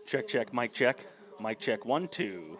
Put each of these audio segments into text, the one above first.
Check, check, mic check. Mic check, 1, 2.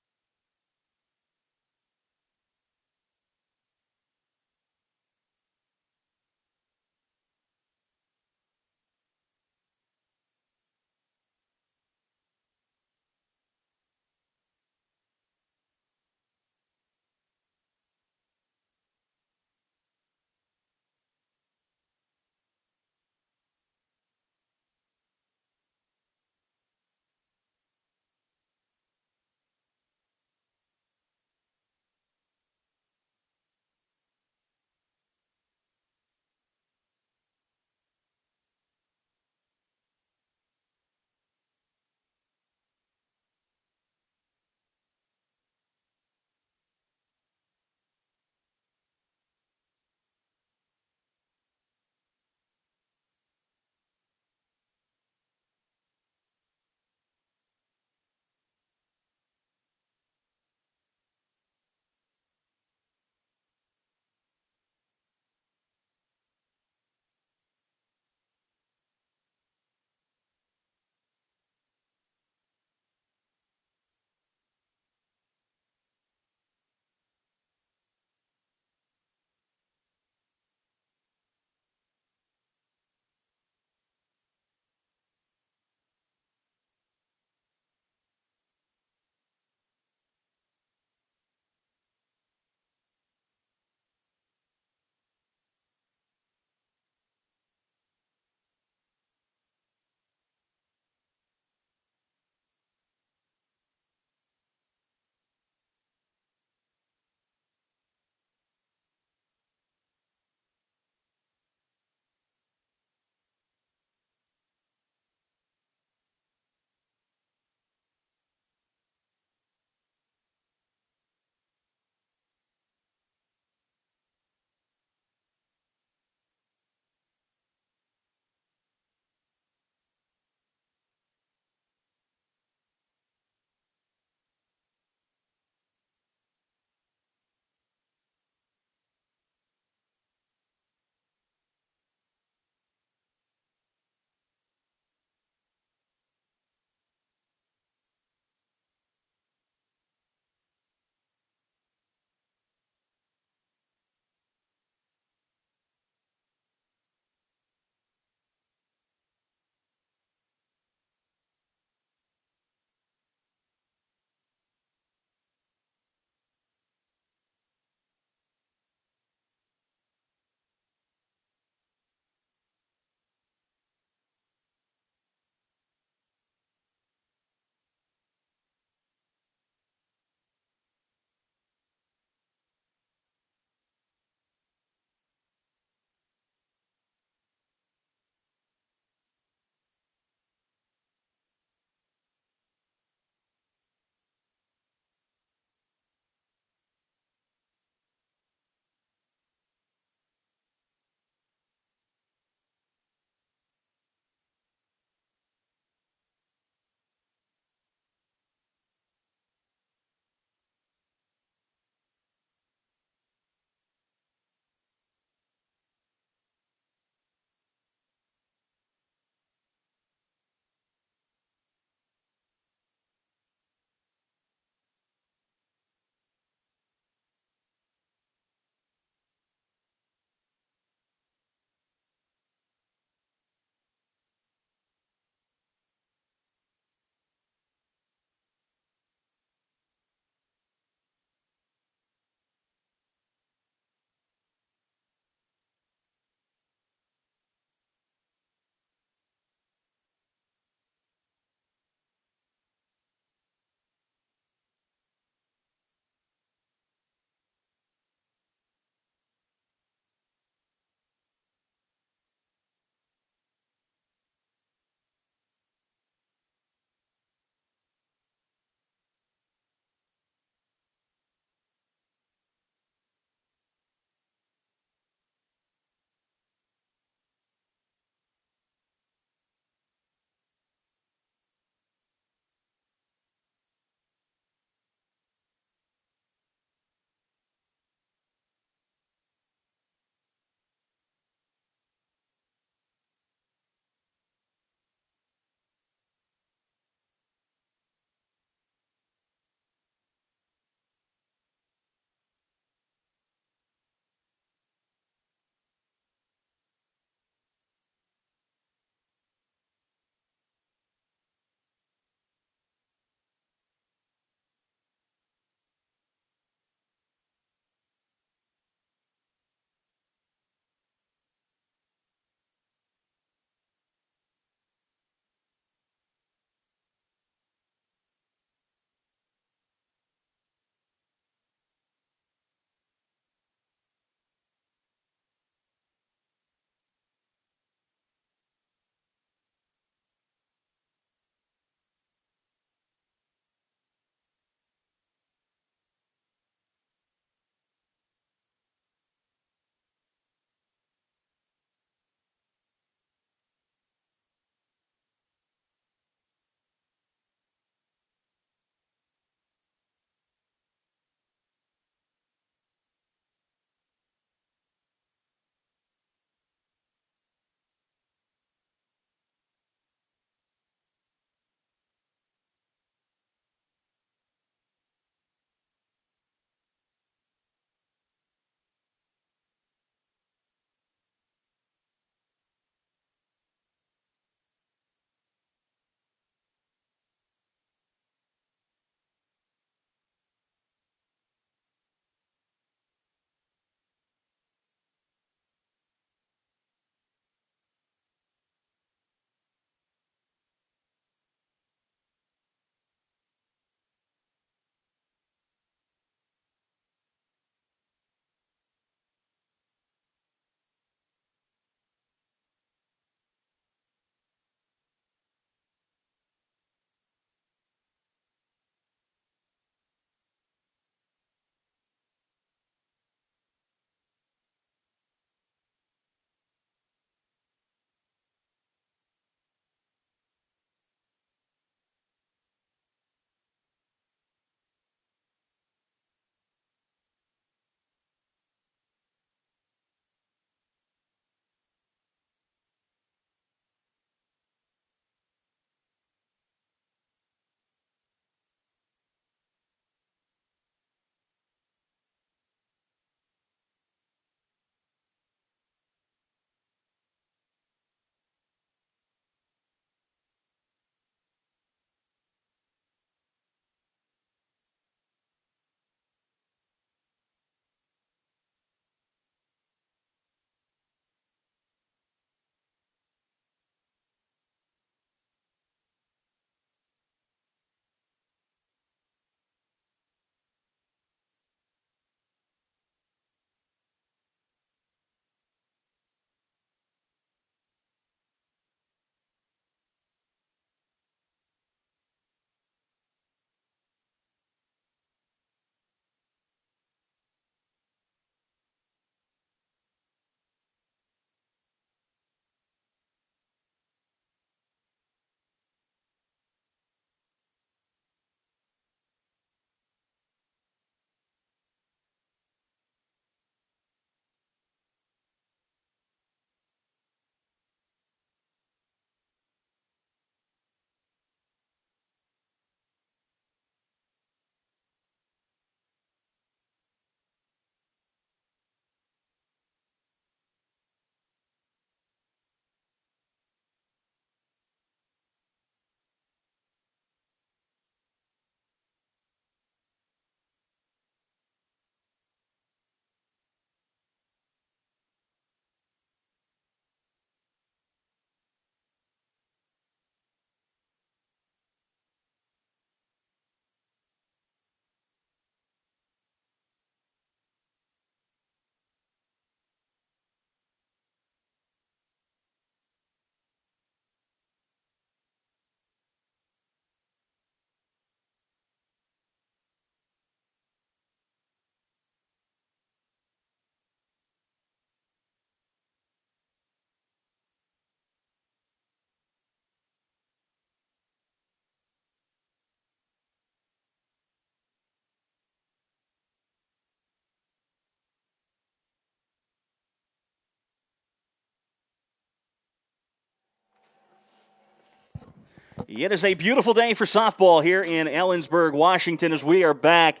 It is a beautiful day for softball here in Ellensburg, Washington, as we are back.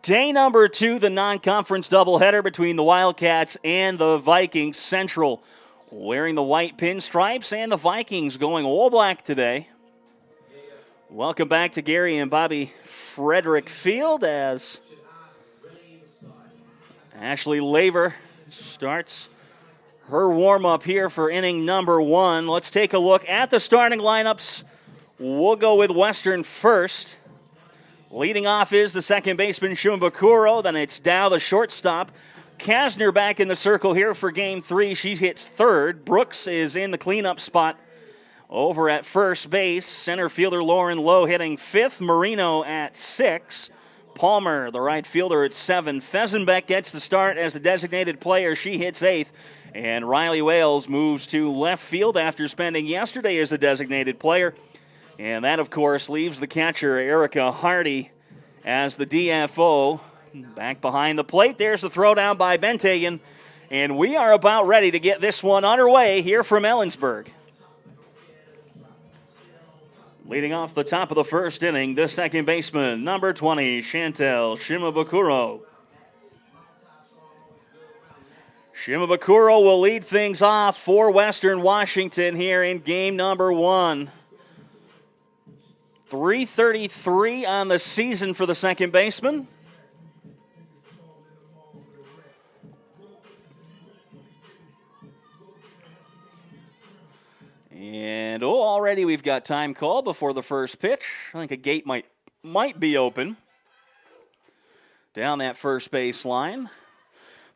Day number 2, the non-conference doubleheader between the Wildcats and the Vikings. Central wearing the white pinstripes, and the Vikings going all black today. Welcome back to Gary and Bobby Frederick Field as Ashley Laver starts her warm-up here for inning number 1. Let's take a look at the starting lineups. We'll go with Western first. Leading off is the second baseman, Shimabukuro. Then it's Dow, the shortstop. Kassner back in the circle here for game 3. She hits third. Brooks is in the cleanup spot over at first base. Center fielder Lauren Lowe hitting 5th. Marino at 6. Palmer, the right fielder, at 7. Fesenbeck gets the start as the designated player. She hits 8th. And Riley Wales moves to left field after spending yesterday as a designated player. And that, of course, leaves the catcher, Erica Hardy, as the DFO. Back behind the plate, there's the throwdown by Benthagen. And we are about ready to get this one underway here from Ellensburg. Leading off the top of the first inning, the second baseman, number 20, Chantel Shimabukuro. Shimabukuro will lead things off for Western Washington here in game number 1. .333 on the season for the second baseman. And already we've got time called before the first pitch. I think a gate might be open down that first base line.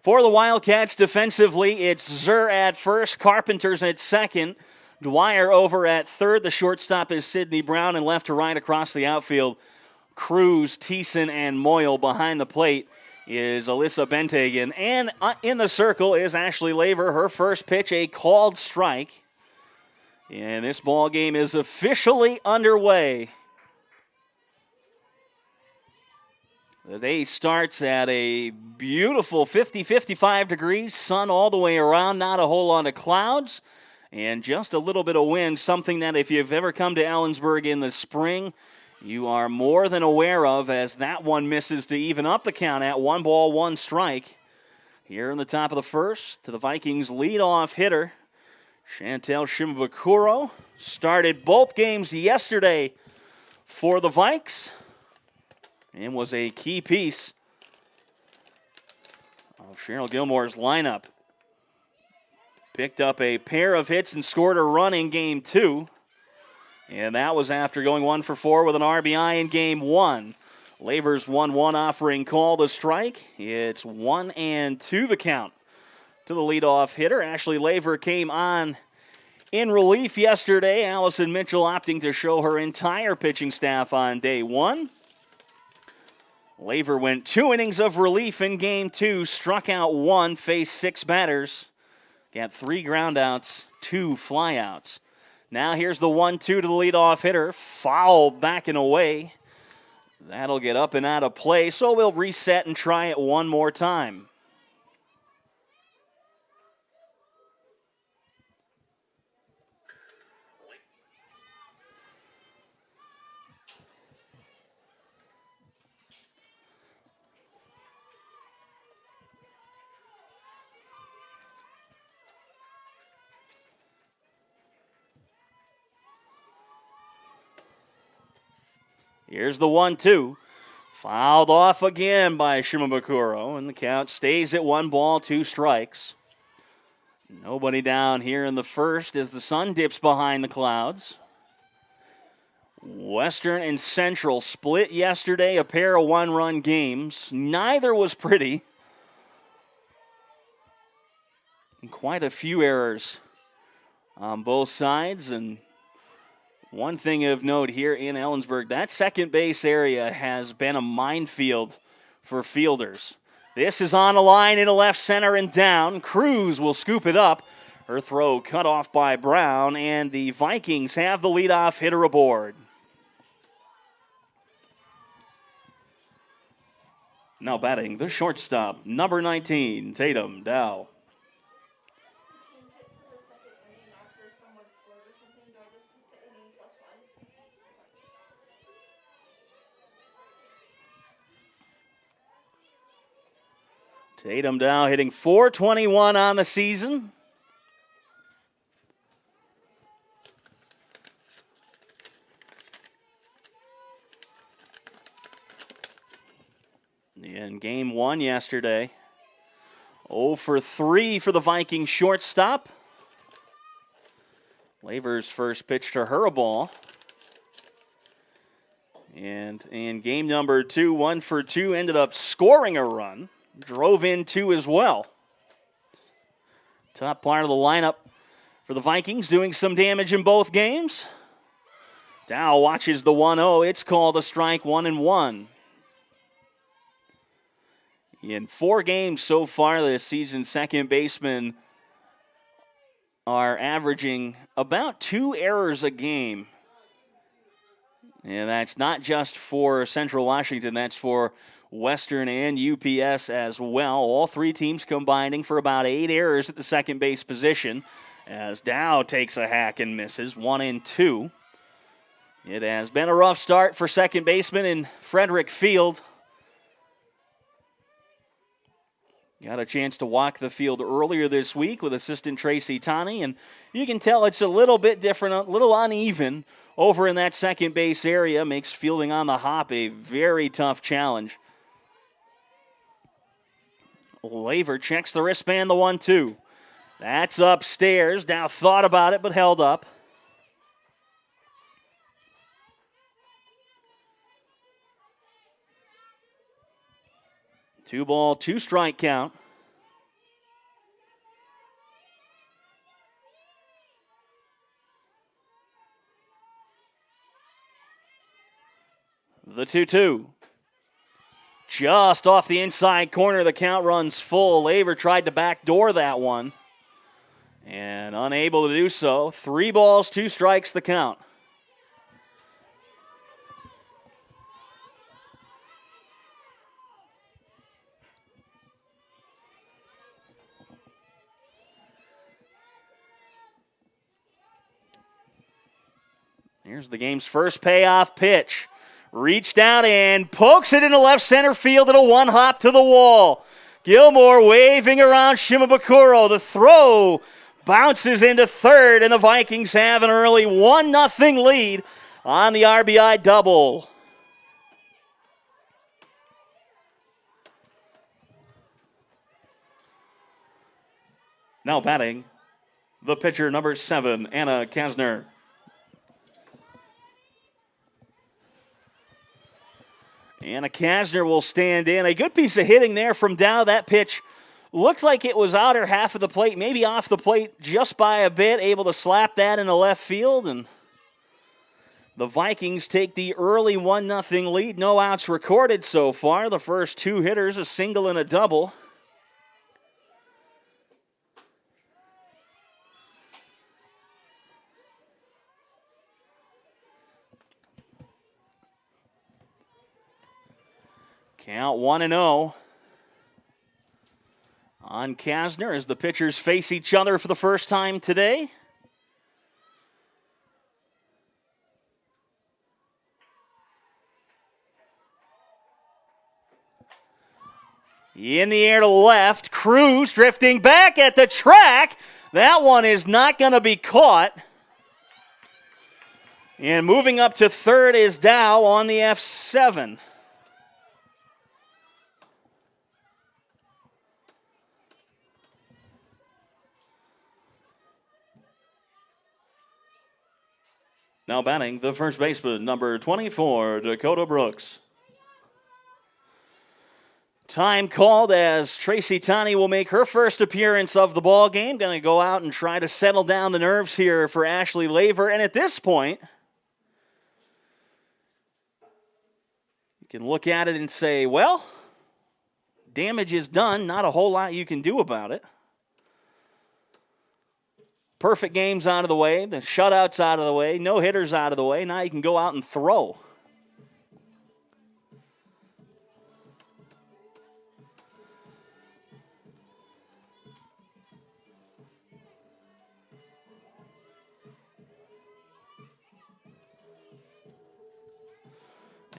For the Wildcats defensively, it's Zur at first, Carpenter's at second, Dwyer over at third. The shortstop is Sydney Brown, and left to right across the outfield, Cruz, Thiessen, and Moyle. Behind the plate is Alyssa Benthagen. And in the circle is Ashley Laver. Her first pitch, a called strike. And this ball game is officially underway. The day starts at a beautiful 50-55 degrees, sun all the way around, not a whole lot of clouds, and just a little bit of wind, something that if you've ever come to Ellensburg in the spring, you are more than aware of, as that one misses to even up the count at 1 ball, 1 strike. Here in the top of the first, to the Vikings leadoff hitter, Chantel Shimabukuro, started both games yesterday for the Vikes, and was a key piece of Cheryl Gilmore's lineup. Picked up a pair of hits and scored a run in game 2. And that was after going 1 for 4 with an RBI in game 1. Laver's 1-1 offering called a strike. It's 1-2 the count to the leadoff hitter. Ashley Laver came on in relief yesterday. Allison Mitchell opting to show her entire pitching staff on day 1. Laver went 2 innings of relief in game 2, struck out 1, faced 6 batters, got 3 groundouts, 2 flyouts. Now here's the 1-2 to the leadoff hitter, foul back and away. That'll get up and out of play, so we'll reset and try it one more time. Here's the 1-2. Fouled off again by Shimabukuro, and the count stays at 1 ball, 2 strikes. Nobody down here in the first as the sun dips behind the clouds. Western and Central split yesterday, a pair of 1-run games. Neither was pretty. And quite a few errors on both sides, and one thing of note here in Ellensburg, that second base area has been a minefield for fielders. This is on the line into left center and down. Cruz will scoop it up. Her throw cut off by Brown, and the Vikings have the leadoff hitter aboard. Now batting the shortstop, number 19, Tatum Dow. Tatum Dow hitting .421 on the season. In game one yesterday, 0 for 3 for the Vikings shortstop. Laver's first pitch to her a ball. And in game number 2, 1 for 2, ended up scoring a run. Drove in 2 as well. Top part of the lineup for the Vikings doing some damage in both games. Dow watches the 1-0. It's called a strike, 1-1. In 4 games so far this season, second basemen are averaging about 2 errors a game. And that's not just for Central Washington, that's for Western and UPS as well. All 3 teams combining for about 8 errors at the second base position as Dow takes a hack and misses, 1-2. It has been a rough start for second baseman in Frederick Field. Got a chance to walk the field earlier this week with assistant Tracy Tani, and you can tell it's a little bit different, a little uneven over in that second base area. Makes fielding on the hop a very tough challenge. Laver checks the wristband, the 1-2. That's upstairs. Dow thought about it, but held up. Two ball, 2 strike count. The 2-2. Just off the inside corner, the count runs full. Laver tried to backdoor that one and unable to do so. 3 balls, 2 strikes, the count. Here's the game's first payoff pitch. Reached out and pokes it into left center field. It'll one-hop to the wall. Gilmore waving around Shimabukuro. The throw bounces into third, and the Vikings have an early 1-0 lead on the RBI double. Now batting, the pitcher, number 7, Anna Kassner. Anna Kassner will stand in. A good piece of hitting there from Dow. That pitch looked like it was outer half of the plate, maybe off the plate just by a bit, able to slap that into left field. And the Vikings take the early 1-0 lead. No outs recorded so far. The first 2 hitters, a single and a double. Count 1-0 on Kassner as the pitchers face each other for the first time today. In the air to left, Cruz drifting back at the track. That one is not going to be caught. And moving up to third is Dow on the F7. Now batting, the first baseman, number 24, Dakota Brooks. Time called as Tracy Tani will make her first appearance of the ball game. Going to go out and try to settle down the nerves here for Ashley Laver. And at this point, you can look at it and say, well, damage is done. Not a whole lot you can do about it. Perfect games out of the way, the shutouts out of the way, no hitters out of the way. Now you can go out and throw.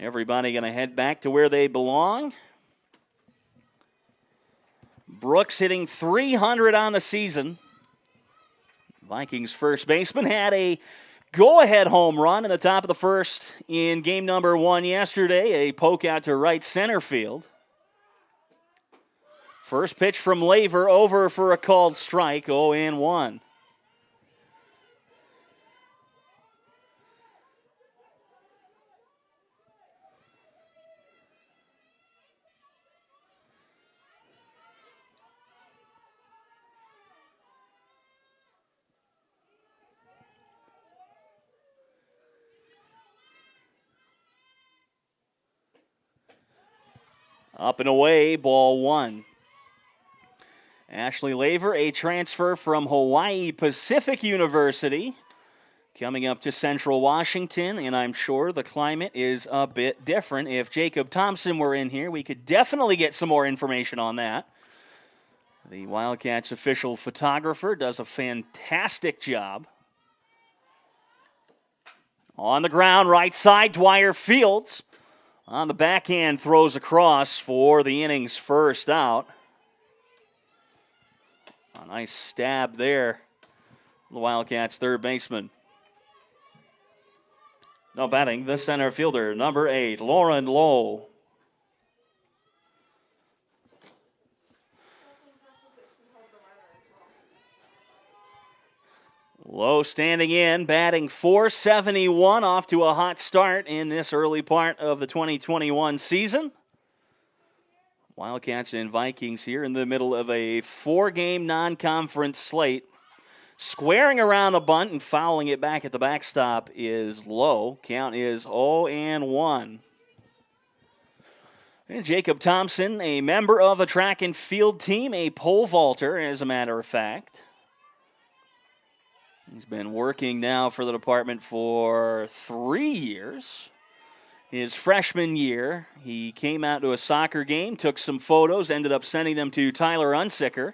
Everybody going to head back to where they belong. Brooks hitting .300 on the season. Vikings first baseman had a go-ahead home run in the top of the first in game number 1 yesterday, a poke out to right center field. First pitch from Laver, over for a called strike, 0-1. Up and away, ball 1. Ashley Laver, a transfer from Hawaii Pacific University, coming up to Central Washington, and I'm sure the climate is a bit different. If Jacob Thompson were in here, we could definitely get some more information on that. The Wildcats official photographer does a fantastic job. On the ground, right side, Dwyer Fields. On the backhand, throws across for the inning's first out. A nice stab there. The Wildcats' third baseman. Now batting, the center fielder, number 8, Lauren Lowe. Lowe standing in, batting .471, off to a hot start in this early part of the 2021 season. Wildcats and Vikings here in the middle of a 4-game non-conference slate. Squaring around a bunt and fouling it back at the backstop is Lowe. Count is 0-1. And Jacob Thompson, a member of the track and field team, a pole vaulter, as a matter of fact. He's been working now for the department for 3 years. His freshman year, he came out to a soccer game, took some photos, ended up sending them to Tyler Unsicker.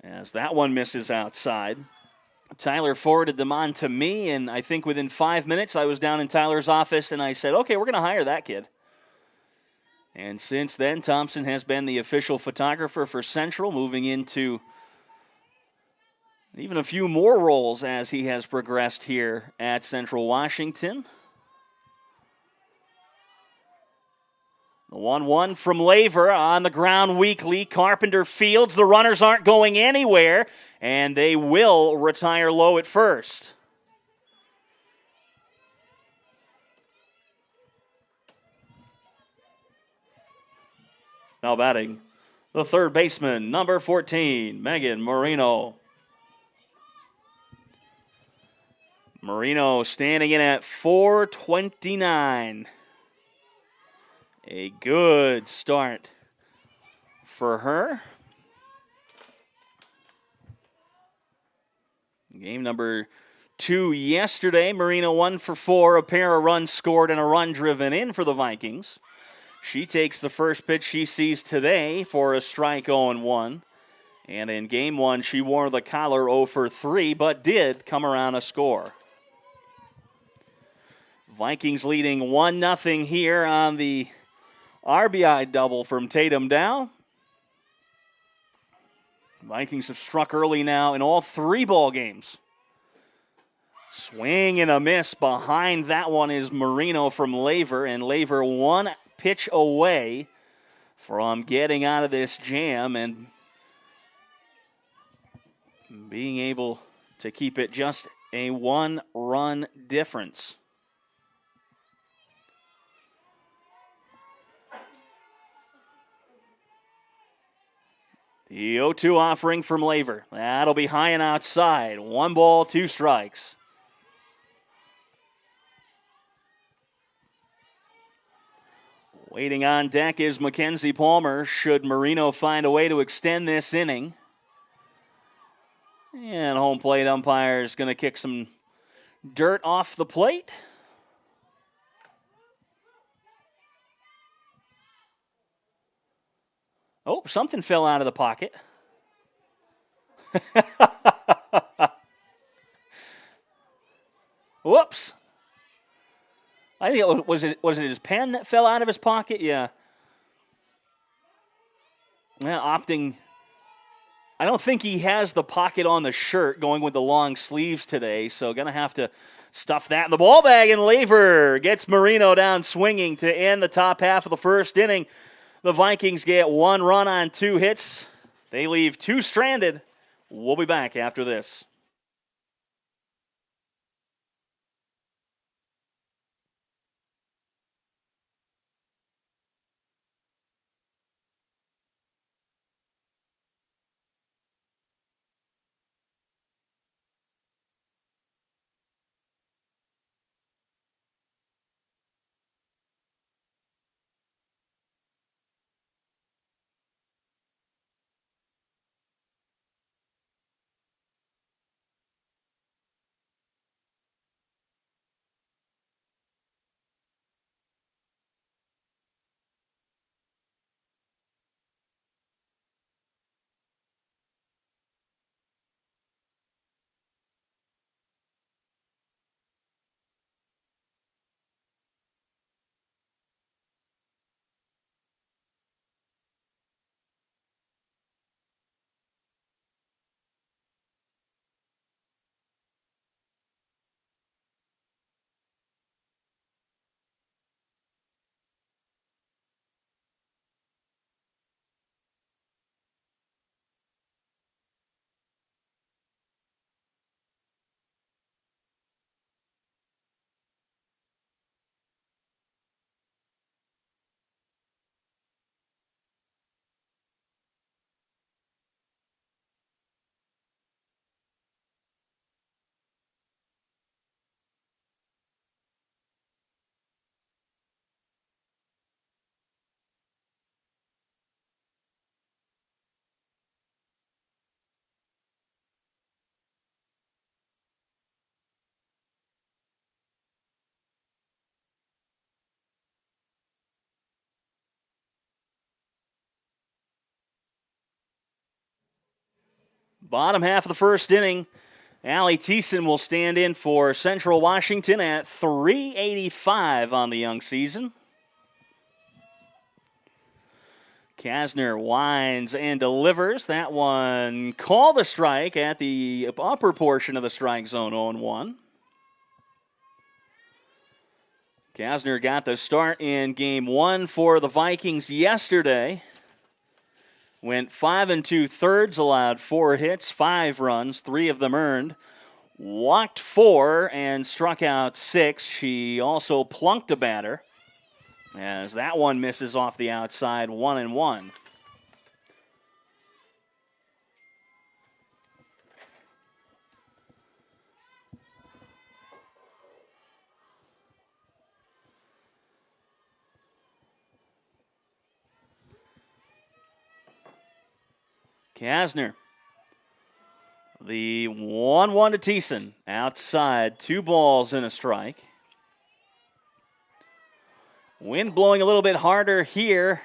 As that one misses outside. Tyler forwarded them on to me, and I think within 5 minutes I was down in Tyler's office, and I said, okay, we're going to hire that kid. And since then, Thompson has been the official photographer for Central, moving into even a few more roles as he has progressed here at Central Washington. The 1-1 from Laver on the ground weakly. Carpenter fields. The runners aren't going anywhere, and they will retire Lowe at first. Now batting, the third baseman, number 14, Megan Marino. Marino standing in at .429. A good start for her. Game number 2 yesterday. Marino 1 for 4, a pair of runs scored and a run driven in for the Vikings. She takes the first pitch she sees today for a strike 0-1. And in game 1, she wore the collar 0 for 3, but did come around a score. Vikings leading 1-0 here on the RBI double from Tatum Dow. Vikings have struck early now in all 3 ball games. Swing and a miss. Behind that one is Marino from Laver, and Laver 1 pitch away from getting out of this jam and being able to keep it just a 1-run difference. The 0-2 offering from Laver. That'll be high and outside. 1 ball, 2 strikes. Waiting on deck is Mackenzie Palmer. Should Marino find a way to extend this inning. And home plate umpire is going to kick some dirt off the plate. Oh, something fell out of the pocket. Whoops. I think was it his pen that fell out of his pocket? Yeah. opting. I don't think he has the pocket on the shirt going with the long sleeves today, so going to have to stuff that in the ball bag, and Laver gets Marino down swinging to end the top half of the first inning. The Vikings get 1 run on 2 hits. They leave 2 stranded. We'll be back after this. Bottom half of the first inning, Allie Thiessen will stand in for Central Washington at .385 on the young season. Kassner winds and delivers. That one called a strike at the upper portion of the strike zone, 0-1. Kassner got the start in Game 1 for the Vikings yesterday. Went 5 2/3, allowed 4 hits, 5 runs, 3 of them earned. Walked 4 and struck out 6. She also plunked a batter, as that one misses off the outside, 1-1. Kassner. The 1-1 to Thiessen. Outside, 2 balls and a strike. Wind blowing a little bit harder here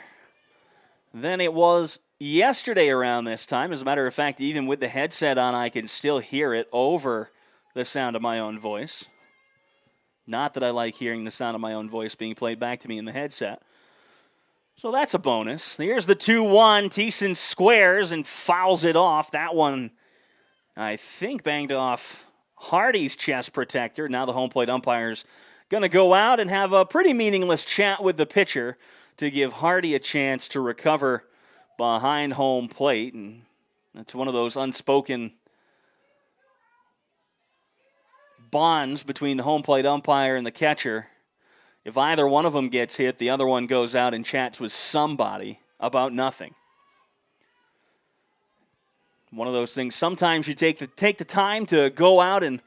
than it was yesterday around this time. As a matter of fact, even with the headset on, I can still hear it over the sound of my own voice. Not that I like hearing the sound of my own voice being played back to me in the headset. So that's a bonus. Here's the 2-1. Thiessen squares and fouls it off. That one, I think, banged off Hardy's chest protector. Now the home plate umpire's going to go out and have a pretty meaningless chat with the pitcher to give Hardy a chance to recover behind home plate. And that's one of those unspoken bonds between the home plate umpire and the catcher. If either one of them gets hit, the other one goes out and chats with somebody about nothing. One of those things, sometimes you take the time to go out and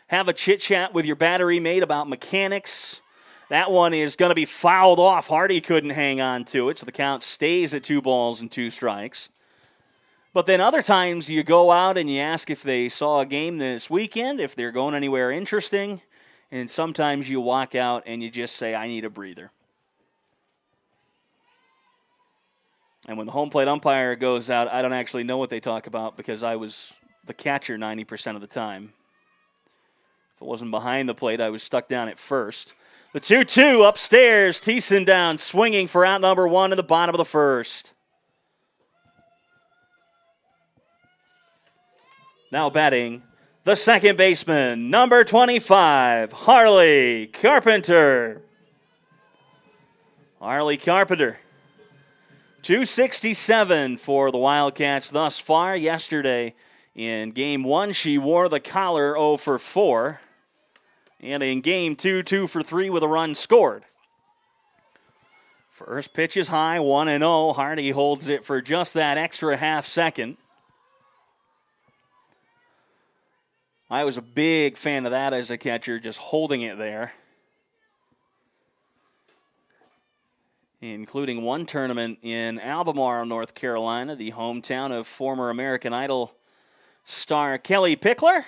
have a chit-chat with your battery mate about mechanics. That one is going to be fouled off. Hardy couldn't hang on to it, so the count stays at 2 balls and 2 strikes. But then other times you go out and you ask if they saw a game this weekend, if they're going anywhere interesting. And sometimes you walk out and you just say, I need a breather. And when the home plate umpire goes out, I don't actually know what they talk about because I was the catcher 90% of the time. If it wasn't behind the plate, I was stuck down at first. The 2-2 upstairs. Thiessen down, swinging for out number 1 in the bottom of the first. Now batting, the second baseman, number 25, Harley Carpenter. Harley Carpenter, 267 for the Wildcats thus far. Yesterday in Game 1, she wore the collar 0 for 4. And in Game 2, 2 for 3 with a run scored. First pitch is high, 1-0. Hardy holds it for just that extra half second. I was a big fan of that as a catcher, just holding it there. Including one tournament in Albemarle, North Carolina, the hometown of former American Idol star Kelly Pickler.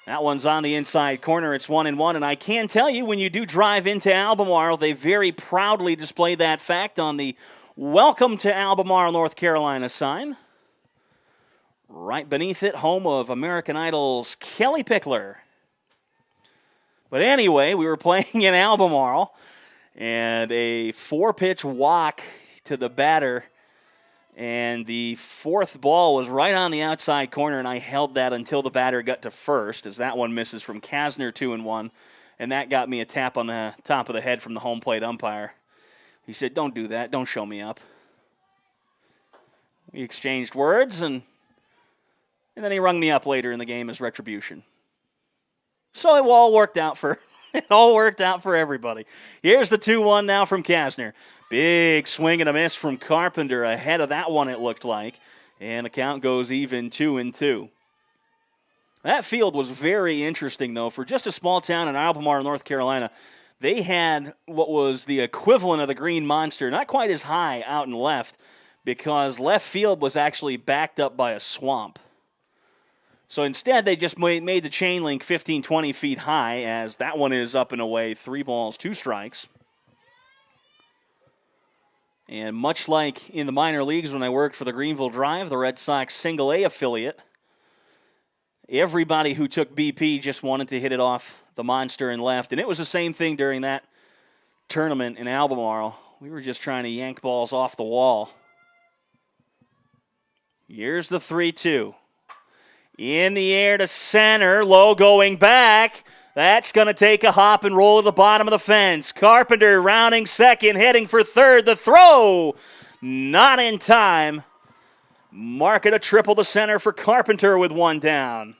That one's on the inside corner. It's 1-1, and I can tell you, when you do drive into Albemarle, they very proudly display that fact on the Welcome to Albemarle, North Carolina sign. Right beneath it, home of American Idol's Kelly Pickler. But anyway, we were playing in Albemarle, and a 4-pitch walk to the batter, and the fourth ball was right on the outside corner, and I held that until the batter got to first, as that one misses from Kassner, 2-1, and that got me a tap on the top of the head from the home plate umpire. He said, "Don't do that. Don't show me up." We exchanged words, and then he rung me up later in the game as retribution. So it all worked out for everybody. Here's the 2-1 now from Kassner. Big swing and a miss from Carpenter. Ahead of that one, it looked like. And the count goes even 2-2. That field was very interesting, though. For just a small town in Albemarle, North Carolina, they had what was the equivalent of the Green Monster, not quite as high out and left, because left field was actually backed up by a swamp. So instead, they just made the chain link 15, 20 feet high, as that one is up and away, 3 balls, 2 strikes. And much like in the minor leagues when I worked for the Greenville Drive, the Red Sox single-A affiliate, everybody who took BP just wanted to hit it off the monster and left. And it was the same thing during that tournament in Albemarle. We were just trying to yank balls off the wall. Here's the 3-2. In the air to center, low going back. That's going to take a hop and roll to the bottom of the fence. Carpenter rounding second, heading for third. The throw, not in time. Mark it a triple to center for Carpenter with 1 down.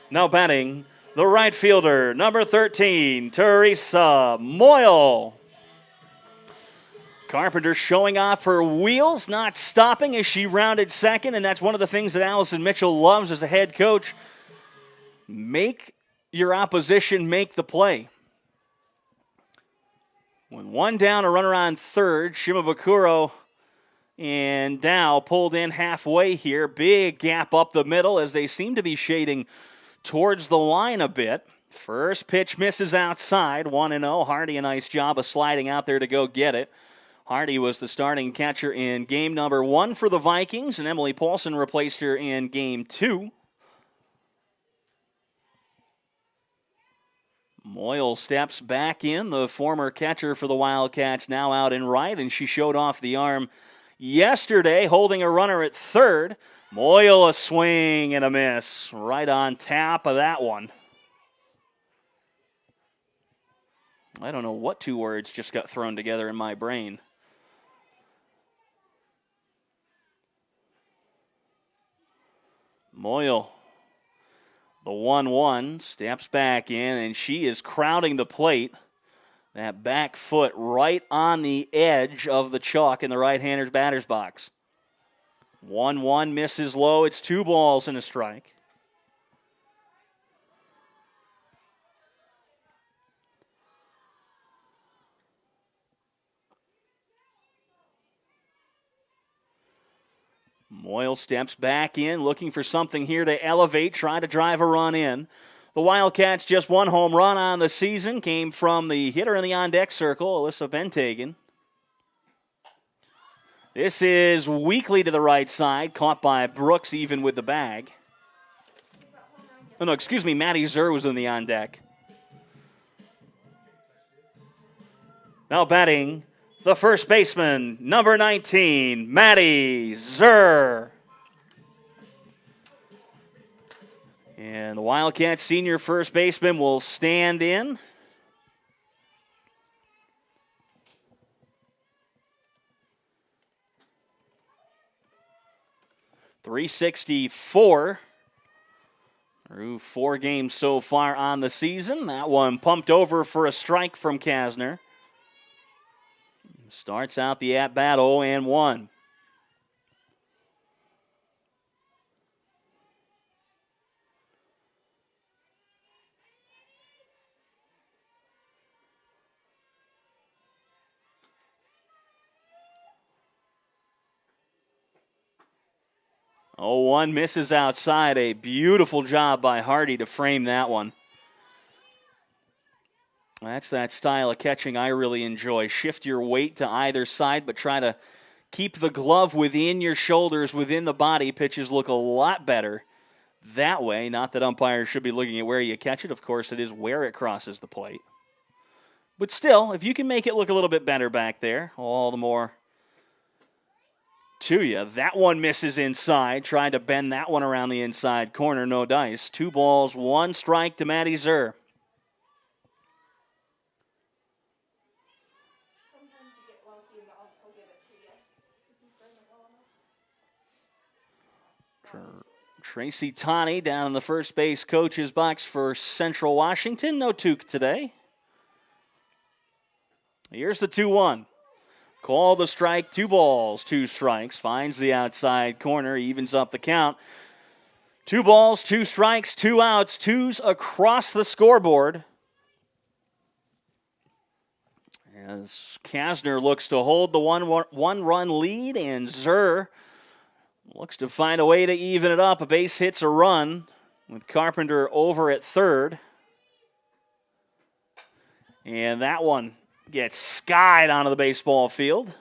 Now batting, the right fielder, number 13, Teresa Moyle. Carpenter showing off her wheels, not stopping as she rounded second, and that's one of the things that Allison Mitchell loves as a head coach. Make your opposition make the play. When 1 down, a runner on third, Shimabukuro and Dow pulled in halfway here. Big gap up the middle as they seem to be shading towards the line a bit. First pitch misses outside, 1-0. Hardy, a nice job of sliding out there to go get it. Hardy was the starting catcher in game number 1 for the Vikings, and Emily Paulson replaced her in game 2. Moyle steps back in, the former catcher for the Wildcats, now out in right, and she showed off the arm yesterday, holding a runner at third. Moyle a swing and a miss, right on top of that one. I don't know what 2 words just got thrown together in my brain. Moyle, the 1-1, steps back in, and she is crowding the plate. That back foot right on the edge of the chalk in the right-hander's batter's box. 1-1 misses low. It's 2 balls and a strike. Moyle steps back in, looking for something here to elevate, try to drive a run in. The Wildcats just 1 home run on the season, came from the hitter in the on-deck circle, Alyssa Benthagen. This is weakly to the right side, caught by Brooks even with the bag. Oh, no, excuse me, Maddie Zur was in the on-deck. Now batting, the first baseman, number 19, Maddie Zur. And the Wildcats senior first baseman will stand in. .364 through 4 games so far on the season. That one pumped over for a strike from Kassner. Starts out the at-bat 0-1. One misses outside. A beautiful job by Hardy to frame that one. That's that style of catching I really enjoy. Shift your weight to either side, but try to keep the glove within your shoulders, within the body. Pitches look a lot better that way. Not that umpires should be looking at where you catch it. Of course, it is where it crosses the plate. But still, if you can make it look a little bit better back there, all the more to you. That one misses inside. Trying to bend that one around the inside corner. No dice. 2 balls, 1 strike to Maddie Zur. Tracy Taney down in the first base coach's box for Central Washington. No Took today. Here's the 2-1. Call the strike, 2 balls, 2 strikes. Finds the outside corner, evens up the count. 2 balls, 2 strikes, 2 outs, 2s across the scoreboard. As Kassner looks to hold the one-run lead, and Zur looks to find a way to even it up. A base hits a run with Carpenter over at third. And that one gets skied onto the baseball field.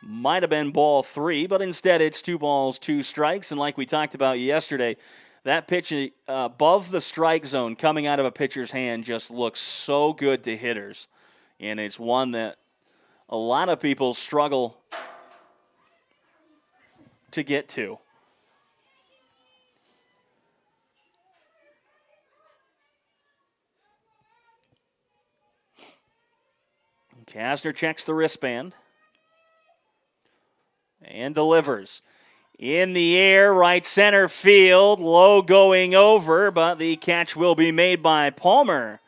Might have been ball 3, but instead it's 2 balls, 2 strikes. And like we talked about yesterday, that pitch above the strike zone coming out of a pitcher's hand just looks so good to hitters. And it's one that a lot of people struggle to get to. Kassner checks the wristband and delivers. In the air, right center field, low going over, but the catch will be made by Palmer.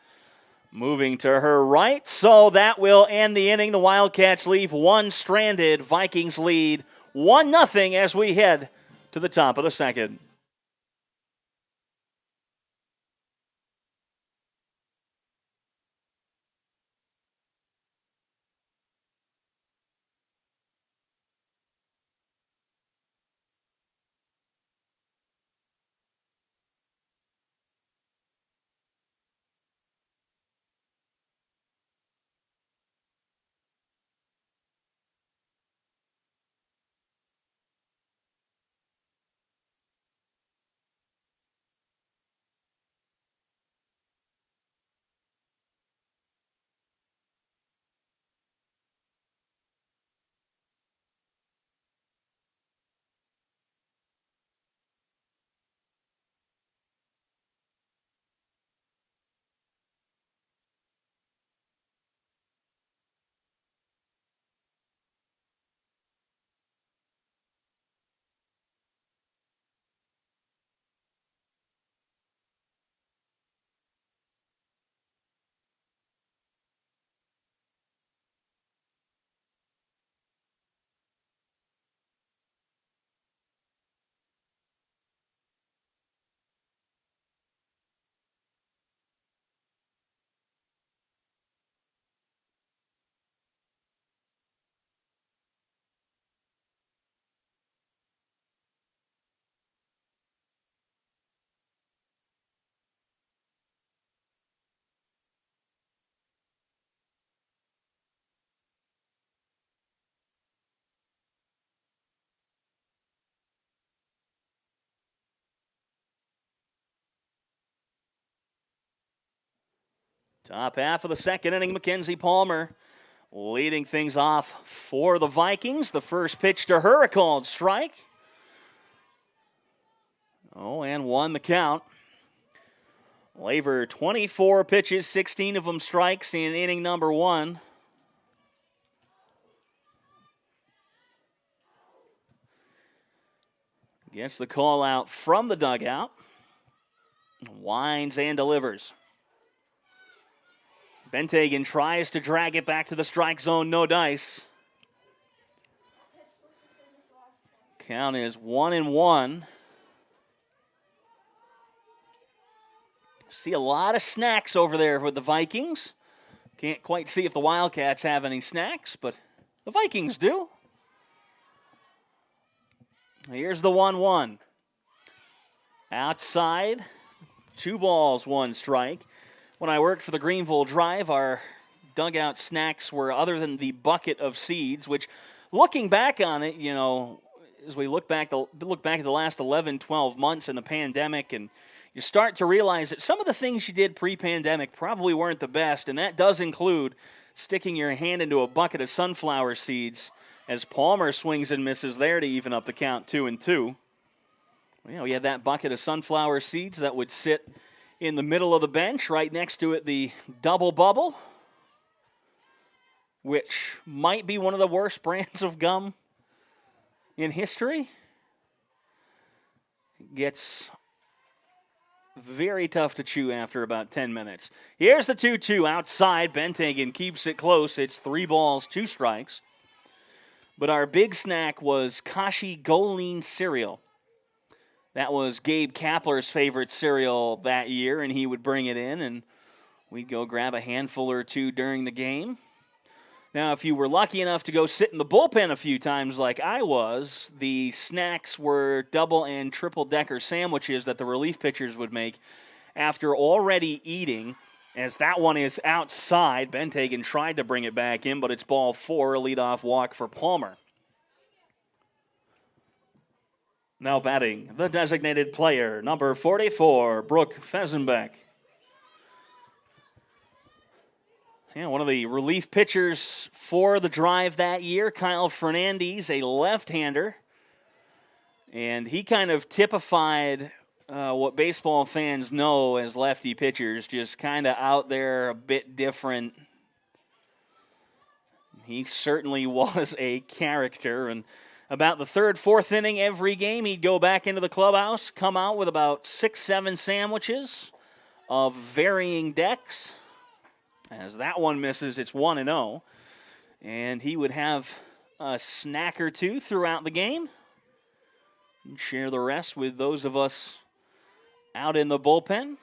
Moving to her right, so that will end the inning. The Wildcats leave 1 stranded. Vikings lead 1-0 as we head to the top of the second. Top half of the second inning, Mackenzie Palmer leading things off for the Vikings. The first pitch to her, a called strike. Oh, and won the count. Laver, 24 pitches, 16 of them strikes in inning number 1. Gets the call out from the dugout. Winds and delivers. Benthagen tries to drag it back to the strike zone, no dice. Count is 1-1. See a lot of snacks over there with the Vikings. Can't quite see if the Wildcats have any snacks, but the Vikings do. Here's the 1-1. Outside, 2 balls, 1 strike. When I worked for the Greenville Drive, our dugout snacks were, other than the bucket of seeds, which, looking back on it, you know, as we look back at the last 11, 12 months in the pandemic, and you start to realize that some of the things you did pre-pandemic probably weren't the best, and that does include sticking your hand into a bucket of sunflower seeds as Palmer swings and misses there to even up the count 2-2. Well, we had that bucket of sunflower seeds that would sit in the middle of the bench, right next to it the double bubble, which might be one of the worst brands of gum in history. It gets very tough to chew after about 10 minutes. Here's the 2-2 outside. Benthagen keeps it close. It's 3 balls, 2 strikes. But our big snack was Kashi Goleen cereal. That was Gabe Kapler's favorite cereal that year, and he would bring it in, and we'd go grab a handful or 2 during the game. Now, if you were lucky enough to go sit in the bullpen a few times like I was, the snacks were double and triple decker sandwiches that the relief pitchers would make after already eating. As that one is outside, Benthagen tried to bring it back in, but it's ball 4, a leadoff walk for Palmer. Now batting, the designated player, number 44, Brooke Fesenbeck. Yeah, one of the relief pitchers for the Drive that year, Kyle Fernandez, a left-hander. And he kind of typified what baseball fans know as lefty pitchers, just kind of out there, a bit different. He certainly was a character. And about the 3rd, 4th inning every game, he'd go back into the clubhouse, come out with about 6, 7 sandwiches of varying decks. As that one misses, it's 1-0. And he would have a snack or 2 throughout the game. And share the rest with those of us out in the bullpen.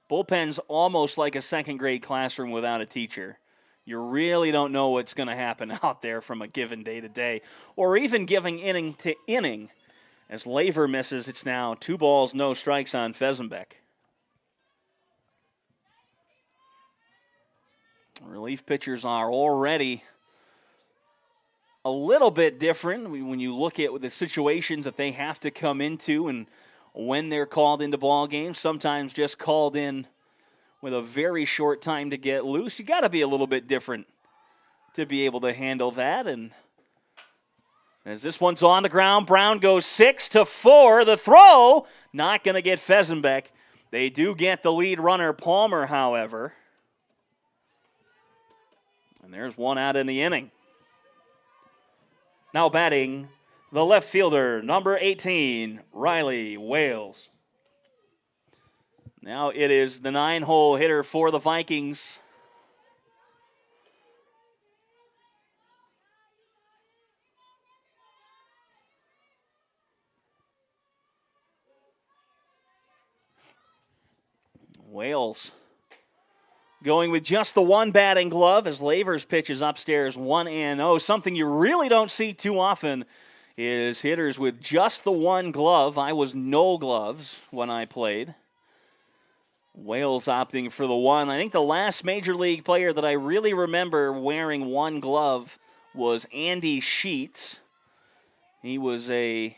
Bullpen's almost like a 2nd grade classroom without a teacher. You really don't know what's going to happen out there from a given day to day, or even giving inning to inning. As Laver misses, it's now 2 balls, no strikes on Fesenbeck. Relief pitchers are already a little bit different when you look at the situations that they have to come into and when they're called into ball games. Sometimes just called in with a very short time to get loose. You got to be a little bit different to be able to handle that. And as this one's on the ground, Brown goes 6-4. The throw, not going to get Fesenbeck. They do get the lead runner, Palmer, however. And there's one out in the inning. Now batting, the left fielder, number 18, Riley Wales. Now it is the 9-hole hitter for the Vikings. Wales going with just the 1 batting glove as Laver's pitch is upstairs 1-0. Something you really don't see too often is hitters with just the 1 glove. I was no gloves when I played. Wales opting for the 1. I think the last major league player that I really remember wearing 1 glove was Andy Sheets. He was a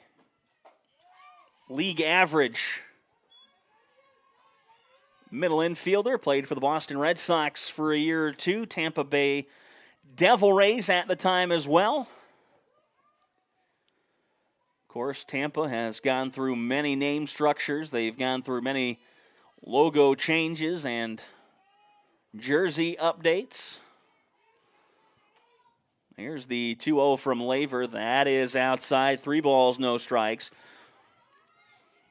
league average middle infielder, played for the Boston Red Sox for a year or two, Tampa Bay Devil Rays at the time as well. Of course, Tampa has gone through many name structures. They've gone through many logo changes and jersey updates. Here's the 2-0 from Laver. That is outside. 3 balls, no strikes.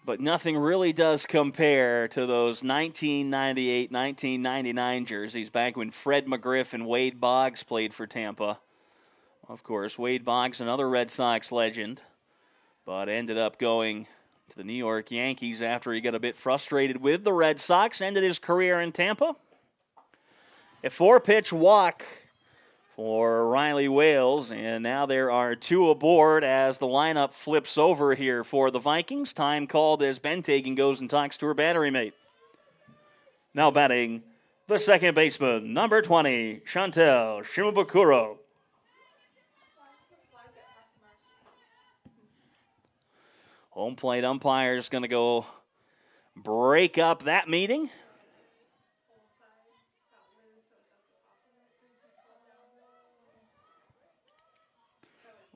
But nothing really does compare to those 1998, 1999 jerseys back when Fred McGriff and Wade Boggs played for Tampa. Of course, Wade Boggs, another Red Sox legend, but ended up going to the New York Yankees after he got a bit frustrated with the Red Sox, ended his career in Tampa. A 4-pitch walk for Riley Wales, and now there are 2 aboard as the lineup flips over here for the Vikings. Time called as Benthagen goes and talks to her battery mate. Now batting, the second baseman, number 20, Chantel Shimabukuro. Home plate umpire is going to go break up that meeting.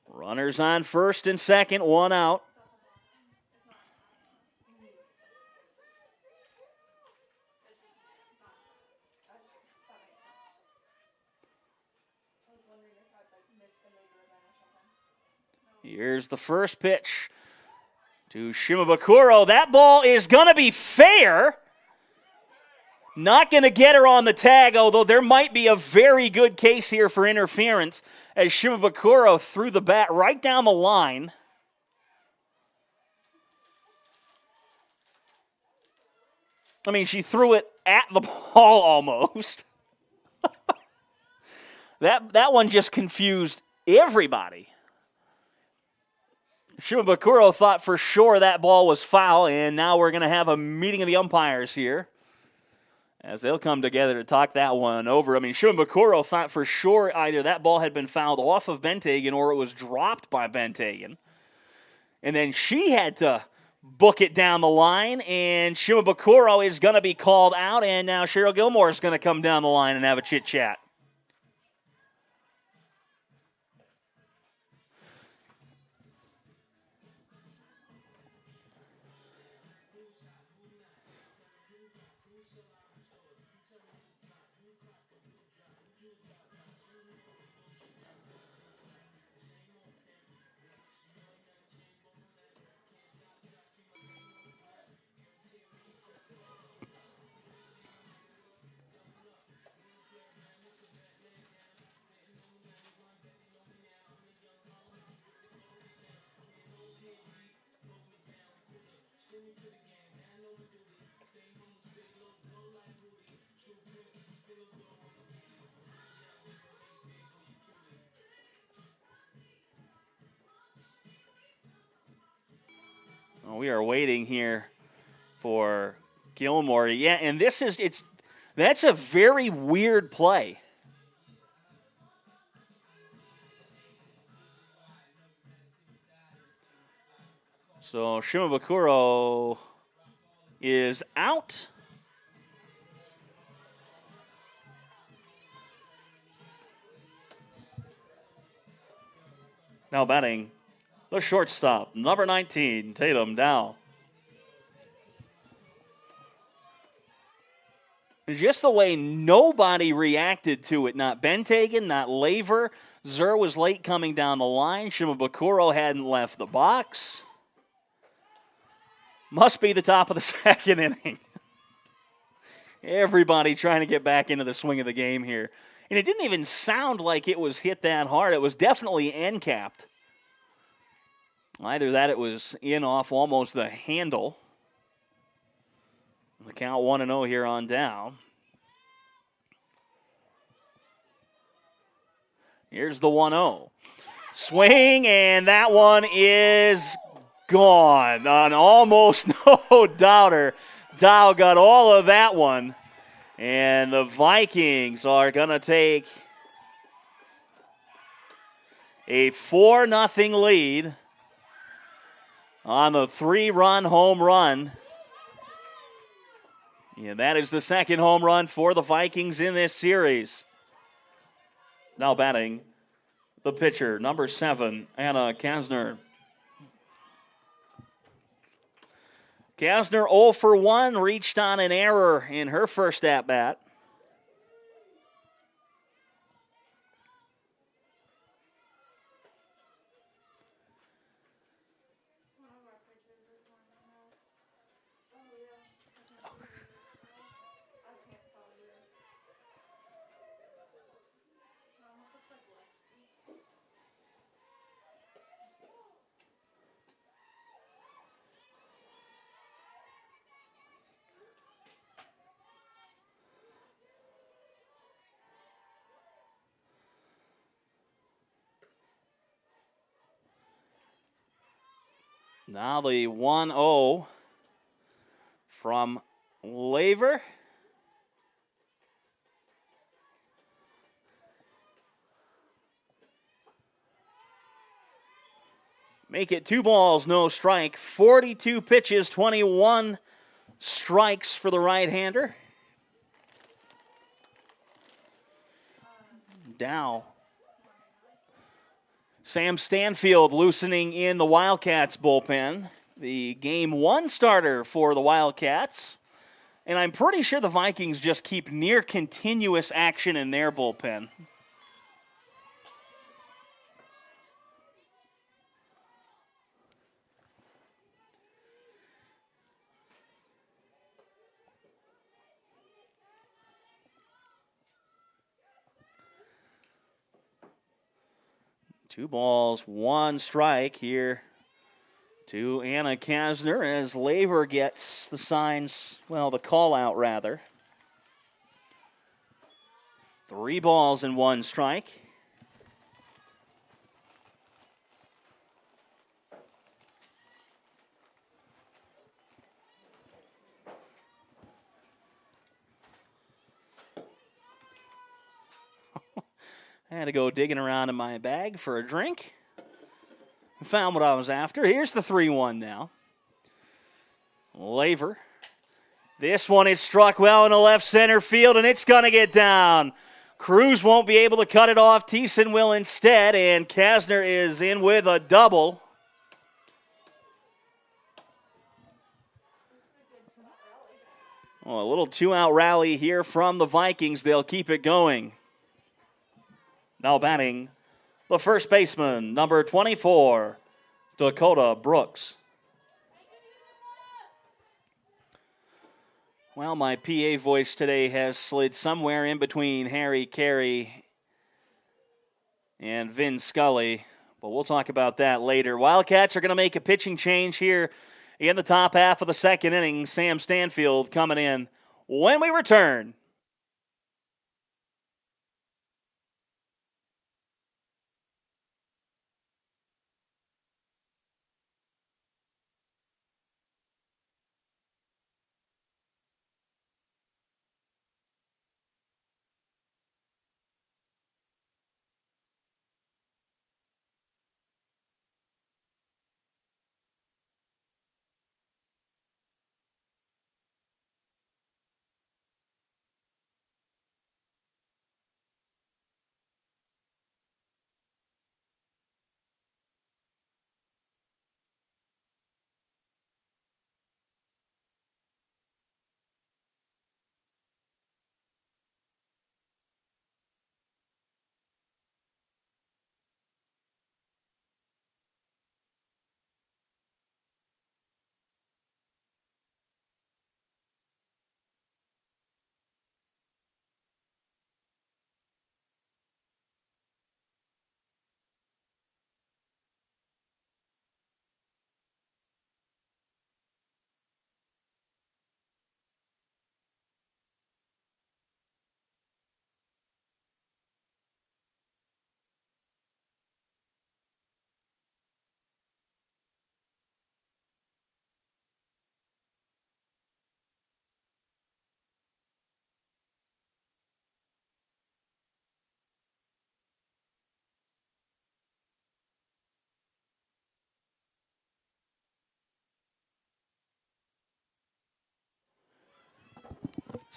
Runners on first and second, 1 out. Here's the first pitch to Shimabukuro. That ball is going to be fair. Not going to get her on the tag, although there might be a very good case here for interference as Shimabukuro threw the bat right down the line. I mean, she threw it at the ball almost. That one just confused everybody. Shimabukuro thought for sure that ball was foul, and now we're going to have a meeting of the umpires here as they'll come together to talk that one over. I mean, Shimabukuro thought for sure either that ball had been fouled off of Benthagen or it was dropped by Benthagen. And then she had to book it down the line, and Shimabukuro is going to be called out, and now Cheryl Gilmore is going to come down the line and have a chit-chat. We are waiting here for Gilmore. Yeah, and that's a very weird play. So Shimabukuro is out. Now batting, the shortstop, number 19, Tatum Dow. Just the way nobody reacted to it, not Benthagen, not Laver. Zur was late coming down the line. Shimabukuro hadn't left the box. Must be the top of the second inning. Everybody trying to get back into the swing of the game here. And it didn't even sound like it was hit that hard. It was definitely end-capped. Either that it was in off almost the handle. The count 1-0 here on down. Here's the 1-0. Swing, and that one is gone. On almost no doubter. Dow got all of that one. And the Vikings are going to take a 4-0 lead on the 3-run home run And that is the second home run for the Vikings in this series. Now batting the pitcher, number 7, Anna Kassner. Kassner 0 for 1, reached on an error in her first at-bat. Now the 1-0 from Laver. Make it 2 balls, no strike. 42 pitches, 21 strikes for the right-hander. Dow. Sam Stanfield loosening in the Wildcats bullpen. The Game 1 starter for the Wildcats. And I'm pretty sure the Vikings just keep near continuous action in their bullpen. Two balls, one strike here to Anna Kassner as Laver gets the signs, well, the call out rather. 3 balls and 1 strike. I had to go digging around in my bag for a drink. Found what I was after. Here's the 3-1 now. Laver. This one is struck well in the left center field, and it's going to get down. Cruz won't be able to cut it off. Thiessen will instead, and Kassner is in with a double. Oh, a little 2-out rally here from the Vikings. They'll keep it going. Now batting the first baseman, number 24, Dakota Brooks. Well, my PA voice today has slid somewhere in between Harry Carey and Vin Scully, but we'll talk about that later. Wildcats are going to make a pitching change here in the top half of the second inning. Sam Stanfield coming in when we return.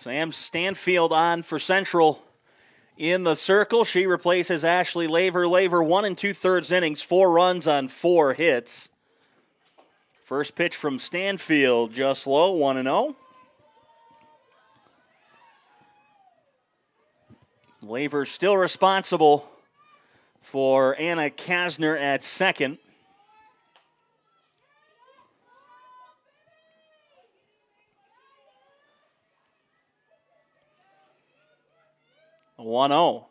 Sam Stanfield on for Central in the circle. She replaces Ashley Laver. Laver 1 2/3 innings, 4 runs on 4 hits. First pitch from Stanfield, just low, 1-0. Laver still responsible for Anna Kassner at second. A 1-0.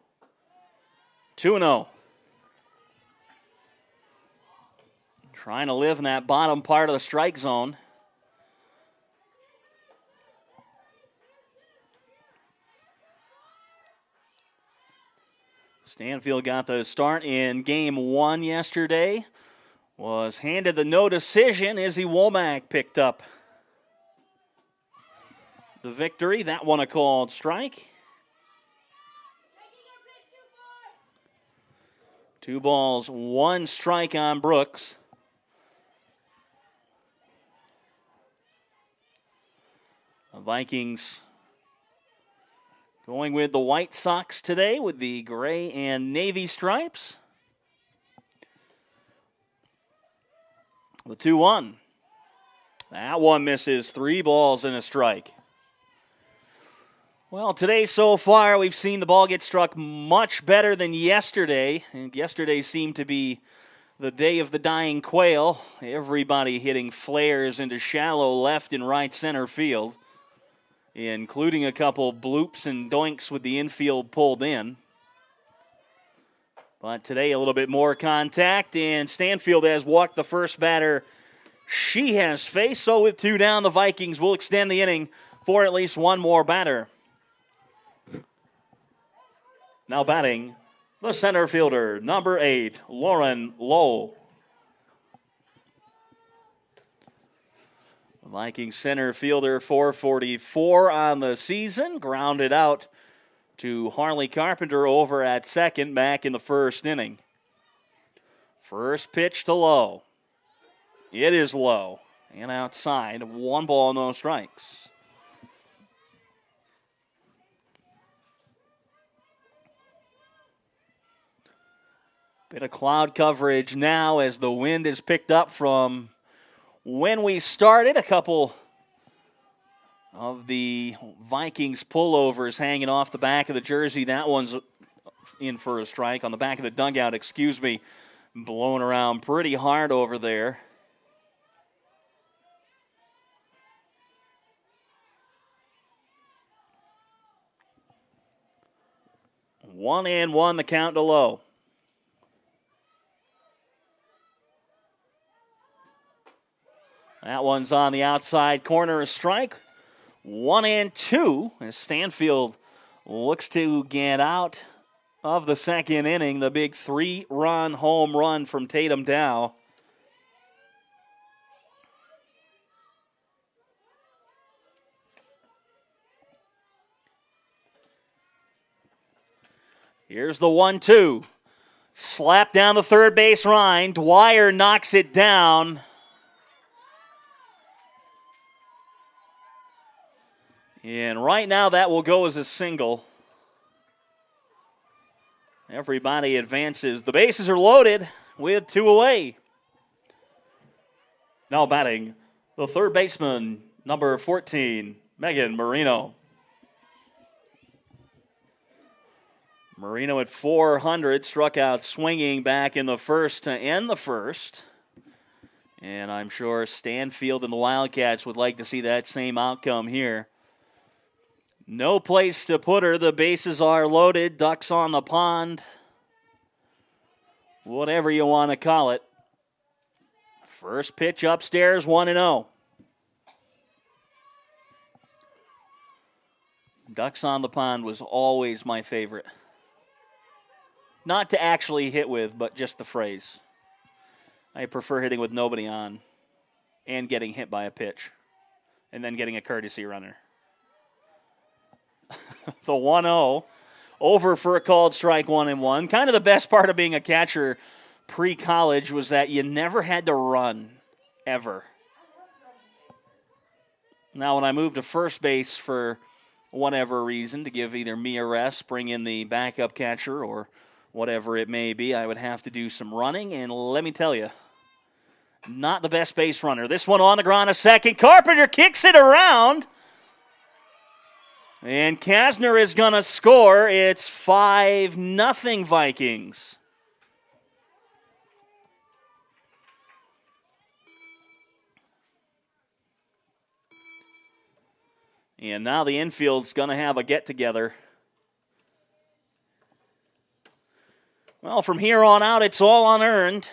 2-0. Trying to live in that bottom part of the strike zone. Stanfield got the start in game 1 yesterday. Was handed the no decision. Izzy Womack picked up the victory. That one a called strike. 2 balls, 1 strike on Brooks. The Vikings going with the White Sox today with the gray and navy stripes. The 2-1. That one misses. 3 balls and a strike. Well, today so far we've seen the ball get struck much better than yesterday. And yesterday seemed to be the day of the dying quail. Everybody hitting flares into shallow left and right center field, including a couple bloops and doinks with the infield pulled in. But today a little bit more contact, and Stanfield has walked the first batter she has faced. So with 2 down, the Vikings will extend the inning for at least one more batter. Now batting, the center fielder, number 8, Lauren Lowe. The Vikings center fielder, 444 on the season, grounded out to Harley Carpenter over at second back in the first inning. First pitch to Lowe. It is low and outside. 1 ball, no strikes. Bit of cloud coverage now as the wind is picked up from when we started. A couple of the Vikings pullovers hanging off the back of the jersey. That one's in for a strike on the back of the dugout, blowing around pretty hard over there. One and one, the count to Lowe. That one's on the outside corner, a strike. 1 and 2 as Stanfield looks to get out of the second inning. The big 3-run home run from Tatum Dow. Here's the 1-2. Slap down the third base line. Dwyer knocks it down. And right now that will go as a single. Everybody advances. The bases are loaded with 2 away. Now batting, the third baseman, number 14, Megan Marino. Marino at 400, struck out swinging back in the first to end the first. And I'm sure Stanfield and the Wildcats would like to see that same outcome here. No place to put her. The bases are loaded. Ducks on the pond. Whatever you want to call it. First pitch upstairs, 1-0. Ducks on the pond was always my favorite. Not to actually hit with, but just the phrase. I prefer hitting with nobody on and getting hit by a pitch and then getting a courtesy runner. The 1-0, over for a called strike, 1-1. Kind of the best part of being a catcher pre-college was that you never had to run, ever. Now, when I moved to first base for whatever reason, to give either me a rest, bring in the backup catcher, or whatever it may be, I would have to do some running. And let me tell you, not the best base runner. This one on the ground a second. Carpenter kicks it around. And Kassner is going to score. It's 5-0 Vikings. And now the infield's going to have a get-together. Well, from here on out, it's all unearned.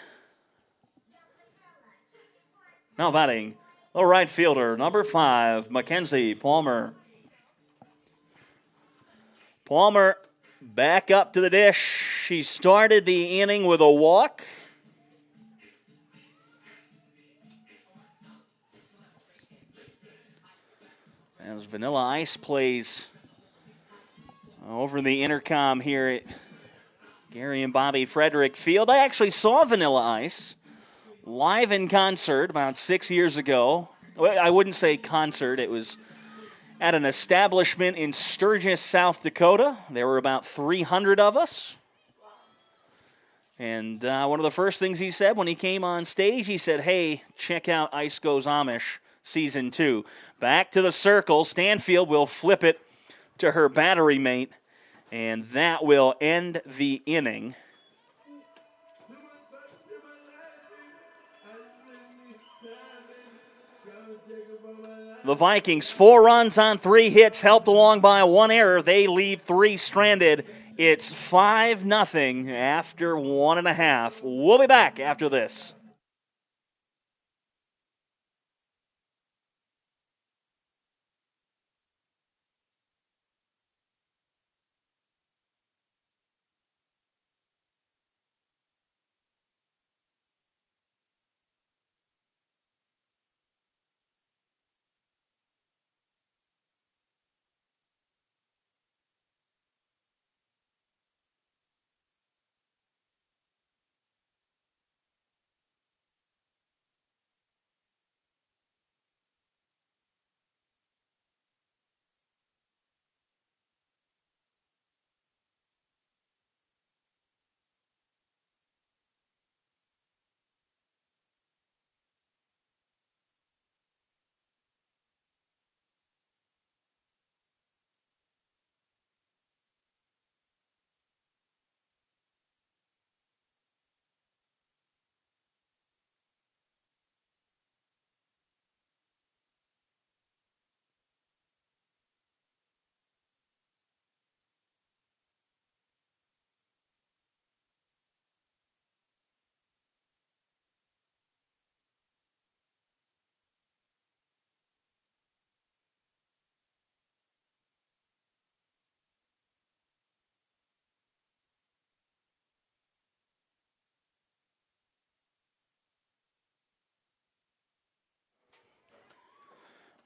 Now batting, the right fielder, number 5, Mackenzie Palmer. Palmer back up to the dish. She started the inning with a walk. As Vanilla Ice plays over the intercom here at Gary and Bobby Frederick Field. I actually saw Vanilla Ice live in concert about 6 years ago. Well, I wouldn't say concert. It was at an establishment in Sturgis, South Dakota. There were about 300 of us. And one of the first things he said when he came on stage, he said, "Hey, check out Ice Goes Amish Season 2. Back to the circle. Stanfield will flip it to her battery mate, and that will end the inning. The Vikings, 4 runs on 3 hits, helped along by 1 error. They leave 3 stranded. It's 5-0 after 1.5. We'll be back after this.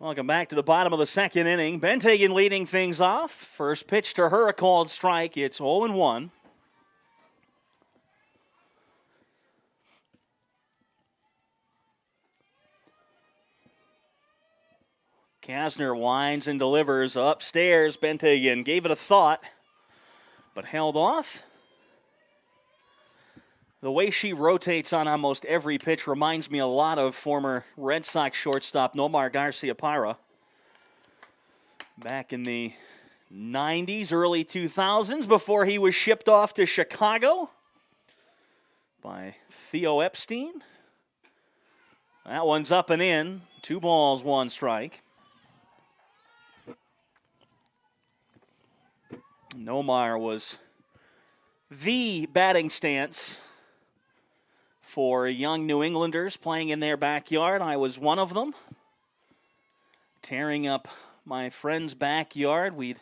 Welcome back to the bottom of the second inning. Benthagen leading things off. First pitch to her, a called strike. It's 0-1. Kassner winds and delivers upstairs. Benthagen gave it a thought, but held off. The way she rotates on almost every pitch reminds me a lot of former Red Sox shortstop Nomar Garciaparra. Back in the 90s, early 2000s, before he was shipped off to Chicago by Theo Epstein. That one's up and in. 2 balls, 1 strike. Nomar was the batting stance for young New Englanders playing in their backyard. I was one of them. Tearing up my friend's backyard. We'd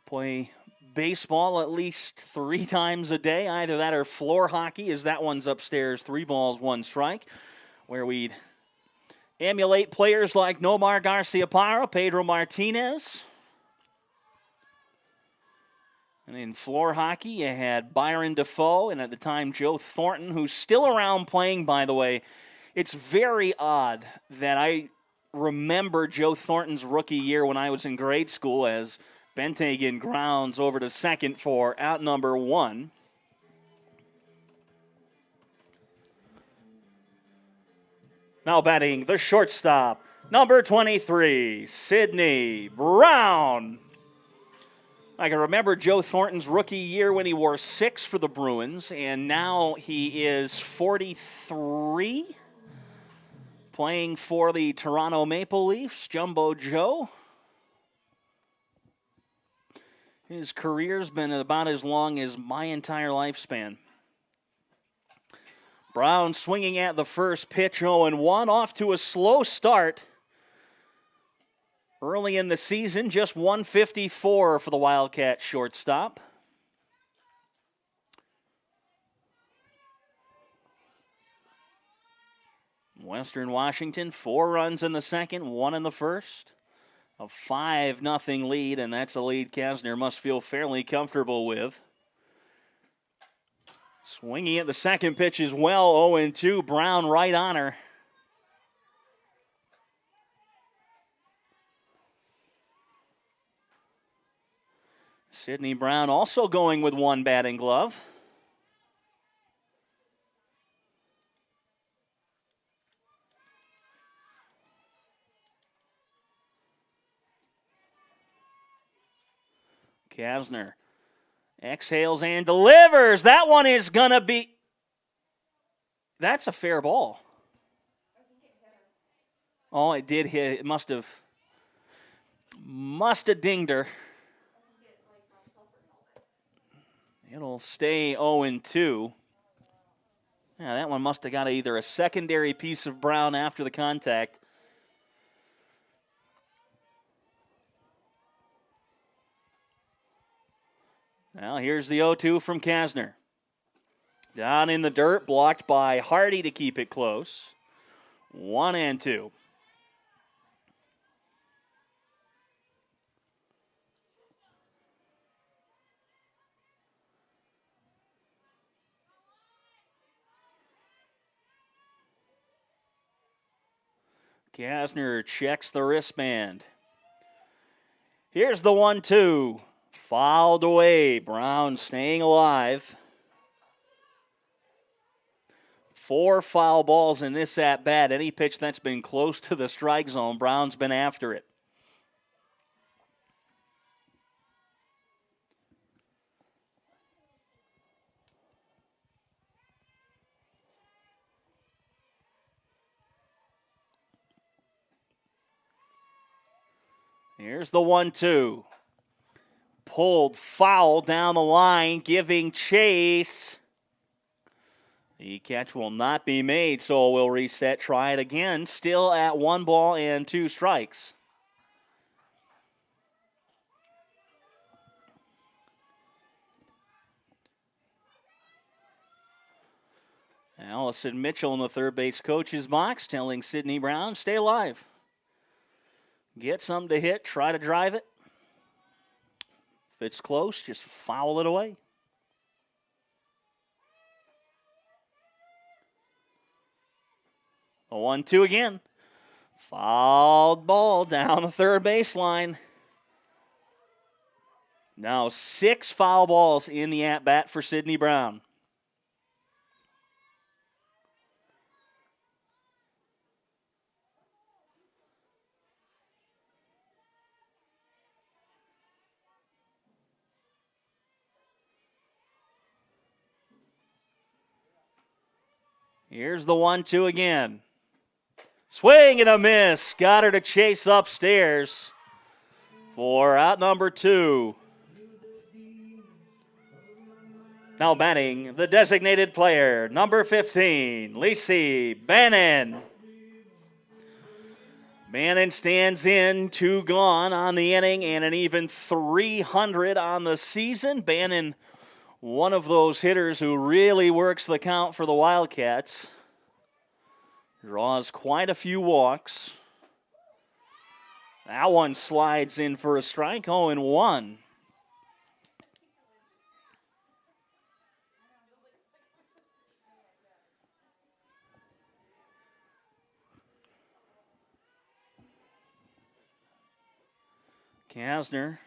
play baseball at least 3 times a day. Either that or floor hockey, as that one's upstairs, 3 balls, 1 strike, where we'd emulate players like Nomar Garciaparra, Pedro Martinez. And in floor hockey, you had Byron Defoe and at the time Joe Thornton, who's still around playing, by the way. It's very odd that I remember Joe Thornton's rookie year when I was in grade school as Benthagen grounds over to second for out number 1. Now batting the shortstop, number 23, Sidney Brown. I can remember Joe Thornton's rookie year when he wore 6 for the Bruins, and now he is 43, playing for the Toronto Maple Leafs, Jumbo Joe. His career's been about as long as my entire lifespan. Brown swinging at the first pitch, 0-1, off to a slow start. Early in the season, just 154 for the Wildcat shortstop. Western Washington, 4 runs in the second, 1 in the first. A 5-0 lead, and that's a lead Kassner must feel fairly comfortable with. Swinging at the second pitch as well, 0-2, Brown right on her. Sidney Brown also going with 1 batting glove. Kassner exhales and delivers. That one is going to be... That's a fair ball. Oh, it did hit. It must have dinged her. It'll stay 0-2. Yeah, that one must have got either a secondary piece of Brown after the contact. Now here's the 0-2 from Kassner. Down in the dirt, blocked by Hardy to keep it close. 1-2. Kassner checks the wristband. Here's the 1-2. Fouled away. Brown staying alive. 4 foul balls in this at-bat. Any pitch that's been close to the strike zone, Brown's been after it. Here's the 1-2. Pulled foul down the line, giving chase. The catch will not be made, so we'll reset, try it again. Still at 1 ball and 2 strikes. Allison Mitchell in the third base coach's box telling Sidney Brown, stay alive. Get something to hit, try to drive it. If it's close, just foul it away. A 1-2 again. Fouled ball down the third baseline. Now 6 foul balls in the at-bat for Sidney Brown. Here's the 1-2 again. Swing and a miss. Got her to chase upstairs for out number 2. Now batting the designated player, number 15, Lisi Bannon. Bannon stands in, 2 gone on the inning, and an even 300 on the season. Bannon, one of those hitters who really works the count for the Wildcats. Draws quite a few walks. That one slides in for a strike, 0-1. Kassner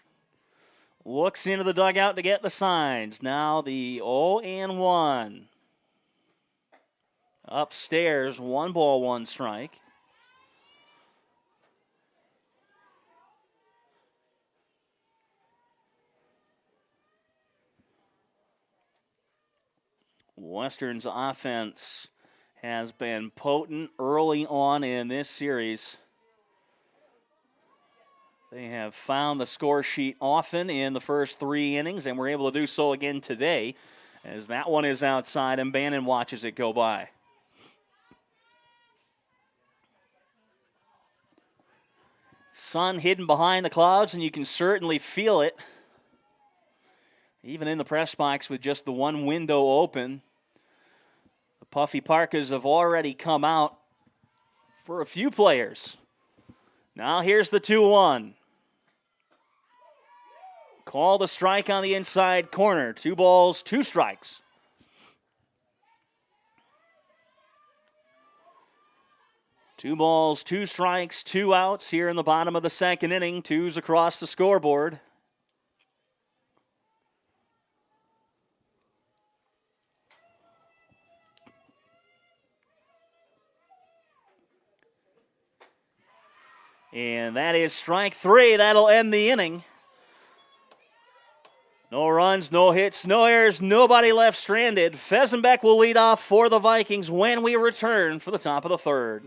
looks into the dugout to get the signs. Now the 0-1. Upstairs, 1 ball, 1 strike. Western's offense has been potent early on in this series. They have found the score sheet often in the first 3 innings, and were able to do so again today, as that one is outside and Bannon watches it go by. Sun hidden behind the clouds, and you can certainly feel it. Even in the press box with just the one window open, the puffy parkas have already come out for a few players. Now here's the 2-1. Call the strike on the inside corner. 2 balls, 2 strikes. Two balls, 2 strikes, 2 outs here in the bottom of the second inning. 2s across the scoreboard. And that is strike 3. That'll end the inning. No runs, no hits, no errors, nobody left stranded. Fesenbeck will lead off for the Vikings when we return for the top of the 3rd.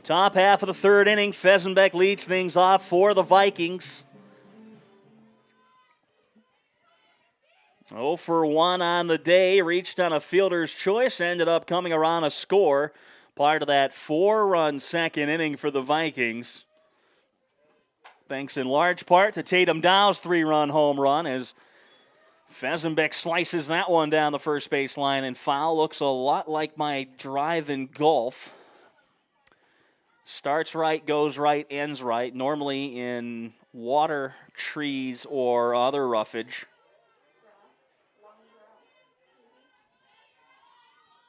Top half of the 3rd inning, Fesenbeck leads things off for the Vikings. 0 for 1 on the day, reached on a fielder's choice, ended up coming around a score. Part of that 4-run second inning for the Vikings. Thanks in large part to Tatum Dow's 3-run home run, as Fesenbeck slices that one down the first base line and foul. Looks a lot like my drive in golf. Starts right, goes right, ends right, normally in water, trees, or other roughage.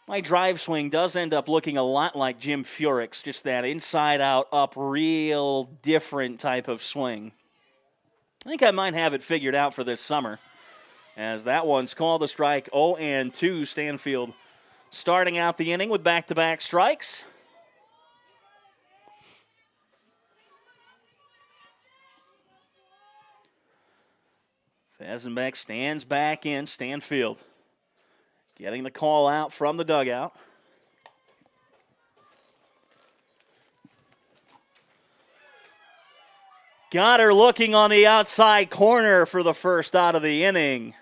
My drive swing does end up looking a lot like Jim Furyk's, just that inside-out, up, real different type of swing. I think I might have it figured out for this summer, as that one's called a strike. 0-2, Stanfield starting out the inning with back-to-back strikes. Fesenbeck stands back in. Stanfield getting the call out from the dugout. Got her looking on the outside corner for the first out of the inning.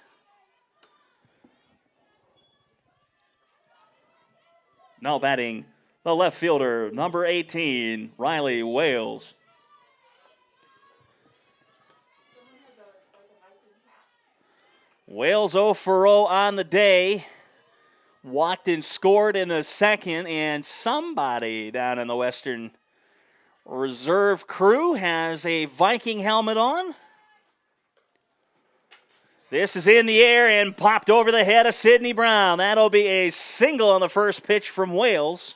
Now batting the left fielder, number 18, Riley Wales. Wales 0 for 0 on the day. Walked and scored in the second, and somebody down in the Western Reserve crew has a Viking helmet on. This is in the air and popped over the head of Sydney Brown. That'll be a single on the first pitch from Wales.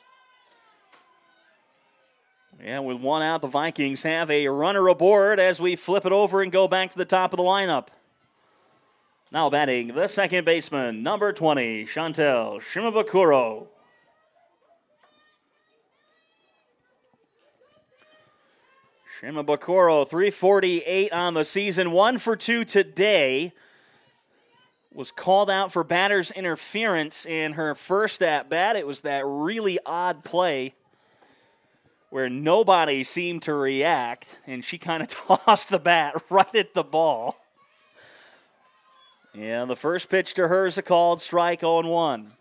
And with one out, the Vikings have a runner aboard as we flip it over and go back to the top of the lineup. Now batting, the second baseman, number 20, Chantel Shimabukuro. Shimabukuro, 348 on the season, 1 for 2 today. Was called out for batter's interference in her first at-bat. It was that really odd play where nobody seemed to react, and she kind of tossed the bat right at the ball. And the first pitch to her is a called strike, 0-1.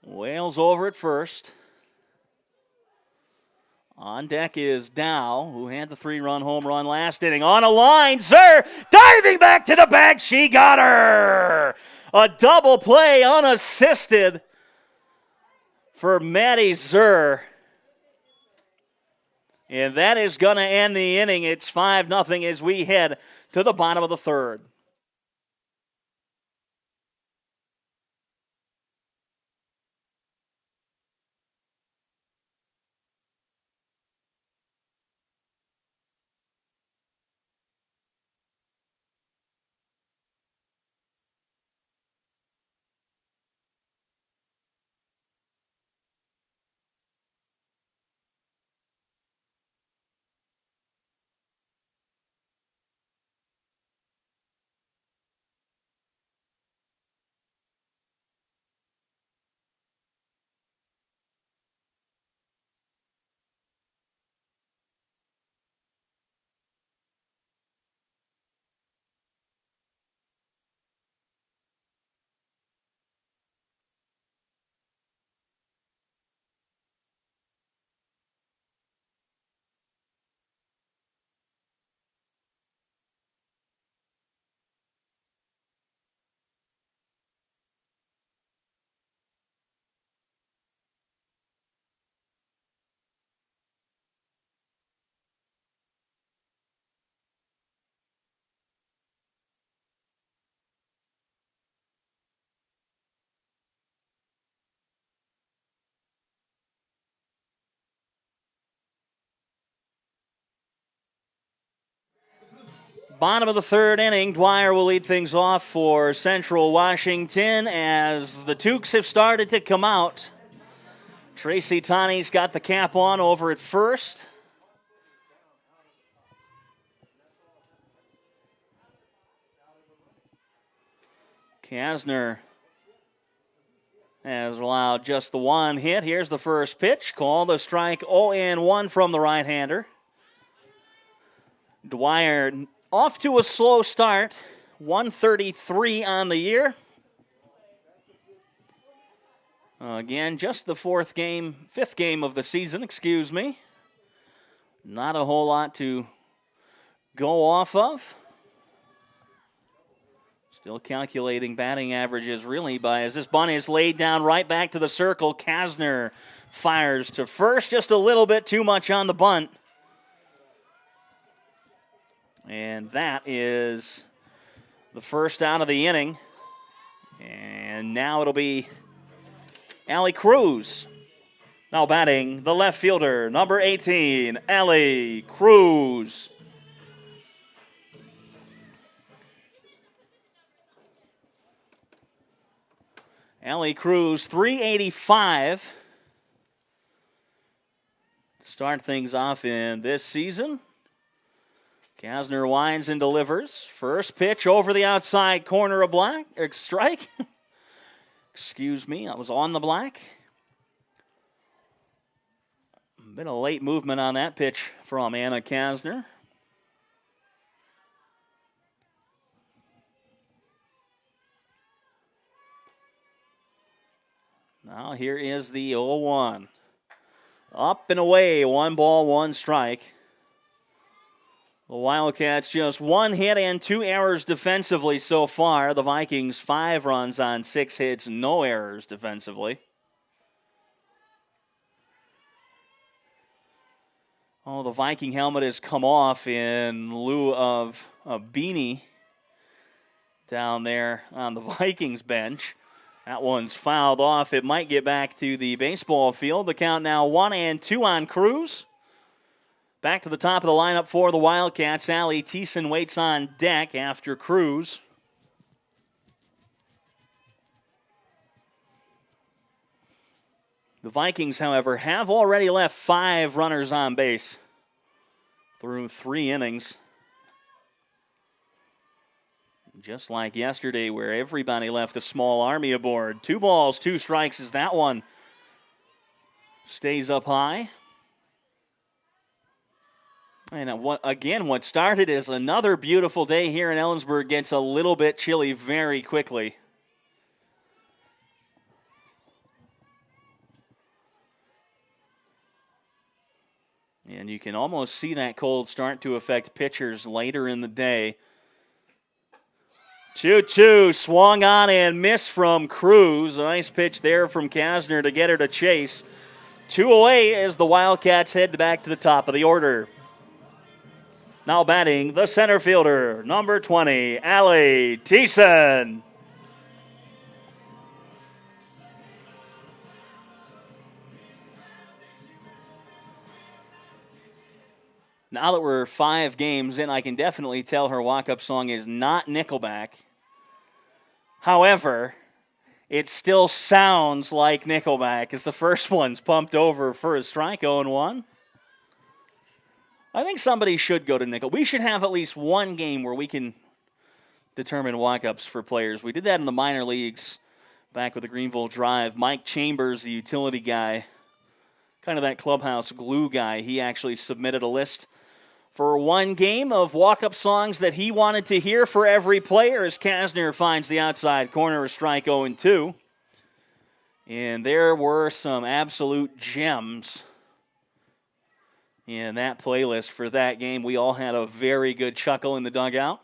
Wales over at first. On deck is Dow, who had the 3-run home run last inning. On a line, Zer diving back to the bag. She got her. A double play unassisted for Maddie Zer. And that is going to end the inning. It's 5-0 as we head to the bottom of the third. Bottom of the third inning, Dwyer will lead things off for Central Washington as the Tukes have started to come out. Tracy Taney's got the cap on over at first. Kassner has allowed just the one hit. Here's the first pitch. Called a strike, 0-1 from the right-hander. Dwyer off to a slow start, 133 on the year. Again, just the fifth game of the season, excuse me. Not a whole lot to go off of. Still calculating batting averages really by as this bunt is laid down right back to the circle. Kassner fires to first, just a little bit too much on the bunt. And that is the first out of the inning. And now it'll be Allie Cruz. Now batting, the left fielder, number 18, Allie Cruz. Allie Cruz, 385. Start things off in this season. Kassner winds and delivers. First pitch over the outside corner of strike. Excuse me, I was on the black. Bit of late movement on that pitch from Anna Kassner. Now here is the 0-1. Up and away, 1 ball, 1 strike. The Wildcats just 1 hit and 2 errors defensively so far. The Vikings 5 runs on 6 hits, no errors defensively. Oh, the Viking helmet has come off in lieu of a beanie down there on the Vikings bench. That one's fouled off. It might get back to the baseball field. The count now 1-2 on Cruz. Back to the top of the lineup for the Wildcats. Allie Thiessen waits on deck after Cruz. The Vikings, however, have already left 5 runners on base through 3 innings. Just like yesterday where everybody left a small army aboard. 2 balls, 2 strikes as that one stays up high. And what started as another beautiful day here in Ellensburg gets a little bit chilly very quickly. And you can almost see that cold start to affect pitchers later in the day. 2-2, swung on and missed from Cruz. A nice pitch there from Kassner to get her to chase. 2 away as the Wildcats head back to the top of the order. Now batting, the center fielder, number 20, Allie Thiessen. Now that we're 5 games in, I can definitely tell her walk-up song is not Nickelback. However, it still sounds like Nickelback as the first one's pumped over for a strike, 0-1. I think somebody should go to Nickel. We should have at least one game where we can determine walk-ups for players. We did that in the minor leagues back with the Greenville Drive. Mike Chambers, the utility guy, kind of that clubhouse glue guy, he actually submitted a list for one game of walk-up songs that he wanted to hear for every player as Kassner finds the outside corner, a strike 0-2. And there were some absolute gems in that playlist for that game. We all had a very good chuckle in the dugout.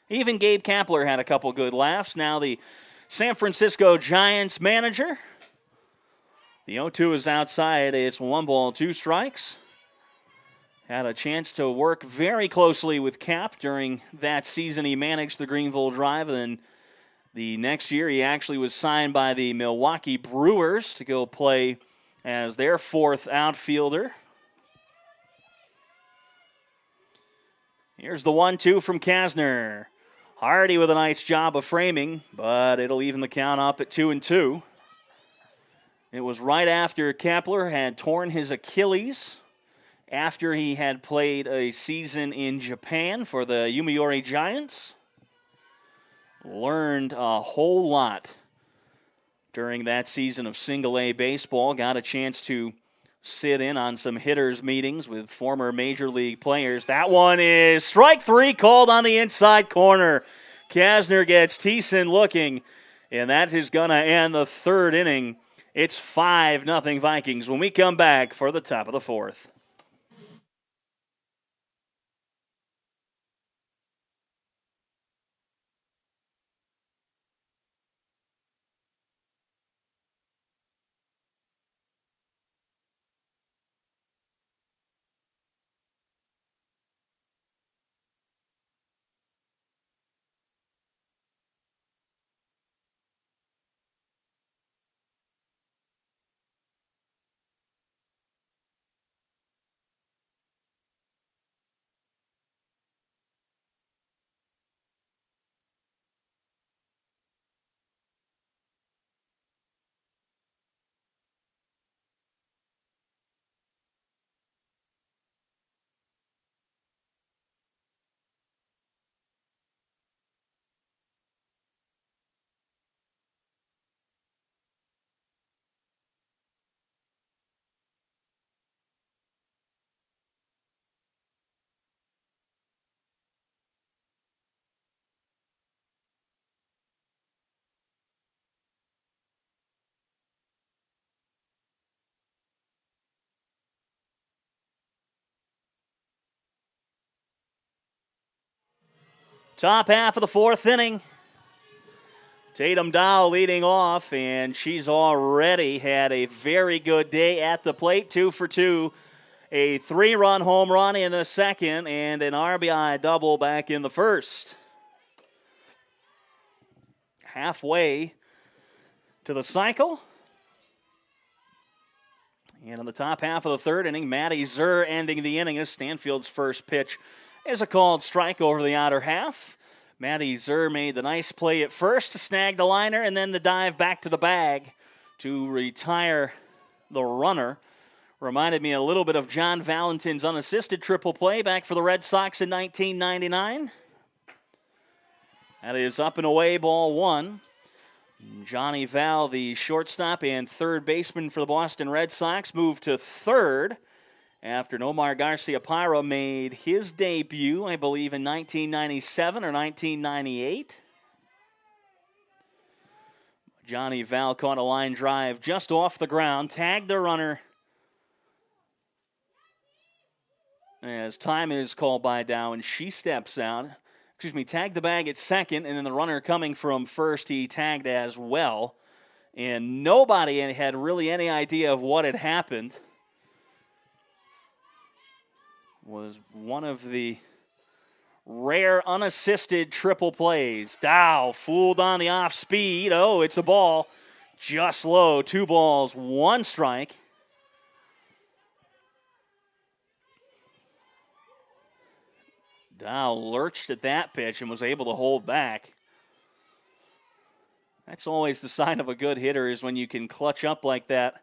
Even Gabe Kapler had a couple good laughs. Now the San Francisco Giants manager. The 0-2 is outside. It's 1 ball, 2 strikes. Had a chance to work very closely with Cap during that season. He managed the Greenville Drive, and then the next year he actually was signed by the Milwaukee Brewers to go play as their 4th outfielder. Here's the 1-2 from Kassner. Hardy with a nice job of framing, but it'll even the count up at 2-2. It was right after Kapler had torn his Achilles after he had played a season in Japan for the Yomiuri Giants. Learned a whole lot during that season of single-A baseball. Got a chance to sit in on some hitters' meetings with former Major League players. That one is strike 3 called on the inside corner. Kassner gets Thiessen looking, and that is going to end the 3rd inning. It's 5-0 Vikings when we come back for the top of the 4th. Top half of the 4th inning. Tatum Dow leading off, and she's already had a very good day at the plate. 2 for 2 A 3-run home run in the second and an RBI double back in the first. Halfway to the cycle. And in the top half of the third inning, Matty Zur ending the inning as Stanfield's first pitch is a called strike over the outer half. Matty Zur made the nice play at first to snag the liner and then the dive back to the bag to retire the runner. Reminded me a little bit of John Valentin's unassisted triple play back for the Red Sox in 1999. That is up and away, ball one. Johnny Val, the shortstop and third baseman for the Boston Red Sox, moved to third after Nomar Garciaparra made his debut, I believe, in 1997 or 1998. Johnny Val caught a line drive just off the ground, tagged the runner as time is called by Dow, and she steps out. Tagged the bag at second, and then the runner coming from first, he tagged as well. And nobody had really any idea of what had happened. It was one of the rare unassisted triple plays. Dow fooled on the off speed. Oh, it's a ball. Just low. 2 balls, 1 strike. Dow lurched at that pitch and was able to hold back. That's always the sign of a good hitter, is when you can clutch up like that.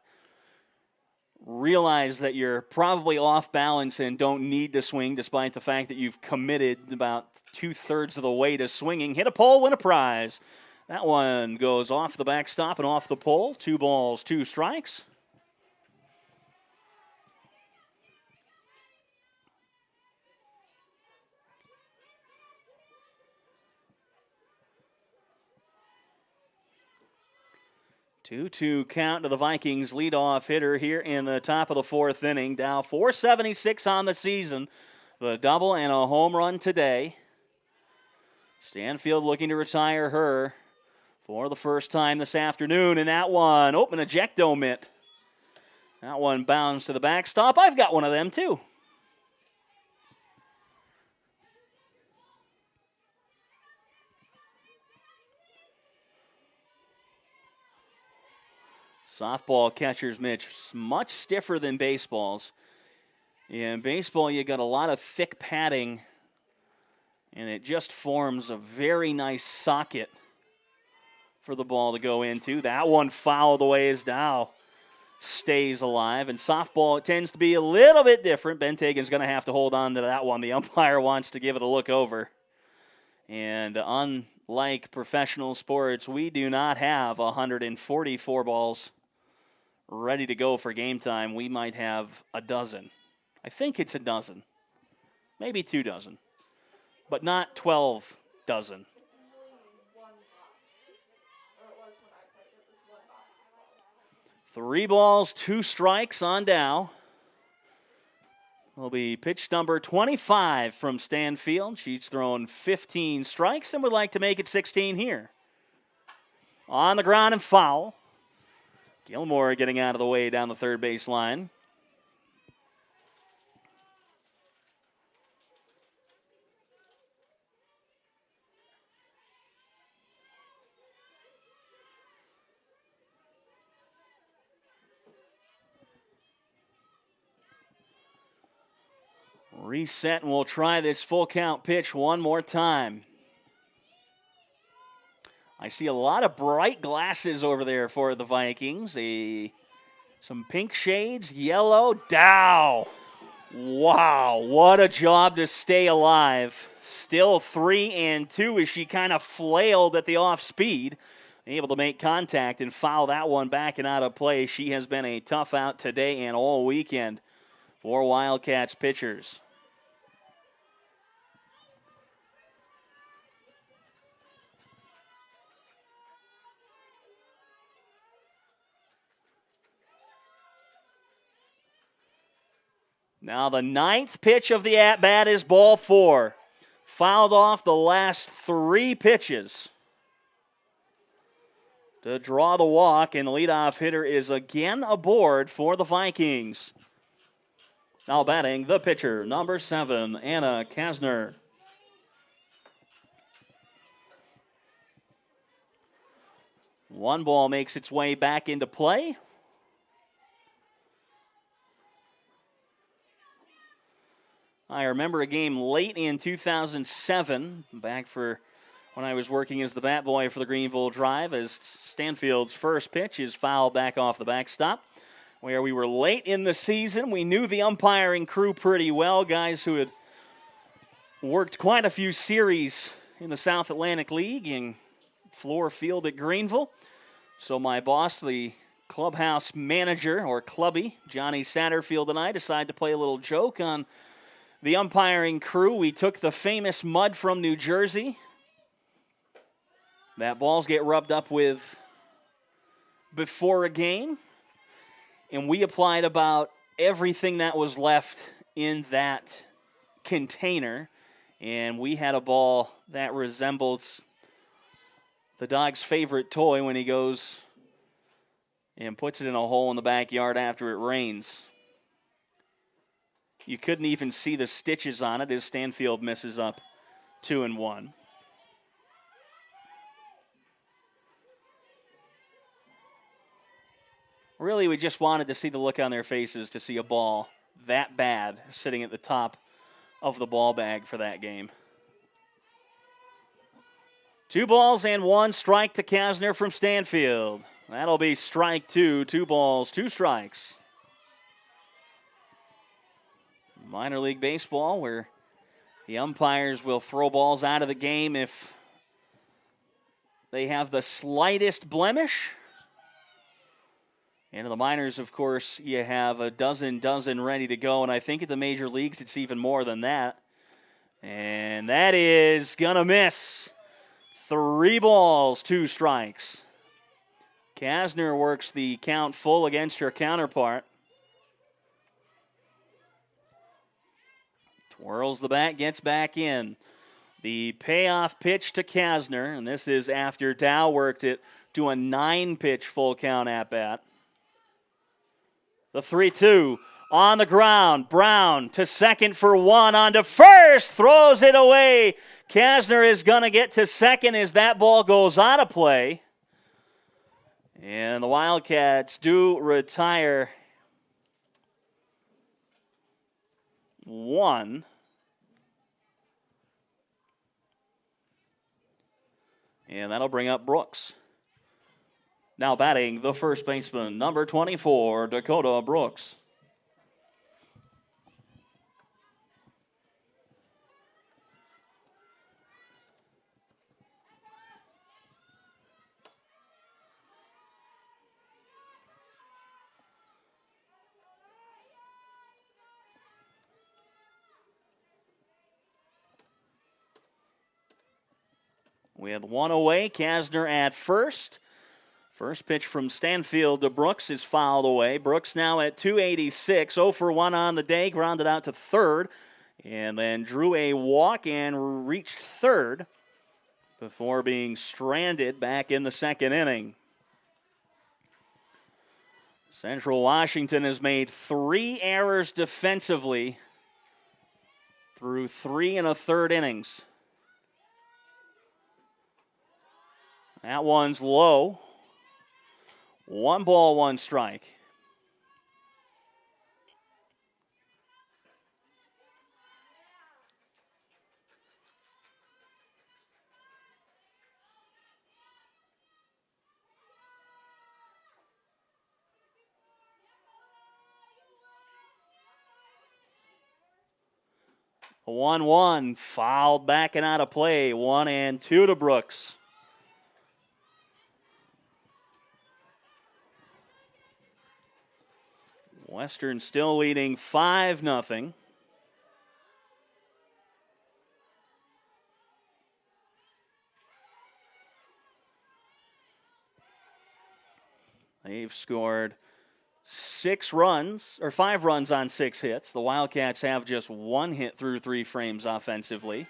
Realize that you're probably off balance and don't need to swing, despite the fact that you've committed about 2/3 of the way to swinging. Hit a pole, win a prize. That one goes off the backstop and off the pole. 2 balls, 2 strikes. Two-two count to the Vikings leadoff hitter here in the top of the 4th inning. Dow 476 on the season. The double and a home run today. Stanfield looking to retire her for the first time this afternoon. And that one, an ejecto mitt. That one bounced to the backstop. I've got one of them too. Softball catcher's mitts, much stiffer than baseball's. In baseball, you got a lot of thick padding, and it just forms a very nice socket for the ball to go into. That one fouled away as Dow stays alive. And softball, it tends to be a little bit different. Ben Tagan's going to have to hold on to that one. The umpire wants to give it a look over. And unlike professional sports, we do not have 144 balls ready to go for game time. We might have a dozen. I think it's a dozen. Maybe 2 dozen. But not 12 dozen. 3 balls, 2 strikes on Dow. Will be pitch number 25 from Stanfield. She's thrown 15 strikes and would like to make it 16 here. On the ground and foul. Gilmore getting out of the way down the third base line. Reset, and we'll try this full count pitch one more time. I see a lot of bright glasses over there for the Vikings. Some pink shades, yellow. Dow. Wow, what a job to stay alive. Still 3-2 as she kind of flailed at the off speed. Able to make contact and foul that one back and out of play. She has been a tough out today and all weekend for Wildcats pitchers. Now the 9th pitch of the at-bat is ball 4. Fouled off the last 3 pitches to draw the walk, and the leadoff hitter is again aboard for the Vikings. Now batting the pitcher, number 7, Anna Kassner. One ball makes its way back into play. I remember a game late in 2007, back for when I was working as the bat boy for the Greenville Drive, as Stanfield's first pitch is fouled back off the backstop, where we were late in the season. We knew the umpiring crew pretty well, guys who had worked quite a few series in the South Atlantic League and floor field at Greenville. So my boss, the clubhouse manager, or clubby, Johnny Satterfield, and I decided to play a little joke on the umpiring crew. We took the famous mud from New Jersey that balls get rubbed up with before a game, and we applied about everything that was left in that container, and we had a ball that resembles the dog's favorite toy when he goes and puts it in a hole in the backyard after it rains. You couldn't even see the stitches on it as Stanfield misses up 2-1. Really, we just wanted to see the look on their faces to see a ball that bad sitting at the top of the ball bag for that game. 2 balls and 1 strike to Kassner from Stanfield. That'll be strike 2, 2 balls, 2 strikes. Minor league baseball, where the umpires will throw balls out of the game if they have the slightest blemish. And in the minors, of course, you have a dozen ready to go. And I think at the major leagues, it's even more than that. And that is going to miss. 3 balls, 2 strikes. Kassner works the count full against her counterpart. Twirls the bat, gets back in. The payoff pitch to Kassner, and this is after Dow worked it to a 9-pitch full count at bat. The 3-2 on the ground. Brown to second for 1, on to first, throws it away. Kassner is going to get to second as that ball goes out of play. And the Wildcats do retire 1. And that'll bring up Brooks. Now batting the first baseman, number 24, Dakota Brooks. We have 1 away. Kassner at first. First pitch from Stanfield to Brooks is fouled away. Brooks now at 286, 0 for 1 on the day, grounded out to third, and then drew a walk and reached third before being stranded back in the second inning. Central Washington has made 3 errors defensively through 3 1/3 innings. That one's low. 1 ball, 1 strike. A 1-1, fouled back and out of play. 1-2 to Brooks. Western still leading 5-0. They've scored 5 runs on 6 hits. The Wildcats have just 1 hit through 3 frames offensively.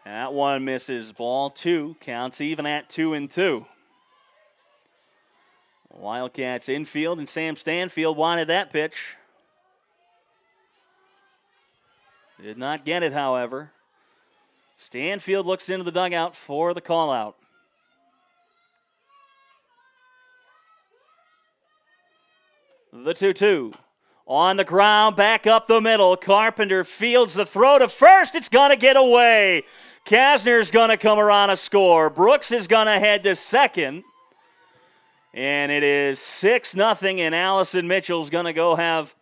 That one misses, ball 2, counts even at 2-2. Wildcats infield, and Sam Stanfield wanted that pitch. Did not get it, however. Stanfield looks into the dugout for the call-out. The 2-2. On the ground, back up the middle. Carpenter fields the throw to first. It's going to get away. Kassner's going to come around a score. Brooks is going to head to second. And it is 6-0, and Allison Mitchell's going to go have...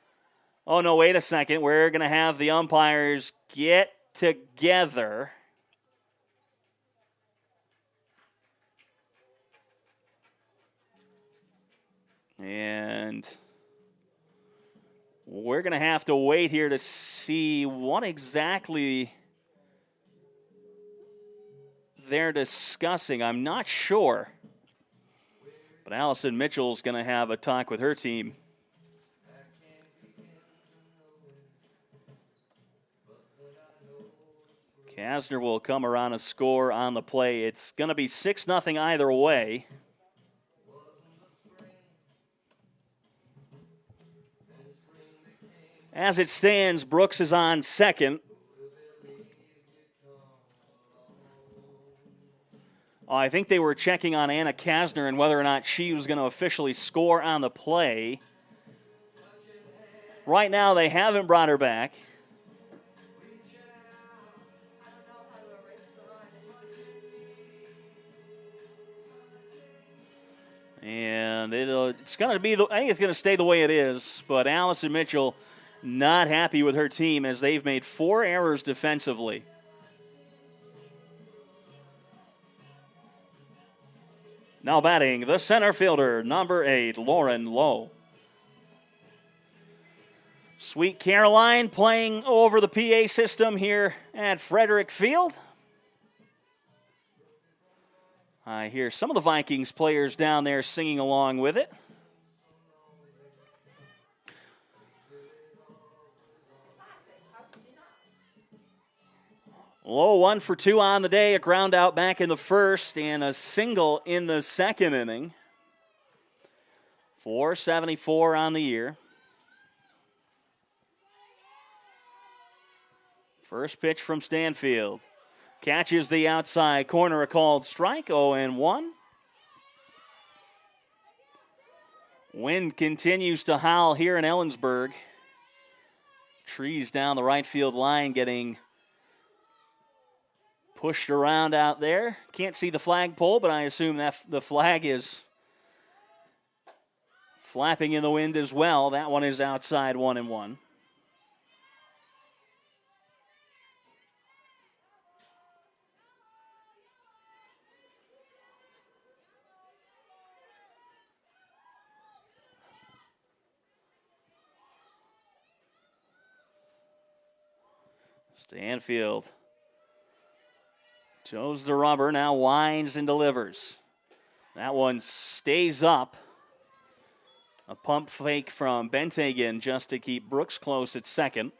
Oh, no, wait a second. We're going to have the umpires get together. And we're going to have to wait here to see what exactly they're discussing. I'm not sure. But Allison Mitchell's going to have a talk with her team. Kassner will come around a score on the play. It's going to be 6-0 either way. As it stands, Brooks is on second. I think they were checking on Anna Kassner and whether or not she was going to officially score on the play. Right now, they haven't brought her back. And it's going to be, I think it's going to stay the way it is, but Allison Mitchell not happy with her team as they've made 4 errors defensively. Now batting, the center fielder, number 8, Lauren Lowe. Sweet Caroline playing over the PA system here at Frederick Field. I hear some of the Vikings players down there singing along with it. Lowe 1 for 2 on the day, a ground out back in the first and a single in the second inning. 474 on the year. First pitch from Stanfield. Catches the outside corner, a called strike, 0-1. Wind continues to howl here in Ellensburg. Trees down the right field line getting pushed around out there. Can't see the flagpole, but I assume that the flag is flapping in the wind as well. That one is outside, 1-1. Stanfield toes the rubber, now winds and delivers. That one stays up. A pump fake from Benthagen just to keep Brooks close at second.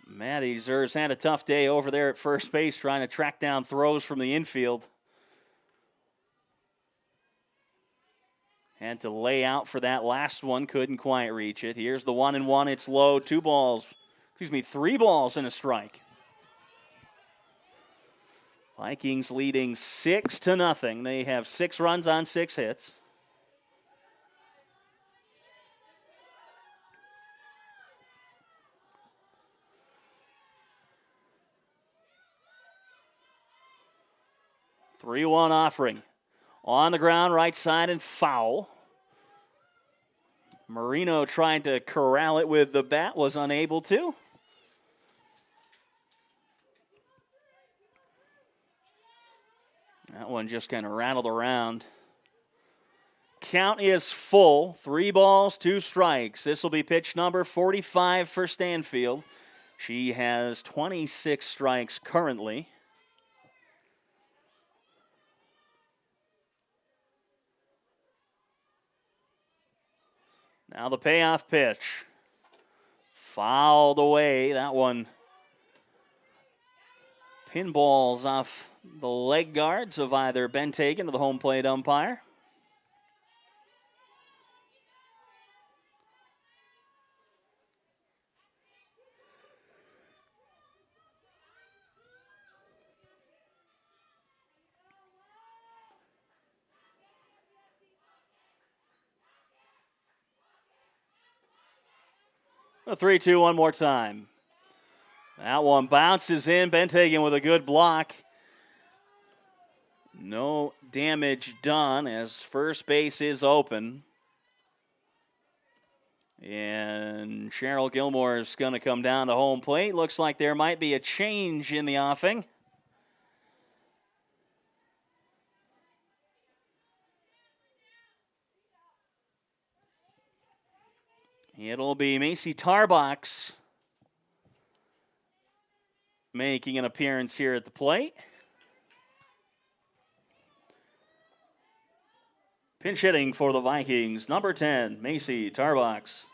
Maddie Zer's had a tough day over there at first base trying to track down throws from the infield. Had to lay out for that last one, couldn't quite reach it. Here's the 1-1, it's low, 3 balls and a strike. Vikings leading 6-0. They have 6 runs on 6 hits. The 3-1 offering. On the ground, right side, and foul. Marino tried to corral it with the bat, was unable to. That one just kind of rattled around. Count is full. 3 balls, 2 strikes. This will be pitch number 45 for Stanfield. She has 26 strikes currently. Now the payoff pitch. Fouled away. That one pinballs off the leg guards of either Benthagen or the home plate umpire. A 3-2 one more time. That one bounces in. Benthagen with a good block. No damage done as first base is open. And Cheryl Gilmore is going to come down to home plate. Looks like there might be a change in the offing. It'll be Macy Tarbox making an appearance here at the plate. Pinch hitting for the Vikings, number 10, Macy Tarbox.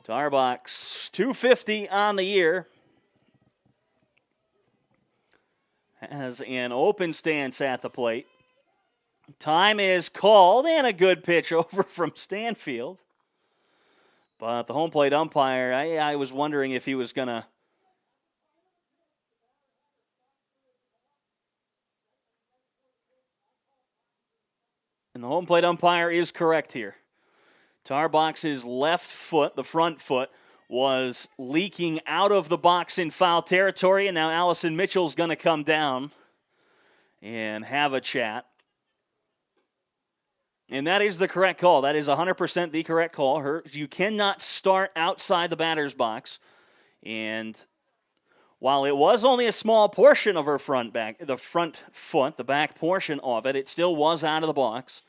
Tarbox, 250 on the year. Has an open stance at the plate. Time is called, and a good pitch over from Stanfield. But the home plate umpire, I was wondering if he was going to... And the home plate umpire is correct here. Tarbox's left foot, the front foot, was leaking out of the box in foul territory, and now Allison Mitchell's going to come down and have a chat. And that is the correct call. That is 100% the correct call. You cannot start outside the batter's box. And while it was only a small portion of her the front foot, the back portion of it, it still was out of the box.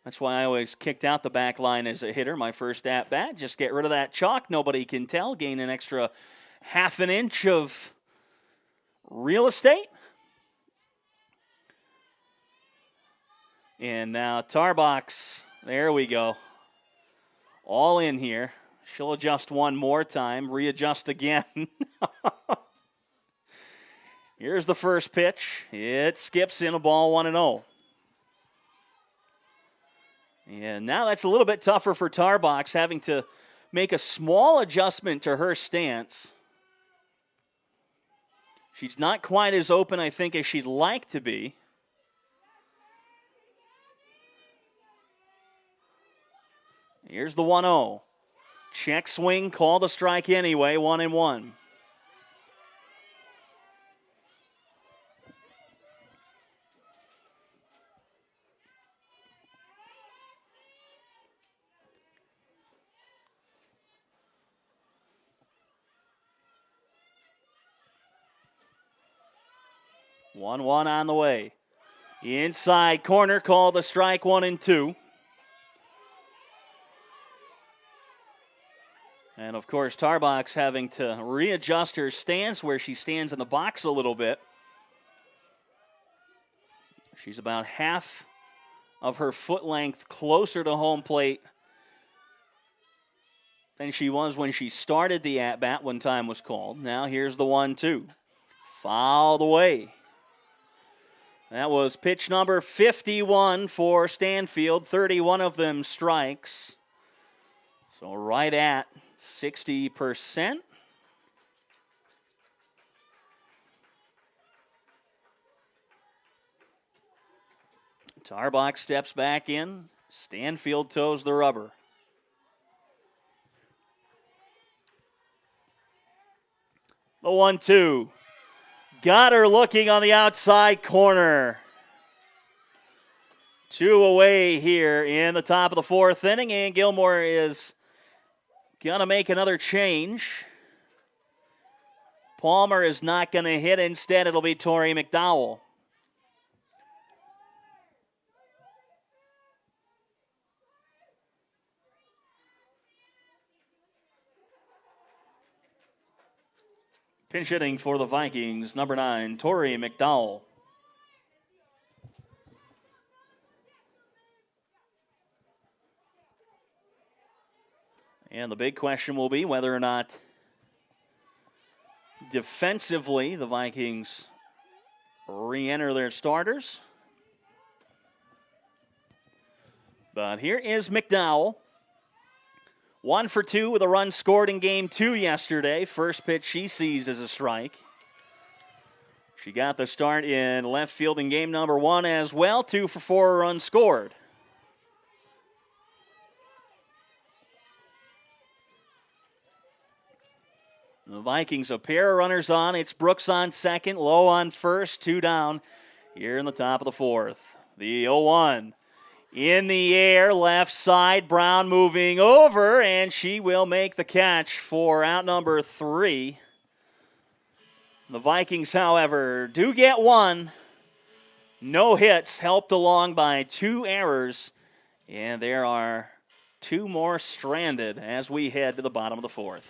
That's why I always kicked out the back line as a hitter, my first at-bat. Just get rid of that chalk. Nobody can tell. Gain an extra half an inch of real estate. And now Tarbox, there we go. All in here. She'll adjust one more time, readjust again. Here's the first pitch. It skips in, a ball 1-0. And now that's a little bit tougher for Tarbox, having to make a small adjustment to her stance. She's not quite as open, I think, as she'd like to be. Here's the 1-0. Check swing, call the strike anyway, 1-1. One on the way. Inside corner, call the strike, 1-2. And, of course, Tarbox having to readjust her stance where she stands in the box a little bit. She's about half of her foot length closer to home plate than she was when she started the at-bat when time was called. Now here's the 1-2. Fouled away. That was pitch number 51 for Stanfield, 31 of them strikes. So right at 60%. Tarbox steps back in. Stanfield toes the rubber. The 1-2. Got her looking on the outside corner. 2 away here in the top of the fourth inning, and Gilmore is going to make another change. Palmer is not going to hit. Instead, it'll be Tori McDowell. Pinch hitting for the Vikings, number 9, Tori McDowell. And the big question will be whether or not defensively the Vikings re-enter their starters. But here is McDowell. 1 for 2 with a run scored in game 2 yesterday. First pitch she sees as a strike. She got the start in left field in game number 1 as well. 2 for 4 runs scored. The Vikings, a pair of runners on. It's Brooks on second, Lowe on first, 2 down here in the top of the 4th. The 0-1 in the air, left side. Brown moving over, and she will make the catch for out number 3. The Vikings, however, do get 1. No hits, helped along by 2 errors, and there are 2 more stranded as we head to the bottom of the 4th.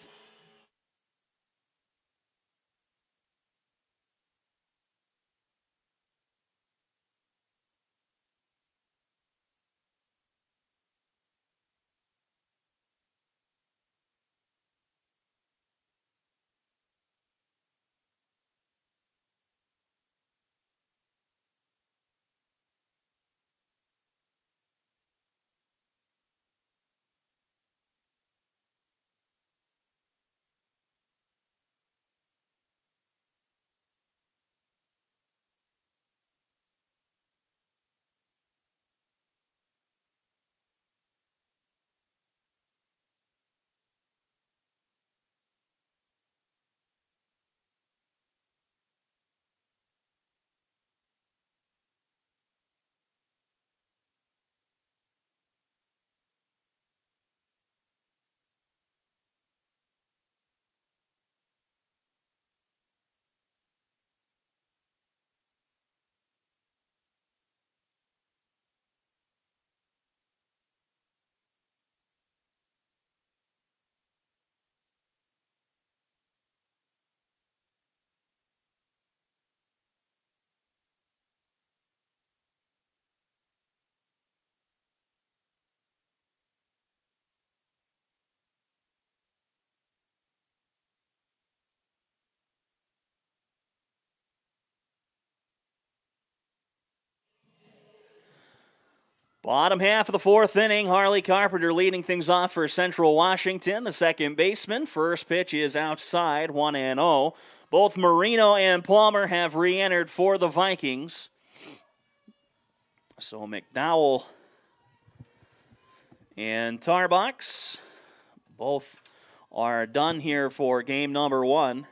Bottom half of the 4th inning, Harley Carpenter leading things off for Central Washington, the second baseman. First pitch is outside, 1-0. Both Marino and Palmer have re-entered for the Vikings. So McDowell and Tarbox both are done here for game number 1.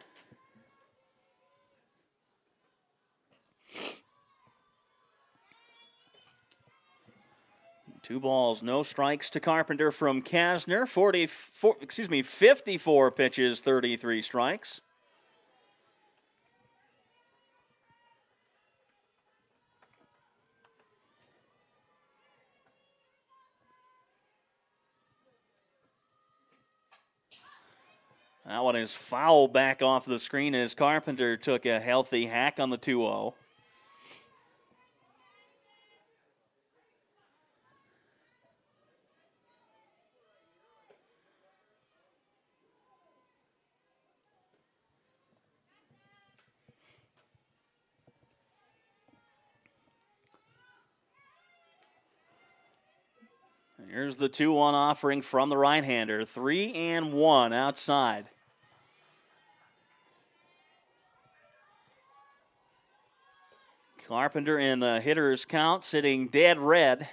Two balls, no strikes to Carpenter from Kassner. 54 pitches, 33 strikes. That one is foul back off the screen as Carpenter took a healthy hack on the 2-0. Here's the 2-1 offering from the right-hander. 3-1 outside. Carpenter in the hitter's count, sitting dead red.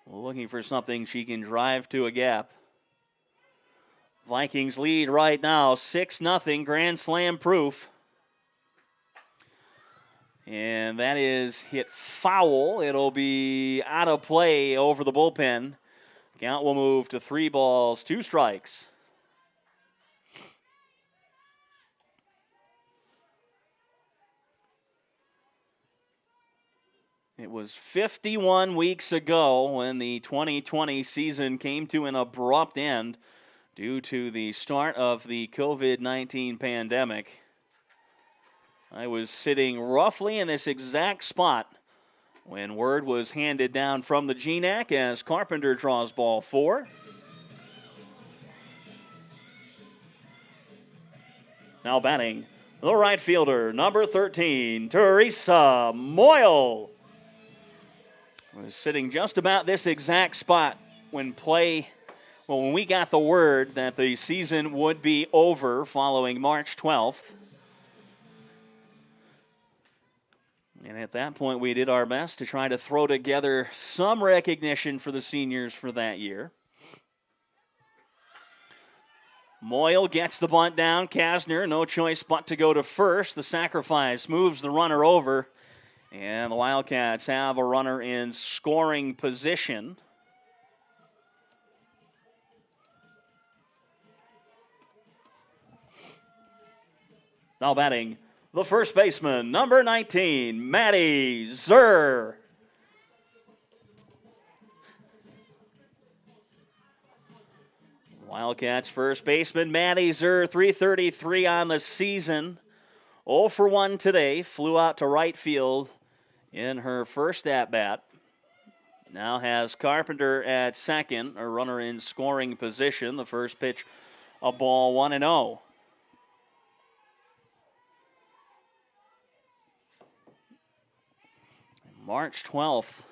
Looking for something she can drive to a gap. Vikings lead right now, 6-0, grand slam proof. And that is hit foul. It'll be out of play over the bullpen. Count will move to 3 balls, 2 strikes. It was 51 weeks ago when the 2020 season came to an abrupt end due to the start of the COVID-19 pandemic. I was sitting roughly in this exact spot when word was handed down from the GNAC as Carpenter draws ball 4. Now batting, The right fielder, number 13, Teresa Moyle, was sitting just about this exact spot when we got the word that the season would be over following March 12th. And at that point, we did our best to try to throw together some recognition for the seniors for that year. Moyle gets the bunt down. Kassner, no choice but to go to first. The sacrifice moves the runner over. And the Wildcats have a runner in scoring position. Now batting, the first baseman, number 19, Maddie Zur. Wildcats first baseman, Maddie Zur, 333 on the season. 0 for 1 today, flew out to right field in her first at-bat. Now has Carpenter at second, a runner in scoring position. The first pitch, a ball, 1-0. March 12th,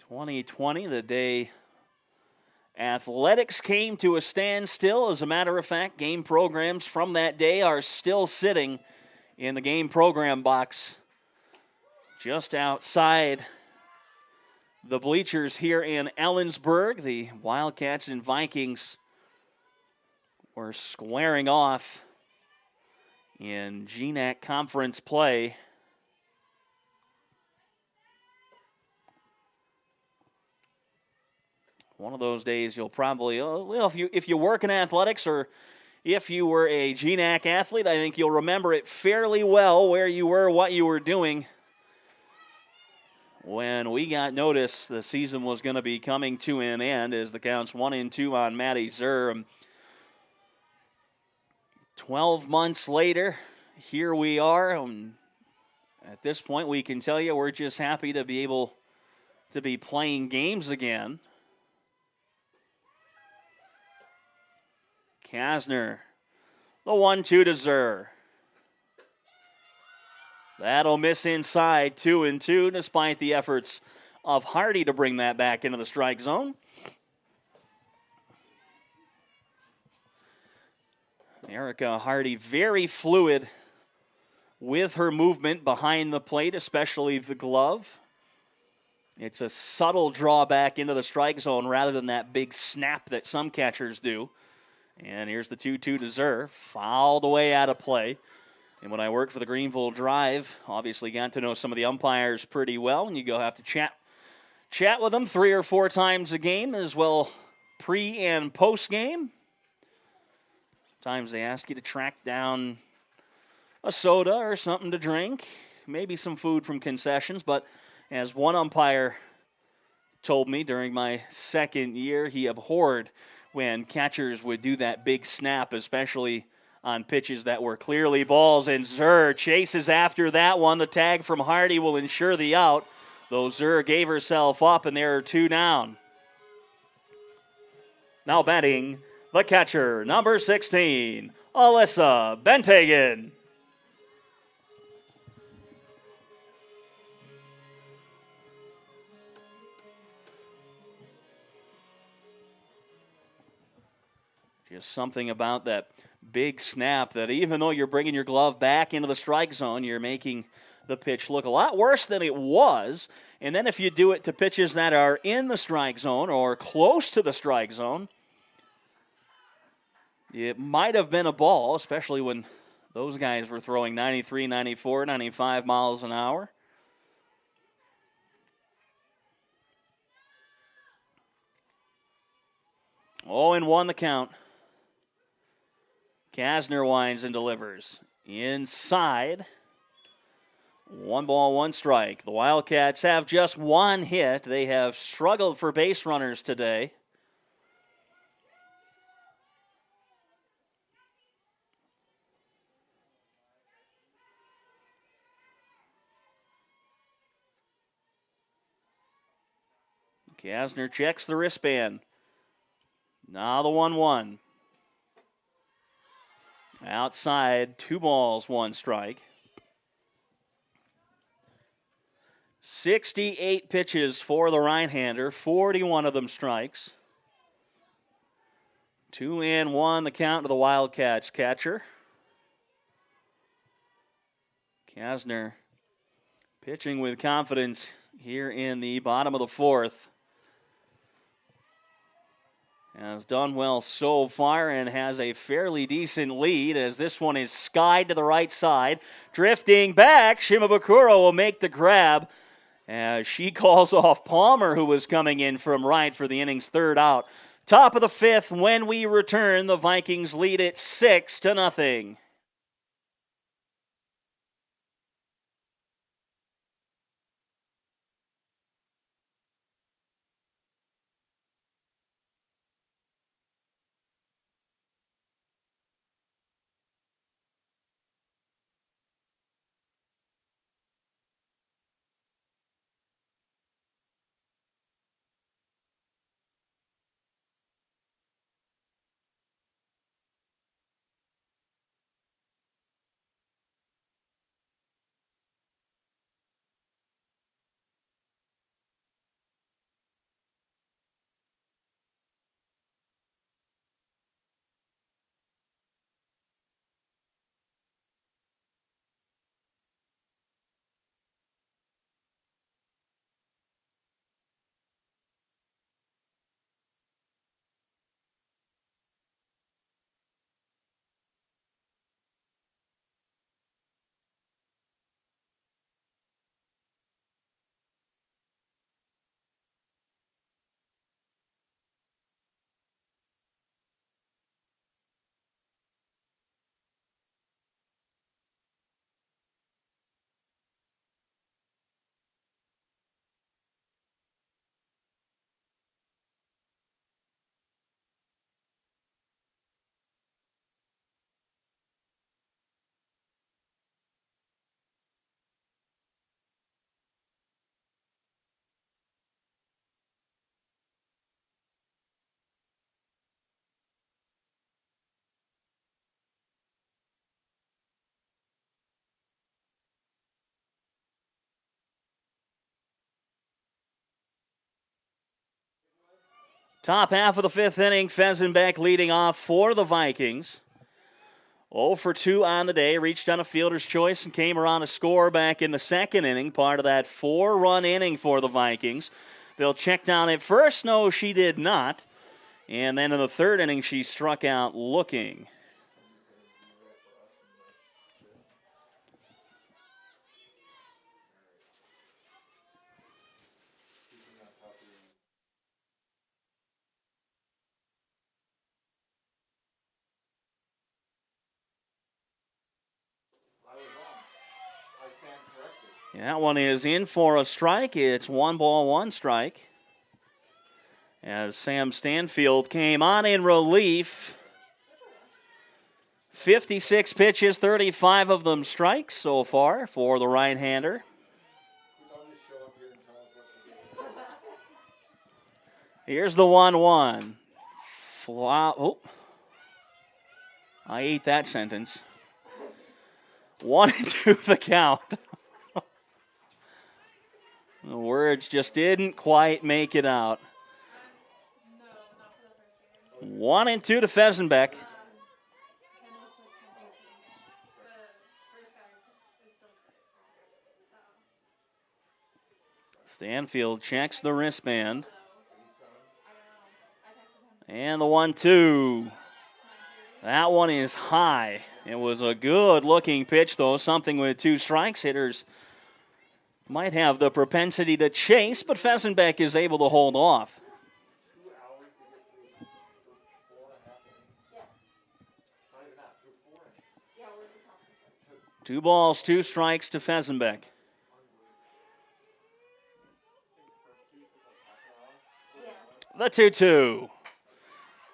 2020, the day athletics came to a standstill. As a matter of fact, game programs from that day are still sitting in the game program box just outside the bleachers here in Ellensburg. The Wildcats and Vikings were squaring off in GNAC conference play. One of those days you'll probably, if you work in athletics or if you were a GNAC athlete, I think you'll remember it fairly well where you were, what you were doing when we got notice the season was going to be coming to an end as the count's 1-2 on Maddie Zur. 12 months later, here we are. At this point, we can tell you we're just happy to be able to be playing games again. Kassner, the 1-2 to Zur. That'll miss inside, 2-2, despite the efforts of Hardy to bring that back into the strike zone. Erica Hardy, very fluid with her movement behind the plate, especially the glove. It's a subtle drawback into the strike zone rather than that big snap that some catchers do. And here's the 2-2 to Zur, fouled away out of play. And when I worked for the Greenville Drive, obviously got to know some of the umpires pretty well, and you go have to chat with them 3 or 4 times a game, as well pre and post game. Sometimes they ask you to track down a soda or something to drink, maybe some food from concessions. But as one umpire told me during my second year, he abhorred when catchers would do that big snap, especially on pitches that were clearly balls. And Zur chases after that one. The tag from Hardy will ensure the out, though Zur gave herself up, and there are 2 down. Now batting, the catcher, number 16, Alyssa Benthagen. Just something about that big snap that even though you're bringing your glove back into the strike zone, you're making the pitch look a lot worse than it was. And then if you do it to pitches that are in the strike zone or close to the strike zone, it might have been a ball, especially when those guys were throwing 93, 94, 95 miles an hour. Oh, and 1 the count. Kassner winds and delivers. Inside. 1 ball, 1 strike. The Wildcats have just 1 hit. They have struggled for base runners today. Kassner checks the wristband. Now the 1-1. Outside, 2 balls, 1 strike. 68 pitches for the right-hander, 41 of them strikes. 2-1 the count to the Wildcats catcher. Kassner pitching with confidence here in the bottom of the 4th. Has done well so far and has a fairly decent lead as this one is skied to the right side. Drifting back, Shimabukuro will make the grab as she calls off Palmer, who was coming in from right for the inning's 3rd out. Top of the 5th, when we return, the Vikings lead it 6-0. Top half of the 5th inning, Fesenbeck leading off for the Vikings. 0 for 2 on the day, reached on a fielder's choice and came around a score back in the 2nd inning, part of that 4-run inning for the Vikings. They'll check down at first. No, she did not. And then in the 3rd inning, she struck out looking. That one is in for a strike. It's 1 ball, 1 strike. As Sam Stanfield came on in relief. 56 pitches, 35 of them strikes so far for the right-hander. Here's the 1-1. Oh, I ate that sentence. 1-2 the count. The words just didn't quite make it out. 1-2 to Fesenbeck. Stanfield checks the wristband. And the 1-2. That one is high. It was a good-looking pitch, though. Something with 2 strikes. Hitters might have the propensity to chase, but Fesenbeck is able to hold off. Two balls, 2 strikes to Fesenbeck. The 2-2.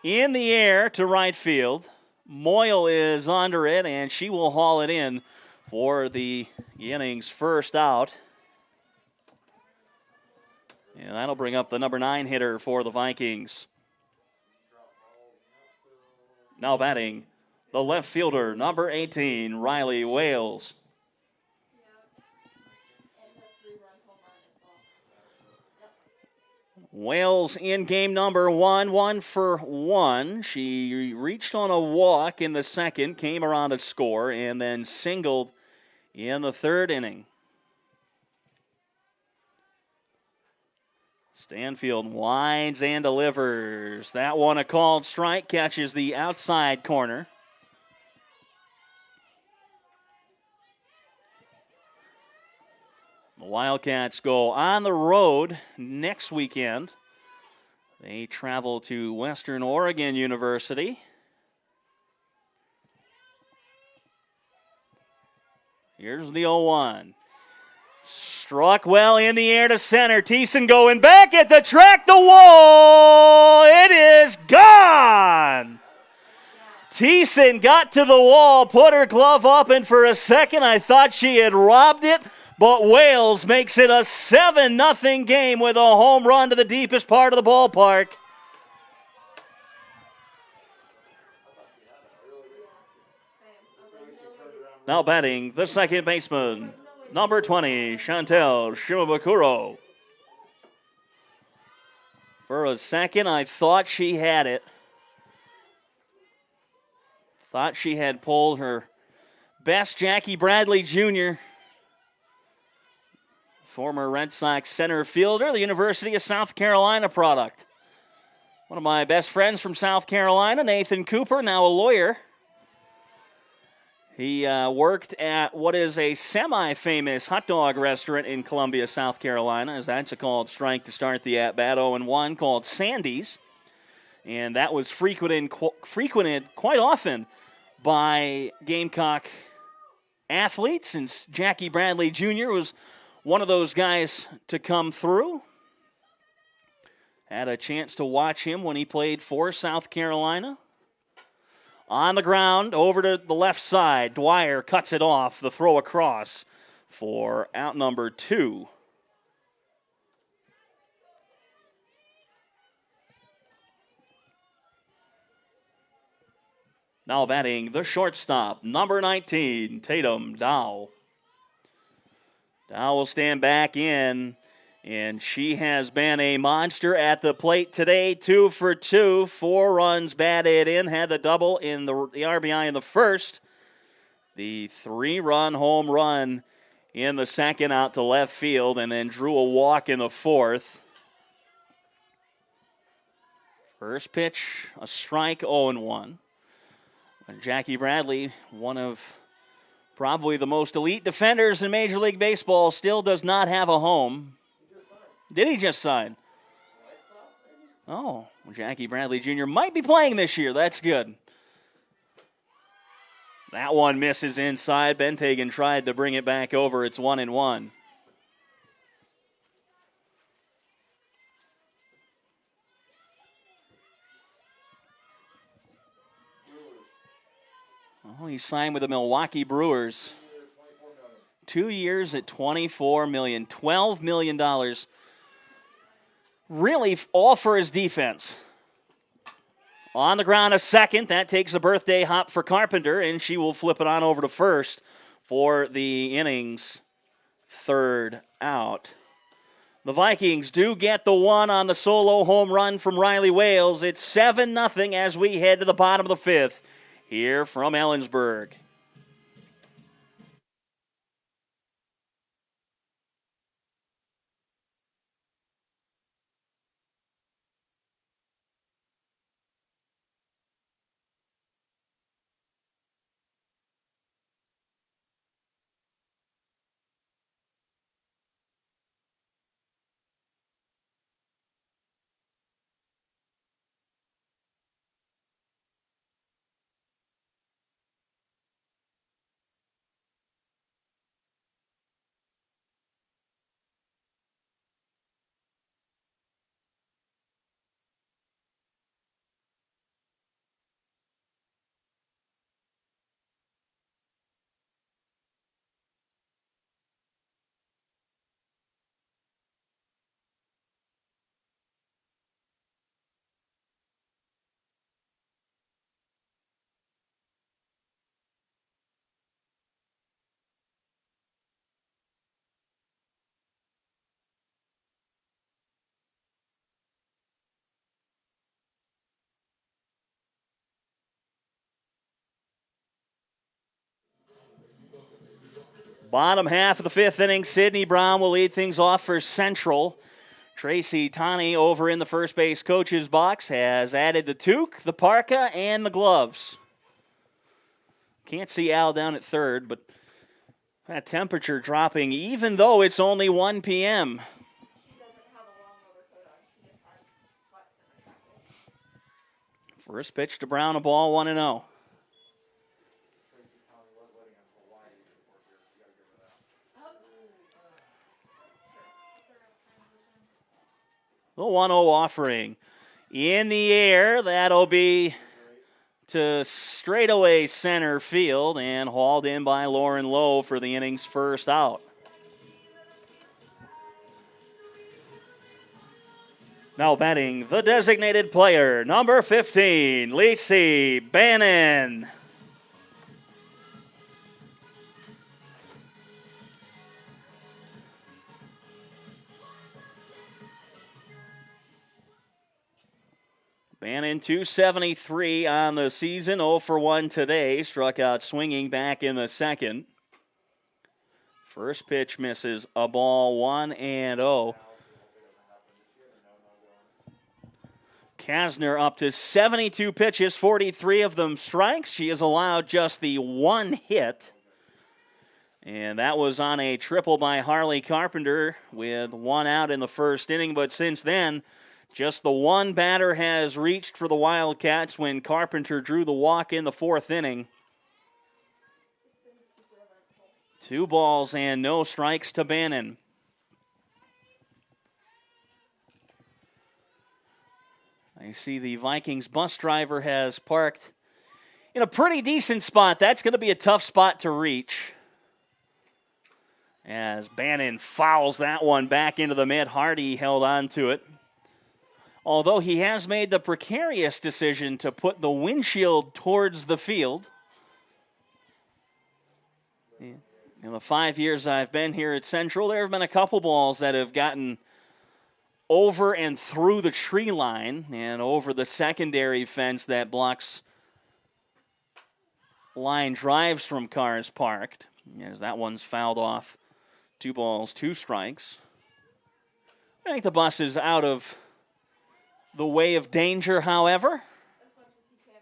In the air to right field. Moyle is under it, and she will haul it in for the inning's first out. And that'll bring up the number 9 hitter for the Vikings. Now batting, the left fielder, number 18, Riley Wales. Wales in game number 1, 1 for 1. She reached on a walk in the second, came around to score, and then singled in the third inning. Stanfield winds and delivers. That one a called strike, catches the outside corner. The Wildcats go on the road next weekend. They travel to Western Oregon University. Here's the 0-1. Struck well in the air to center. Thiessen going back at the track. The wall. It is gone. Thiessen got to the wall, put her glove up, and for a second I thought she had robbed it. But Wales makes it a 7-0 game with a home run to the deepest part of the ballpark. Now batting, the second baseman, number 20, Chantel Shimabukuro. For a second, I thought she had it. Thought she had pulled her best. Jackie Bradley Jr., former Red Sox center fielder, the University of South Carolina product. One of my best friends from South Carolina, Nathan Cooper, now a lawyer. He worked at what is a semi-famous hot dog restaurant in Columbia, South Carolina, as that's a called strike to start the at-bat, 0-1, called Sandy's. And that was frequented quite often by Gamecock athletes, since Jackie Bradley Jr. was one of those guys to come through. Had a chance to watch him when he played for South Carolina. On the ground, over to the left side. Dwyer cuts it off. The throw across for out number 2. Now batting the shortstop, number 19, Tatum Dow. Dow will stand back in, and she has been a monster at the plate today. 2 for 2, 4 runs batted in, had the double in the RBI in the first. The 3-run home run in the second out to left field, and then drew a walk in the fourth. First pitch, a strike, 0-1. And Jackie Bradley, one of probably the most elite defenders in Major League Baseball, still does not have a home. Did he just sign? Oh, well, Jackie Bradley Jr. might be playing this year. That's good. That one misses inside. Benthagen tried to bring it back over. It's 1-1. Oh, he signed with the Milwaukee Brewers. 2 years at $24 million, $12 million. Really all for his defense. On the ground a second. That takes a birthday hop for Carpenter, and she will flip it on over to first for the inning's third out. The Vikings do get the one on the solo home run from Riley Wales. It's 7-0 as we head to the bottom of the fifth here from Ellensburg. Bottom half of the fifth inning, Sydney Brown will lead things off for Central. Tracy Taney over in the first base coach's box has added the toque, the parka, and the gloves. Can't see Al down at third, but that temperature dropping even though it's only 1 p.m. First pitch to Brown, a ball, 1-0. The 1-0 offering in the air. That'll be to straightaway center field and hauled in by Lauren Lowe for the inning's first out. Now batting the designated player, number 15, Lisi Bannon. Bannon 273 on the season, 0 for 1 today. Struck out swinging back in the second. First pitch misses, a ball, 1-0. Kassner up to 72 pitches, 43 of them strikes. She has allowed just the one hit. And that was on a triple by Harley Carpenter with one out in the first inning. But since then, just the one batter has reached for the Wildcats when Carpenter drew the walk in the fourth inning. 2 balls and no strikes to Bannon. I see the Vikings bus driver has parked in a pretty decent spot. That's going to be a tough spot to reach. As Bannon fouls that one back into the mid, Hardy held on to it. Although he has made the precarious decision to put the windshield towards the field. In the 5 years I've been here at Central, there have been a couple balls that have gotten over and through the tree line and over the secondary fence that blocks line drives from cars parked. As that one's fouled off. 2 balls, 2 strikes. I think the bus is out of the way of danger, however. As much as he can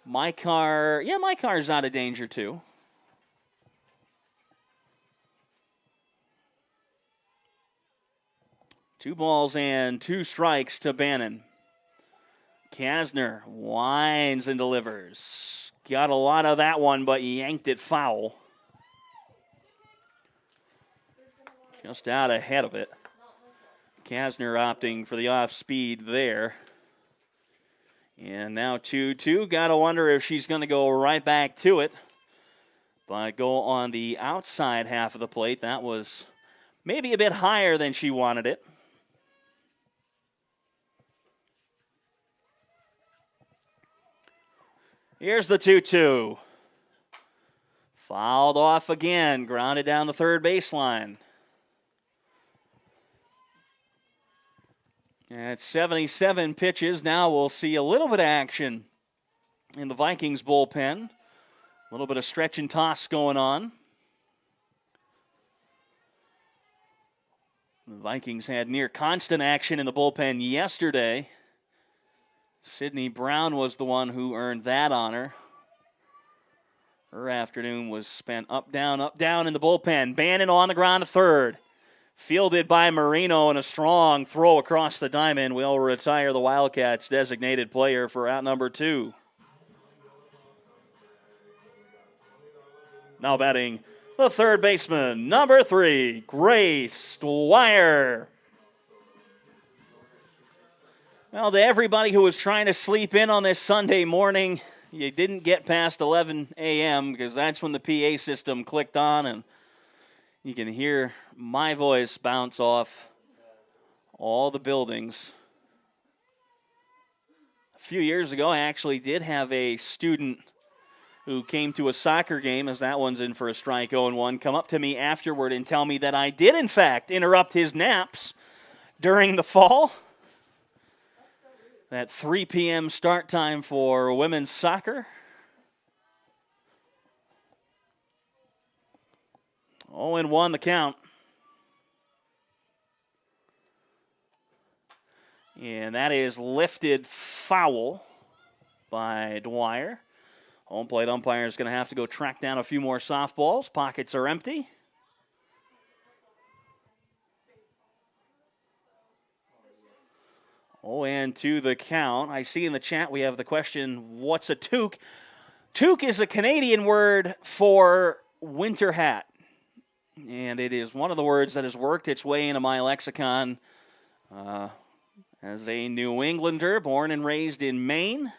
be. My car's out of danger too. Two balls and 2 strikes to Bannon. Kassner winds and delivers. Got a lot of that one, but yanked it foul. Just out ahead of it. Kassner opting for the off-speed there. And now 2-2. Got to wonder if she's going to go right back to it. But go on the outside half of the plate. That was maybe a bit higher than she wanted it. Here's the 2-2. Fouled off again. Grounded down the third baseline. At 77 pitches, now we'll see a little bit of action in the Vikings bullpen. A little bit of stretch and toss going on. The Vikings had near constant action in the bullpen yesterday. Sydney Brown was the one who earned that honor. Her afternoon was spent up, down in the bullpen. Bannon on the ground to third. Fielded by Marino, and a strong throw across the diamond will retire the Wildcats' designated player for out number 2. Now batting the third baseman, number 3, Grace Dwyer. Well, to everybody who was trying to sleep in on this Sunday morning, you didn't get past 11 a.m. because that's when the PA system clicked on, and you can hear my voice bounce off all the buildings. A few years ago, I actually did have a student who came to a soccer game, as that one's in for a strike 0-1, come up to me afterward and tell me that I did, in fact, interrupt his naps during the fall. That 3 p.m. start time for women's soccer. 0-1 the count. And that is lifted foul by Dwyer. Home plate umpire is going to have to go track down a few more softballs. Pockets are empty. Oh, and to the count. I see in the chat we have the question, what's a toque? Toque is a Canadian word for winter hat. And it is one of the words that has worked its way into my lexicon as a New Englander, born and raised in Maine.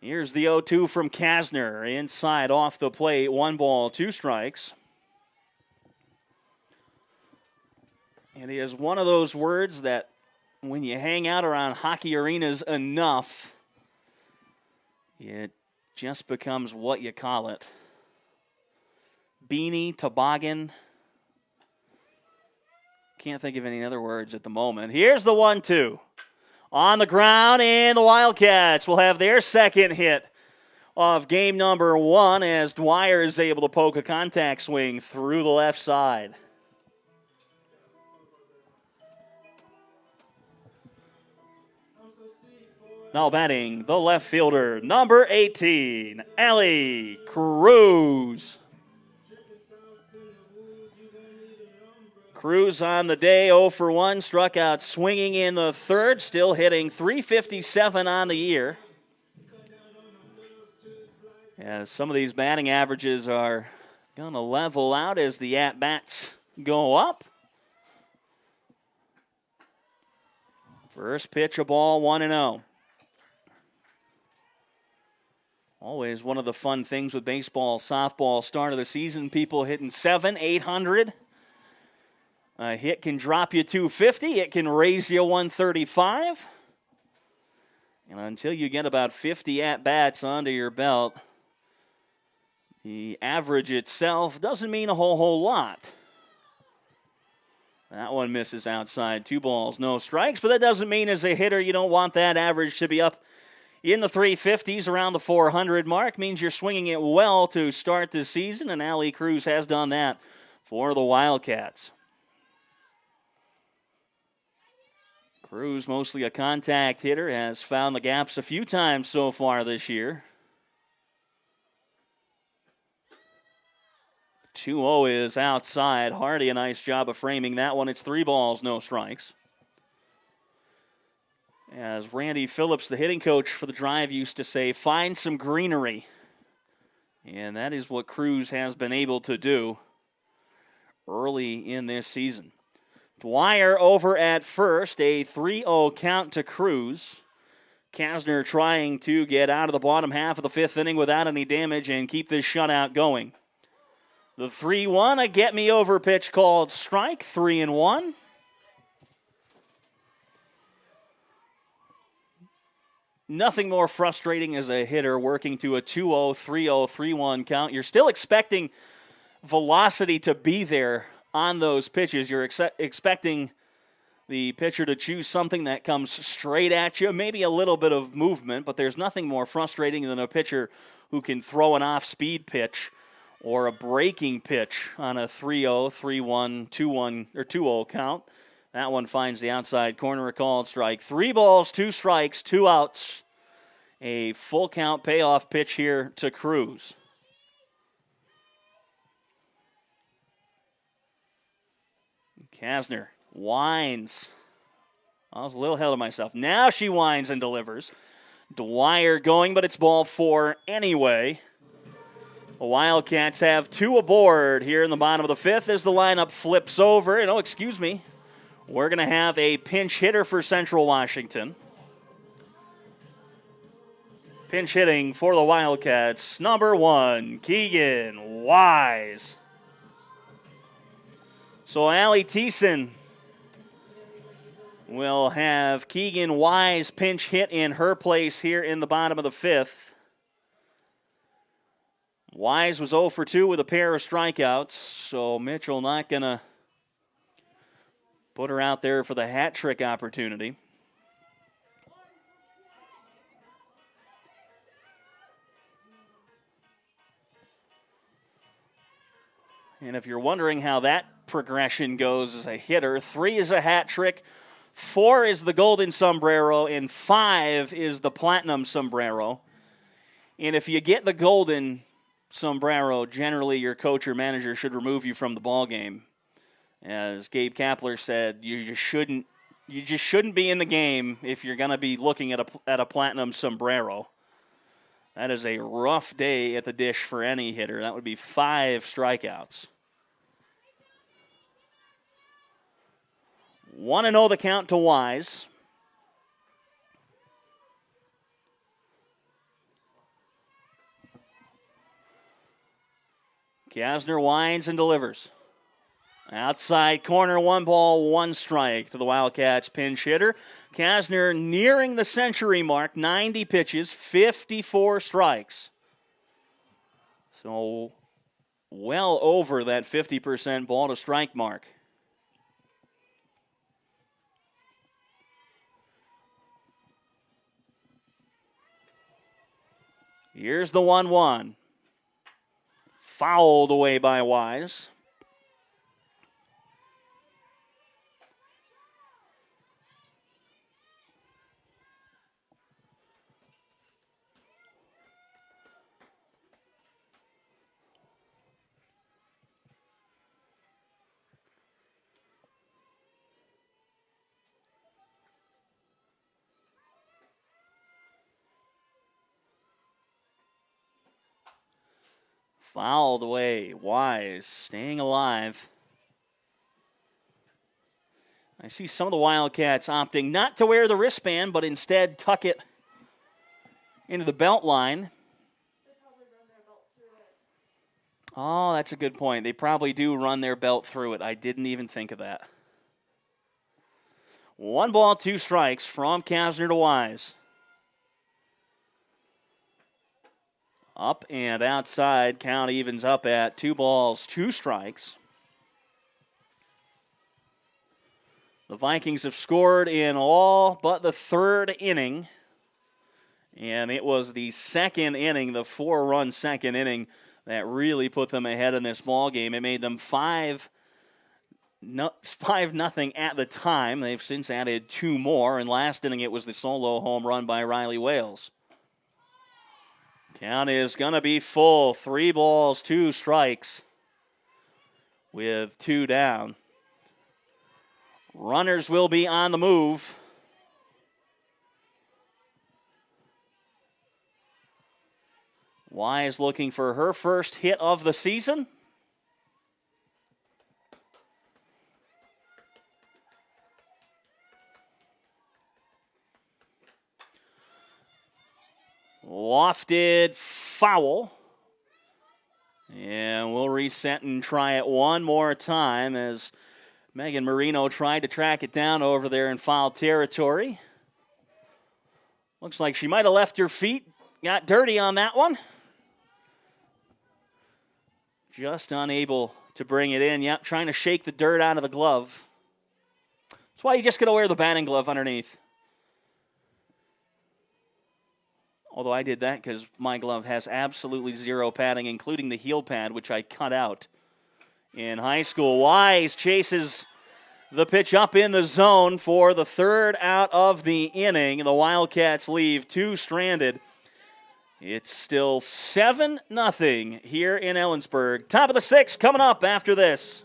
Here's the 0-2 from Kassner. Inside, off the plate, 1 ball, 2 strikes. And it is one of those words that when you hang out around hockey arenas enough, it just becomes what you call it. Beanie, toboggan. Can't think of any other words at the moment. Here's the 1-2. On the ground, and the Wildcats will have their second hit of game number 1 as Dwyer is able to poke a contact swing through the left side. Now batting, the left fielder, number 18, Allie Cruz. Cruz on the day, 0 for 1, struck out swinging in the third, still hitting .357 on the year. As some of these batting averages are going to level out as the at-bats go up. First pitch, a ball, 1-0. Always one of the fun things with baseball, softball, start of the season, people hitting 700, 800. A hit can drop you 250. It can raise you 135. And until you get about 50 at-bats under your belt, the average itself doesn't mean a whole lot. That one misses outside. 2 balls, no strikes. But that doesn't mean as a hitter you don't want that average to be up in the 350s, around the 400 mark. Means you're swinging it well to start the season, and Allie Cruz has done that for the Wildcats. Cruz, mostly a contact hitter, has found the gaps a few times so far this year. 2-0 is outside. Hardy, a nice job of framing that one. It's 3 balls, no strikes. As Randy Phillips, the hitting coach for the Drive, used to say, find some greenery. And that is what Cruz has been able to do early in this season. Dwyer over at first, a 3-0 count to Cruz. Kassner trying to get out of the bottom half of the 5th inning without any damage and keep this shutout going. The 3-1, a get-me-over pitch called strike, 3-1. Nothing more frustrating as a hitter working to a 2-0, 3-0, 3-1 count. You're still expecting velocity to be there on those pitches. You're expecting the pitcher to choose something that comes straight at you, maybe a little bit of movement, but there's nothing more frustrating than a pitcher who can throw an off-speed pitch or a breaking pitch on a 3-0, 3-1, 2-1, or 2-0 count. That one finds the outside corner, a called strike. 3 balls, 2 strikes, 2 outs. A full count payoff pitch here to Cruz. Kassner winds. I was a little ahead of myself. Now she winds and delivers. Dwyer going, but it's ball 4 anyway. The Wildcats have 2 aboard here in the bottom of the 5th as the lineup flips over. And, excuse me, we're going to have a pinch hitter for Central Washington. Pinch hitting for the Wildcats, number 1, Keegan Wise. So Allie Thiessen will have Keegan Wise pinch hit in her place here in the bottom of the 5th. Wise was 0 for 2 with a pair of strikeouts, so Mitchell not going to put her out there for the hat trick opportunity. And if you're wondering how that progression goes as a hitter, 3 is a hat trick, 4 is the golden sombrero, and 5 is the platinum sombrero. And if you get the golden sombrero, generally your coach or manager should remove you from the ball game. As Gabe Kapler said, you just shouldn't be in the game if you're going to be looking at a platinum sombrero. That is a rough day at the dish for any hitter. That would be 5 strikeouts. 1-0 the count to Wise. Kassner winds and delivers. Outside corner, 1 ball, 1 strike to the Wildcats pinch hitter. Kassner nearing the century mark, 90 pitches, 54 strikes. So well over that 50% ball to strike mark. Here's the 1-1. Fouled away by Wise. Fouled away. Wise staying alive. I see some of the Wildcats opting not to wear the wristband, but instead tuck it into the belt line. Oh, that's a good point. They probably do run their belt through it. I didn't even think of that. 1 ball, 2 strikes from Kassner to Wise. Up and outside. Count evens up at 2 balls, 2 strikes. The Vikings have scored in all but the 3rd inning. And it was the 2nd inning, the 4-run 2nd inning, that really put them ahead in this ball game. It made them 5-0 at the time. They've since added 2 more. And last inning it was the solo home run by Riley Wales. Count is going to be full. 3 balls, 2 strikes with 2 down. Runners will be on the move. Wise looking for her first hit of the season. Lofted foul. And we'll reset and try it one more time as Megan Marino tried to track it down over there in foul territory. Looks like she might have left her feet. Got dirty on that one. Just unable to bring it in. Yep, trying to shake the dirt out of the glove. That's why you just got to wear the batting glove underneath. Although I did that because my glove has absolutely 0 padding, including the heel pad, which I cut out in high school. Wise chases the pitch up in the zone for the 3rd out of the inning. The Wildcats leave 2 stranded. It's still 7-0 here in Ellensburg. Top of the 6th coming up after this.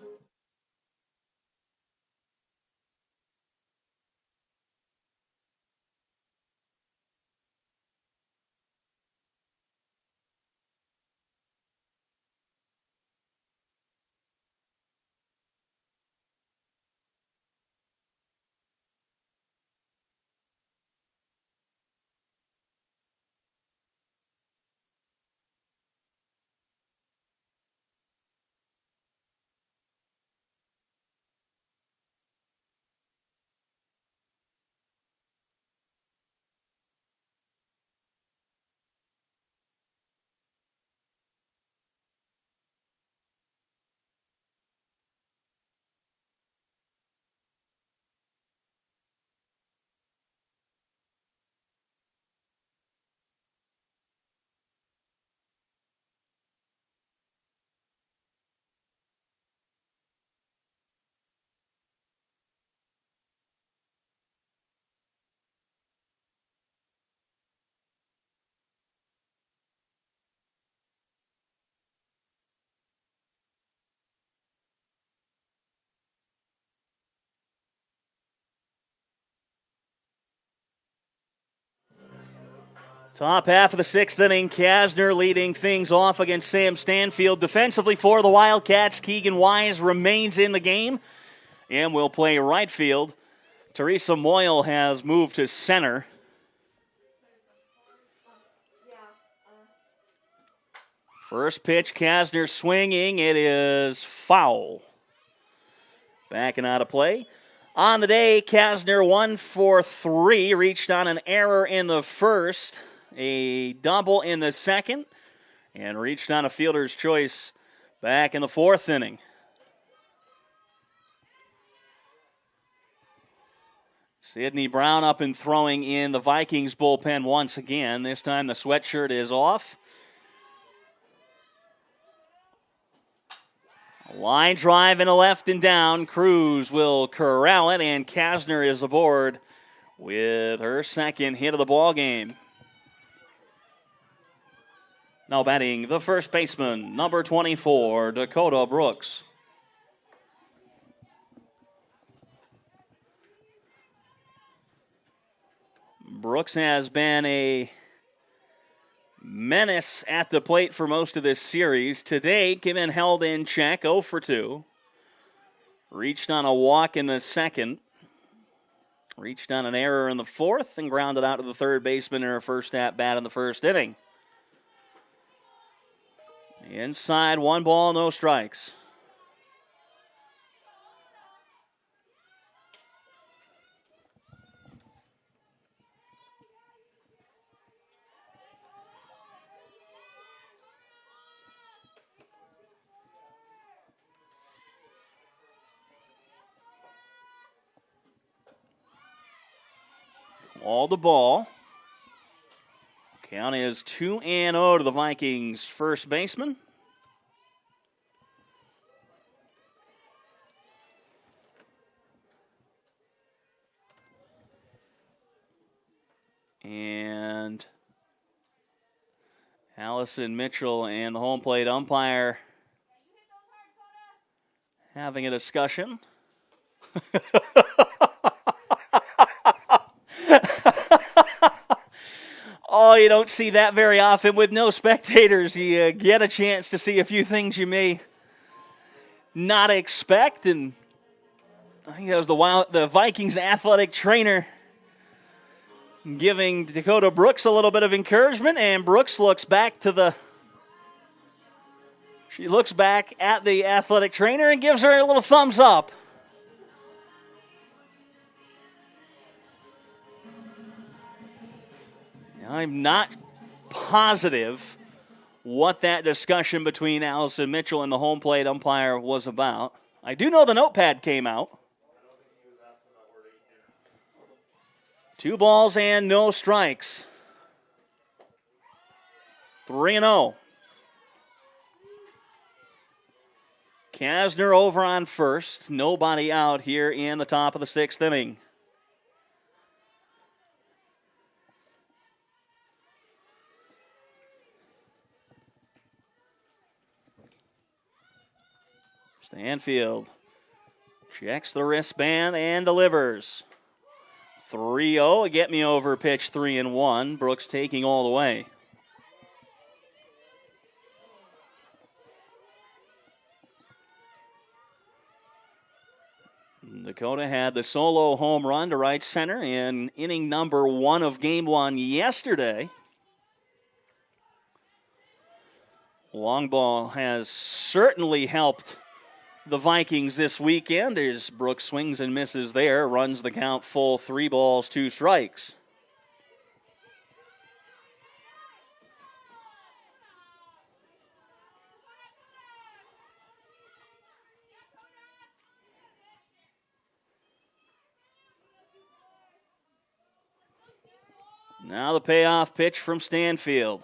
Top half of the sixth inning, Kassner leading things off against Sam Stanfield. Defensively for the Wildcats, Keegan Wise remains in the game and will play right field. Teresa Moyle has moved to center. First pitch, Kassner swinging. It is foul. Backing out of play. On the day, Kassner 1 for 3, reached on an error in the first, a double in the second, and reached on a fielder's choice back in the fourth inning. Sidney Brown up and throwing in the Vikings bullpen once again. This time the sweatshirt is off. Line drive in the left and down. Cruz will corral it, and Kassner is aboard with her second hit of the ball game. Now batting the first baseman, number 24, Dakota Brooks. Brooks has been a menace at the plate for most of this series. Today, been held in check, 0 for 2. Reached on a walk in the second. Reached on an error in the fourth and grounded out to the third baseman in her first at-bat in the first inning. Inside, 1 ball, no strikes. All the ball. Count is 2-0 to the Vikings' first baseman. And Allison Mitchell and the home plate umpire having a discussion. Oh, you don't see that very often with no spectators. You get a chance to see a few things you may not expect. And I think that was the Vikings athletic trainer giving Dakota Brooks a little bit of encouragement. And Brooks looks back at the athletic trainer and gives her a little thumbs up. I'm not positive what that discussion between Allison Mitchell and the home plate umpire was about. I do know the notepad came out. 2 balls and no strikes. 3-0. Kassner over on first. Nobody out here in the top of the sixth inning. Stanfield checks the wristband and delivers. 3-0, a get-me-over pitch, 3-1. Brooks taking all the way. Dakota had the solo home run to right center in inning number 1 of game 1 yesterday. Long ball has certainly helped the Vikings this weekend as Brooks swings and misses there, runs the count full, 3 balls, 2 strikes. Now the payoff pitch from Stanfield.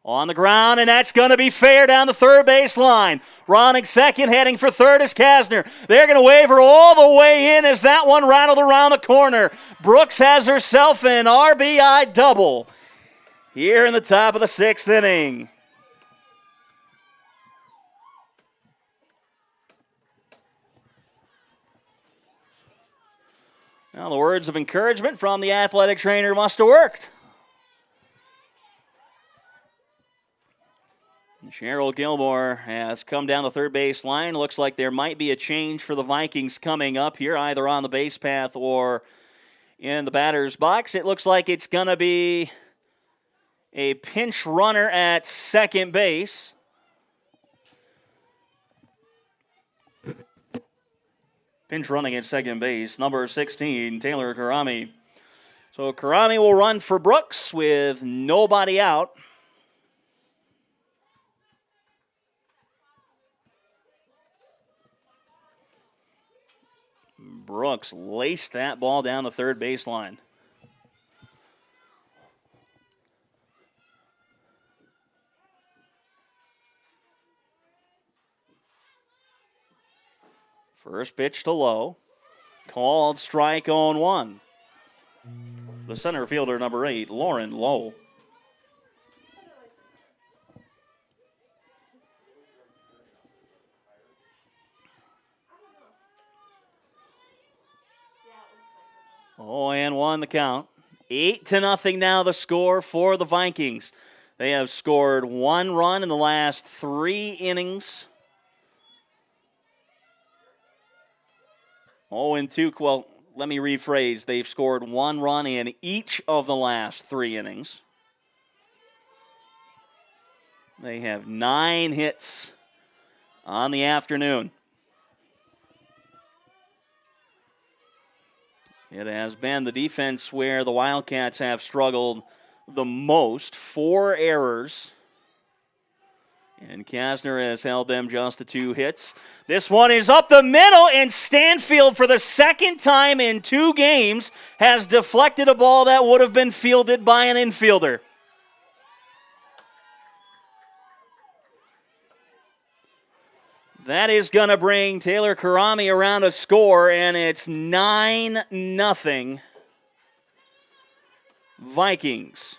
On the ground, and that's going to be fair down the third base line. Ronning second, heading for third is Kassner. They're going to wave her all the way in as that one rattled around the corner. Brooks has herself an RBI double here in the top of the sixth inning. Now, the words of encouragement from the athletic trainer must have worked. Cheryl Gilmore has come down the third base line. Looks like there might be a change for the Vikings coming up here, either on the base path or in the batter's box. It looks like it's going to be a pinch runner at second base. Pinch running at second base, number 16, Taylor Karami. So Karami will run for Brooks with nobody out. Brooks laced that ball down the third baseline. First pitch to low. Called strike on one. The center fielder, number 8, Lauren Lowe. Oh, and 1 the count. 8-0 now the score for the Vikings. They have scored 1 run in the last 3 innings. 0-2, well, let me rephrase. They've scored 1 run in each of the last 3 innings. They have 9 hits on the afternoon. It has been the defense where the Wildcats have struggled the most. 4 errors. And Kassner has held them just to 2 hits. This one is up the middle, and Stanfield, for the second time in 2 games, has deflected a ball that would have been fielded by an infielder. That is going to bring Taylor Karami around a score, and it's 9-0 Vikings.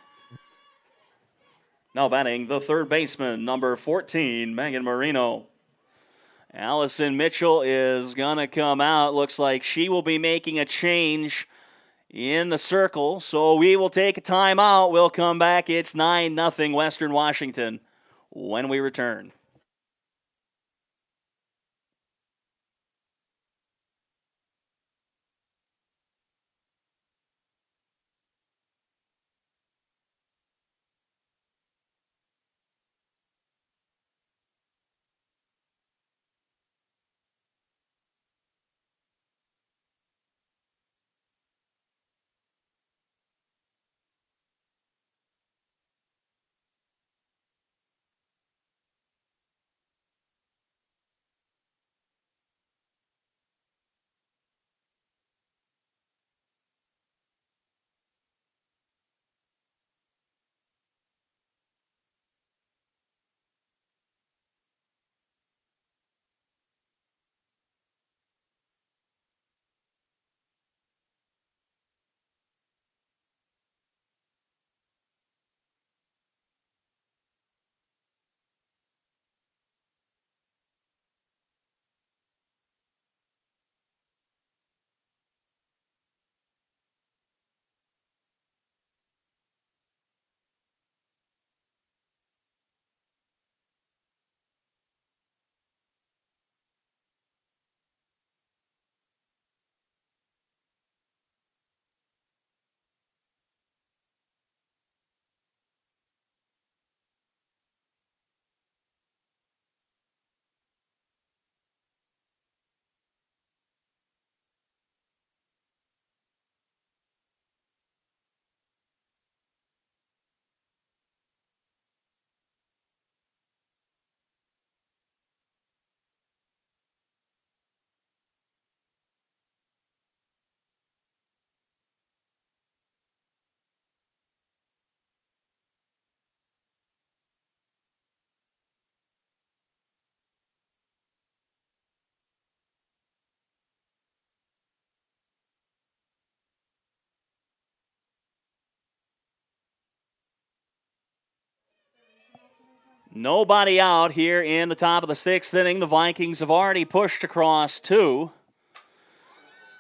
Now batting, the third baseman, number 14, Megan Marino. Allison Mitchell is going to come out. Looks like she will be making a change in the circle, so we will take a timeout. We'll come back. It's 9-0 Western Washington when we return. Nobody out here in the top of the 6th inning. The Vikings have already pushed across 2.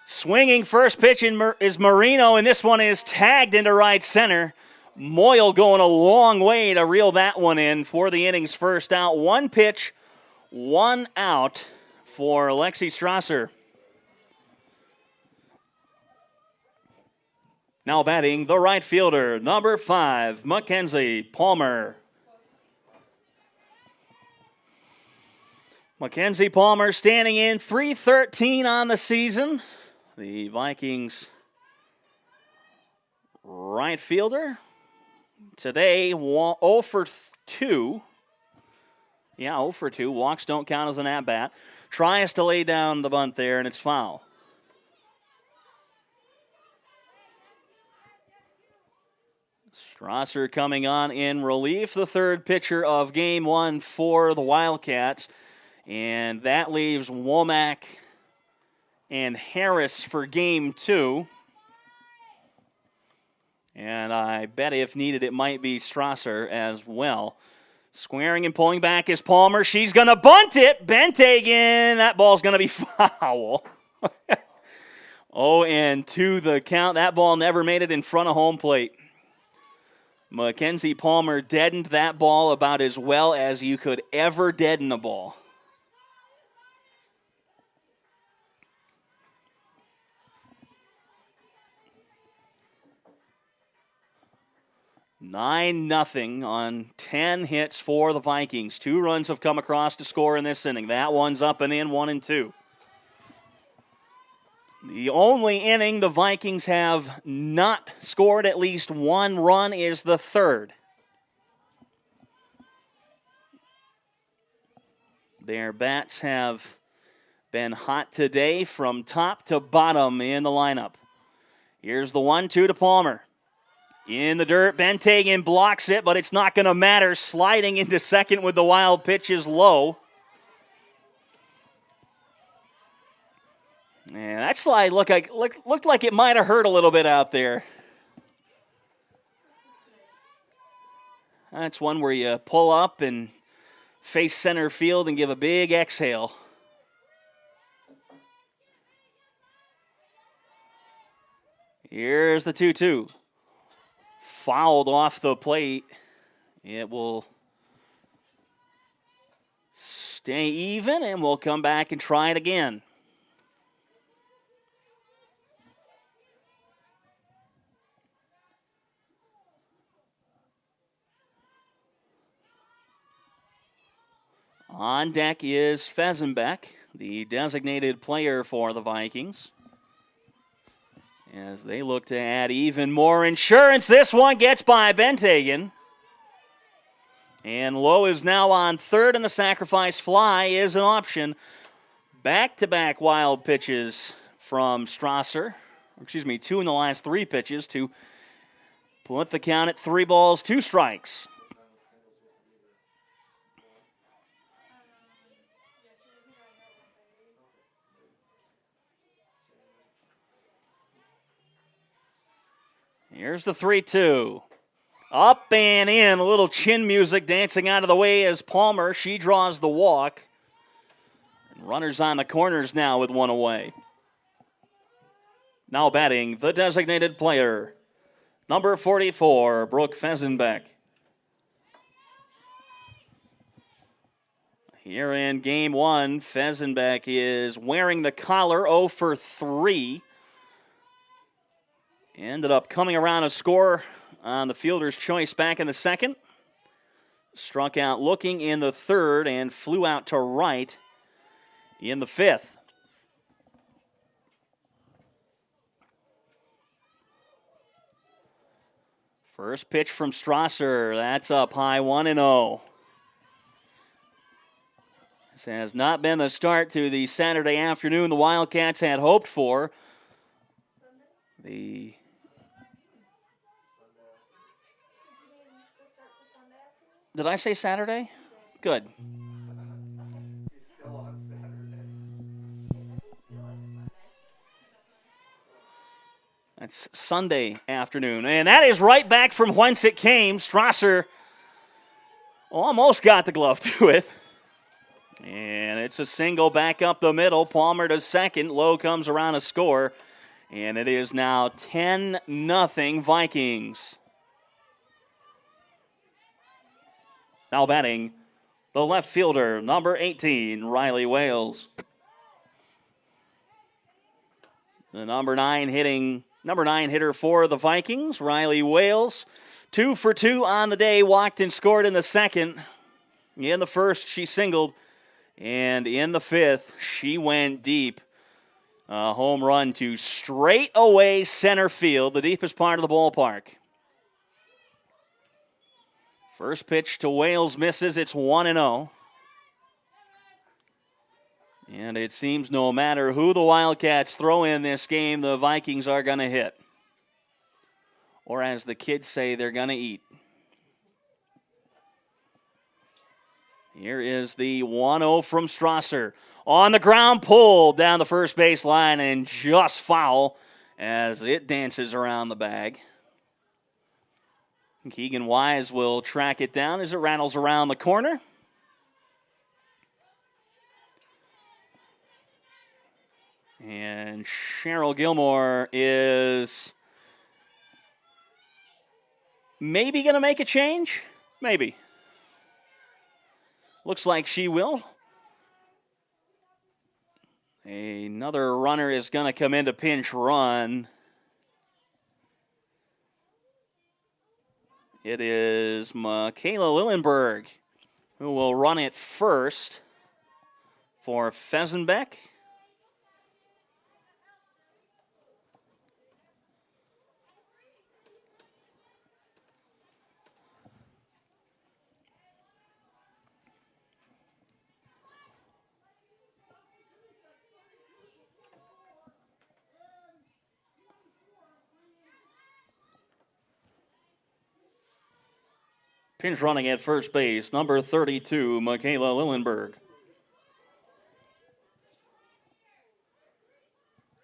Swinging first pitch is Marino, and this one is tagged into right center. Moyle going a long way to reel that one in for the inning's first out. One pitch, one out for Lexi Strasser. Now batting the right fielder, number 5, Mackenzie Palmer. Mackenzie Palmer standing in .313 on the season. The Vikings right fielder. Today, 0 for 2. Yeah, 0 for 2. Walks don't count as an at-bat. Tries to lay down the bunt there, and it's foul. Strasser coming on in relief, the third pitcher of Game 1 for the Wildcats. And that leaves Womack and Harris for Game 2. And I bet if needed, it might be Strasser as well. Squaring and pulling back is Palmer. She's going to bunt it. Benthagen. That ball's going to be foul. 0-2 the count. That ball never made it in front of home plate. Mackenzie Palmer deadened that ball about as well as you could ever deaden a ball. (9-0) on 10 hits for the Vikings. 2 runs have come across to score in this inning. That one's up and in, 1-2. The only inning the Vikings have not scored at least 1 run is the third. Their bats have been hot today from top to bottom in the lineup. Here's the 1-2 to Palmer. In the dirt, Benthagen blocks it, but it's not going to matter. Sliding into second with the wild pitch is low. And that slide looked like it might have hurt a little bit out there. That's one where you pull up and face center field and give a big exhale. Here's the 2-2. Fouled off the plate. It will stay even, and we'll come back and try it again. On deck is Fezenbeck, the designated player for the Vikings, as they look to add even more insurance. This one gets by Benthagen. And Lowe is now on third, and the sacrifice fly is an option. Back-to-back wild pitches from Strasser. 2 in the last 3 pitches to put the count at 3 balls, 2 strikes. Here's the 3-2. Up and in. A little chin music dancing out of the way as Palmer. She draws the walk. And runners on the corners now with 1 away. Now batting the designated player, number 44, Brooke Fezenbeck. Here in Game 1, Fezenbeck is wearing the collar, 0 for 3. Ended up coming around a score on the fielder's choice back in the second. Struck out looking in the third and flew out to right in the fifth. First pitch from Strasser. That's up high, 1-0. This has not been the start to the Saturday afternoon the Wildcats had hoped for. Did I say Saturday? Good. That's Sunday afternoon. And that is right back from whence it came. Strasser almost got the glove to it. And it's a single back up the middle. Palmer to second. Lowe comes around a score. And it is now 10-0 Vikings. Now batting, the left fielder, number 18, Riley Wales. The number 9 hitter for the Vikings, Riley Wales. 2 for 2 on the day, walked and scored in the second. In the first, she singled. And in the fifth, she went deep. A home run to straight away center field, the deepest part of the ballpark. First pitch to Wales misses. It's 1-0. And it seems no matter who the Wildcats throw in this game, the Vikings are going to hit. Or as the kids say, they're going to eat. Here is the 1-0 from Strasser. On the ground, pulled down the first base line and just foul as it dances around the bag. Keegan Wise will track it down as it rattles around the corner. And Cheryl Gilmore is maybe going to make a change. Maybe. Looks like she will. Another runner is going to come in to pinch run. It is Michaela Lillenberg who will run it first for Fesenbeck. Pinch running at first base, number 32, Michaela Lillenberg.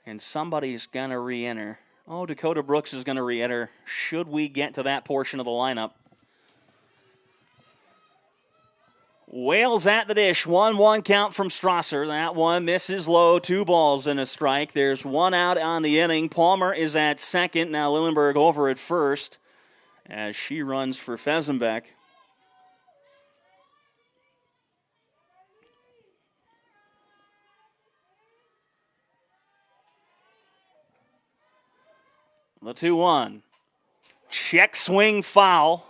And somebody's going to re-enter. Oh, Dakota Brooks is going to re-enter. Should we get to that portion of the lineup? Wales at the dish. 1-1 count from Strasser. That one misses low. 2 balls and a strike. There's 1 out on the inning. Palmer is at second. Now Lillenberg over at first as she runs for Fesenbeck. The 2-1. Check swing foul.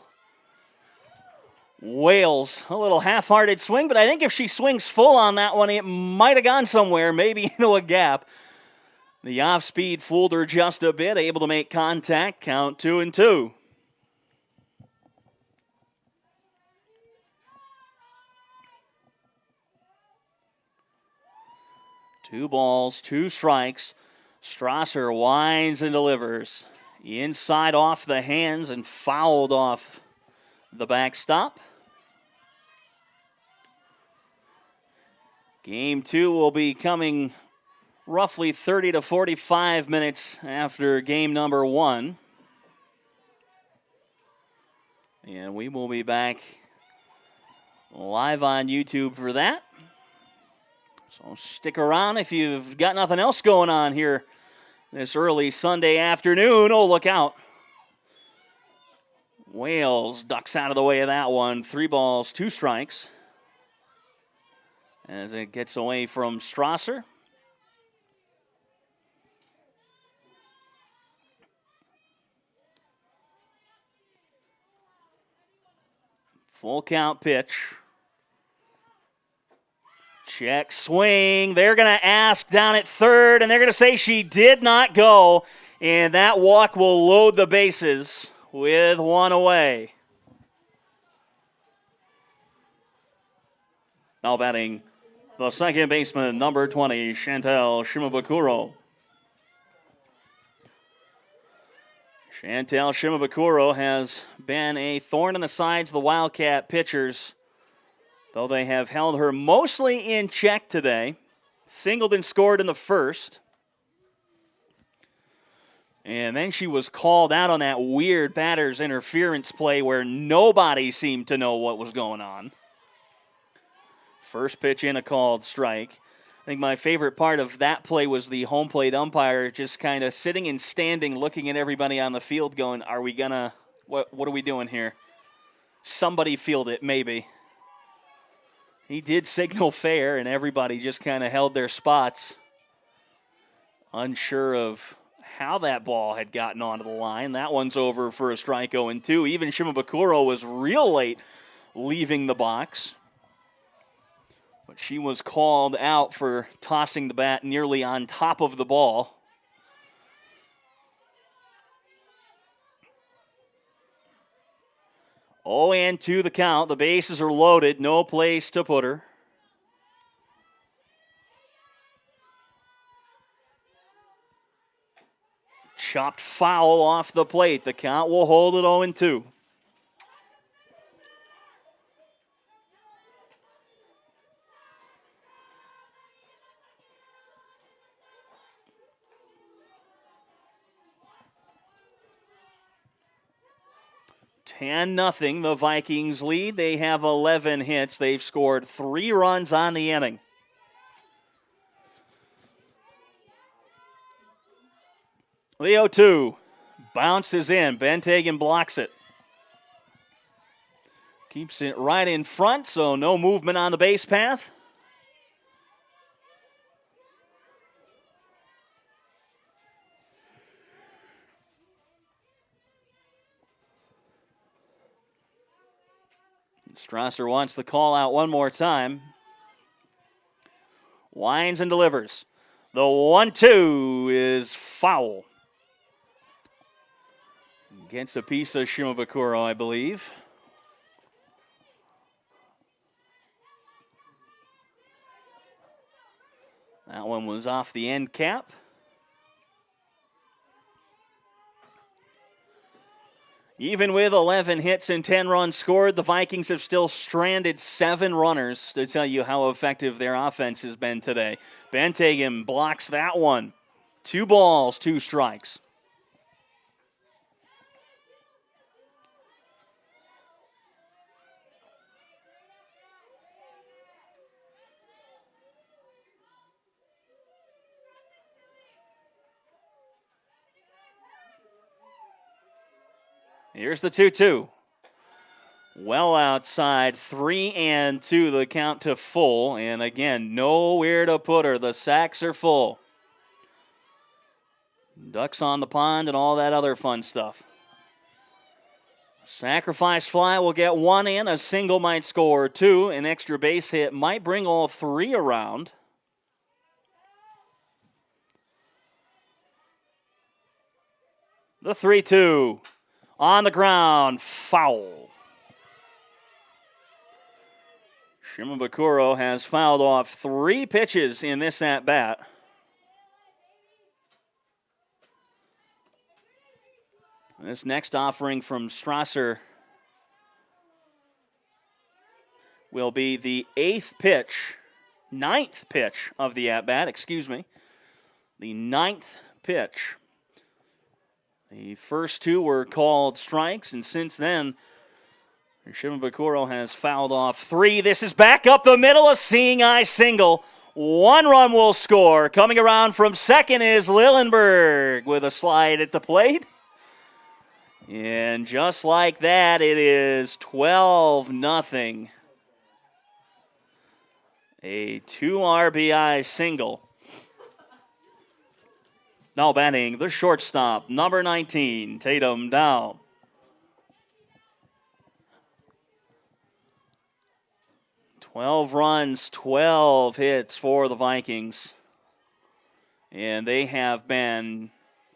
Wales, a little half-hearted swing, but I think if she swings full on that one, it might have gone somewhere, maybe into a gap. The off-speed fooled her just a bit, able to make contact, count 2-2. Two balls, 2 strikes. Strasser winds and delivers. Inside off the hands and fouled off the backstop. Game 2 will be coming roughly 30 to 45 minutes after game number 1. And we will be back live on YouTube for that. So stick around if you've got nothing else going on here this early Sunday afternoon. Oh, look out. Wales ducks out of the way of that one. 3 balls, 2 strikes. As it gets away from Strasser. Full count pitch. Check swing. They're going to ask down at third, and they're going to say she did not go. And that walk will load the bases with 1 away. Now batting the second baseman, number 20, Chantel Shimabukuro. Chantel Shimabukuro has been a thorn in the sides of the Wildcat pitchers, though they have held her mostly in check today. Singled and scored in the first. And then she was called out on that weird batter's interference play where nobody seemed to know what was going on. First pitch in, a called strike. I think my favorite part of that play was the home plate umpire just kind of sitting and standing, looking at everybody on the field going, are we going to, what are we doing here? Somebody field it, maybe. He did signal fair, and everybody just kind of held their spots, unsure of how that ball had gotten onto the line. That one's over for a strike 0-2. Even Shimabukuro was real late leaving the box. But she was called out for tossing the bat nearly on top of the ball. Oh, and 2 the count. The bases are loaded. No place to put her. Chopped foul off the plate. The count will hold it 0-2. Nothing. The Vikings lead. They have 11 hits. They've scored 3 runs on the inning. The 0-2 bounces in. Benthagen blocks it. Keeps it right in front, so no movement on the base path. Strasser wants the call out one more time. Winds and delivers. The 1-2 is foul. Gets a piece of Shimabukuro, I believe. That one was off the end cap. Even with 11 hits and 10 runs scored, the Vikings have still stranded 7 runners to tell you how effective their offense has been today. Benthagen blocks that one. 2 balls, 2 strikes. Here's the 2-2. Well outside, 3-2, the count to full. And again, nowhere to put her. The sacks are full. Ducks on the pond and all that other fun stuff. Sacrifice fly will get 1 in. A single might score 2. An extra base hit might bring all 3 around. The 3-2. On the ground, foul. Shimabukuro has fouled off 3 pitches in this at-bat. This next offering from Strasser will be the 9th pitch of the at-bat, The 9th pitch. The first 2 were called strikes, and since then, Shimabukuro has fouled off 3. This is back up the middle, a seeing eye single. 1 run will score. Coming around from second is Lillenberg with a slide at the plate. And just like that, it is 12-0. A 2 RBI single. Now batting the shortstop, number 19, Tatum down. Twelve runs, 12 hits for the Vikings. And they have been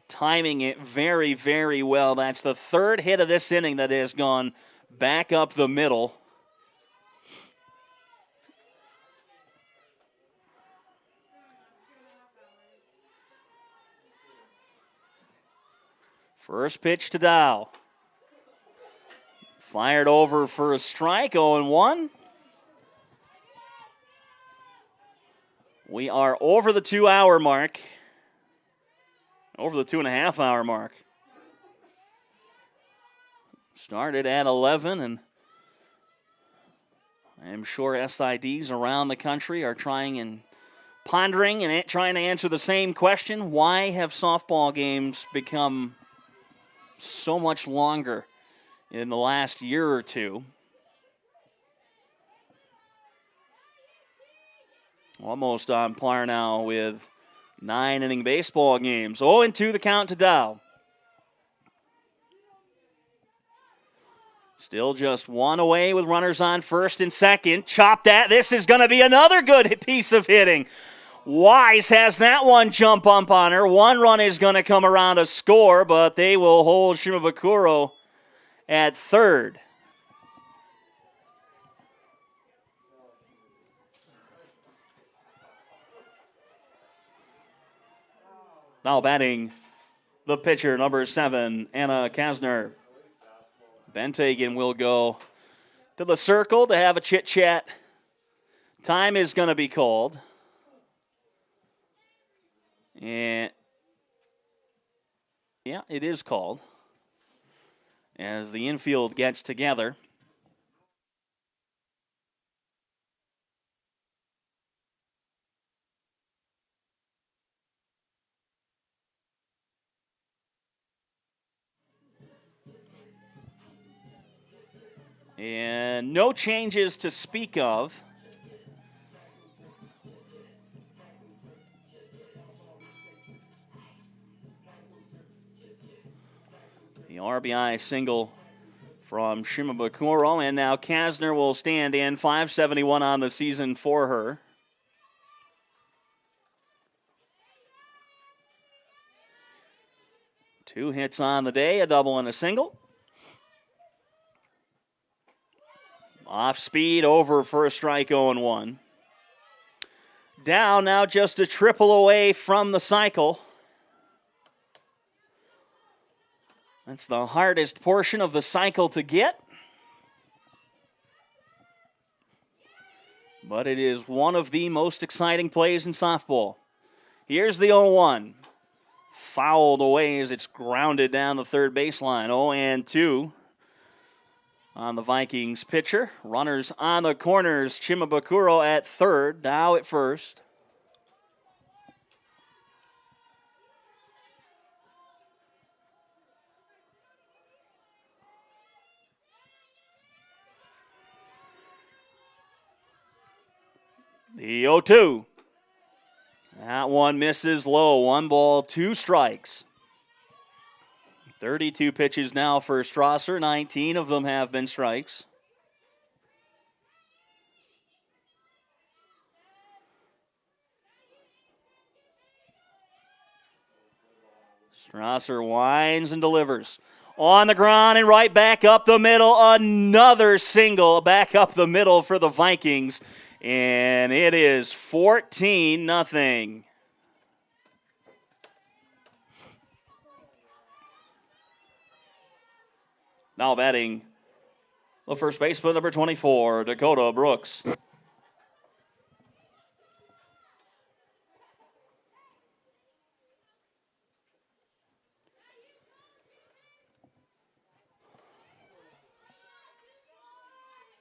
timing it very, very well. That's the 3rd hit of this inning that has gone back up the middle. First pitch to Dow. Fired over for a strike, 0-1. We are over the 2-hour mark. Over the 2.5-hour mark. Started at 11 and I'm sure SIDs around the country are trying and pondering and trying to answer the same question. Why have softball games become so much longer in the last year or two? Almost on par now with 9-inning baseball games. 0-2 the count to Dow. Still just one away with runners on first and second. Chop that. This is going to be another good piece of hitting. Wise has that one jump up on her. One run is going to come around to score, but they will hold Shimabukuro at third. Now batting the pitcher, number 7, Anna Kassner. Bentagen will go to the circle to have a chit-chat. Time is going to be called. And, yeah, it is called as the infield gets together. And no changes to speak of. The RBI single from Shimabukuro, and now Kassner will stand in. 571 on the season for her. Two hits on the day, a double and a single. Off speed, over for a strike, 0-1. Down now just a triple away from the cycle. That's the hardest portion of the cycle to get. But it is one of the most exciting plays in softball. Here's the 0-1. Fouled away as it's grounded down the third baseline. 0-2 on the Vikings pitcher. Runners on the corners. Shimabukuro at third. Dow at first. The 0-2. That one misses low. 1 ball, 2 strikes. 32 pitches now for Strasser. 19 of them have been strikes. Strasser winds and delivers. On the ground and right back up the middle. Another single back up the middle for the Vikings. And it is 14-0. Now batting the first baseman, number 24, Dakota Brooks.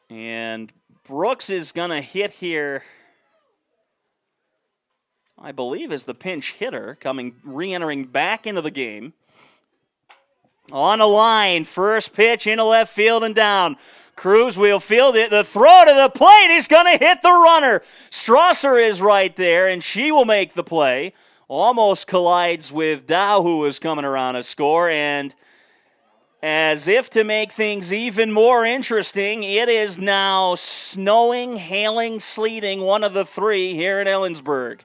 And Brooks is going to hit here, I believe, as the pinch hitter, re-entering back into the game. On a line, first pitch into left field and down. Cruz will field it. The throw to the plate is going to hit the runner. Strasser is right there, and she will make the play. Almost collides with Dow, who was coming around to score, and as if to make things even more interesting, it is now snowing, hailing, sleeting, one of the three here in Ellensburg.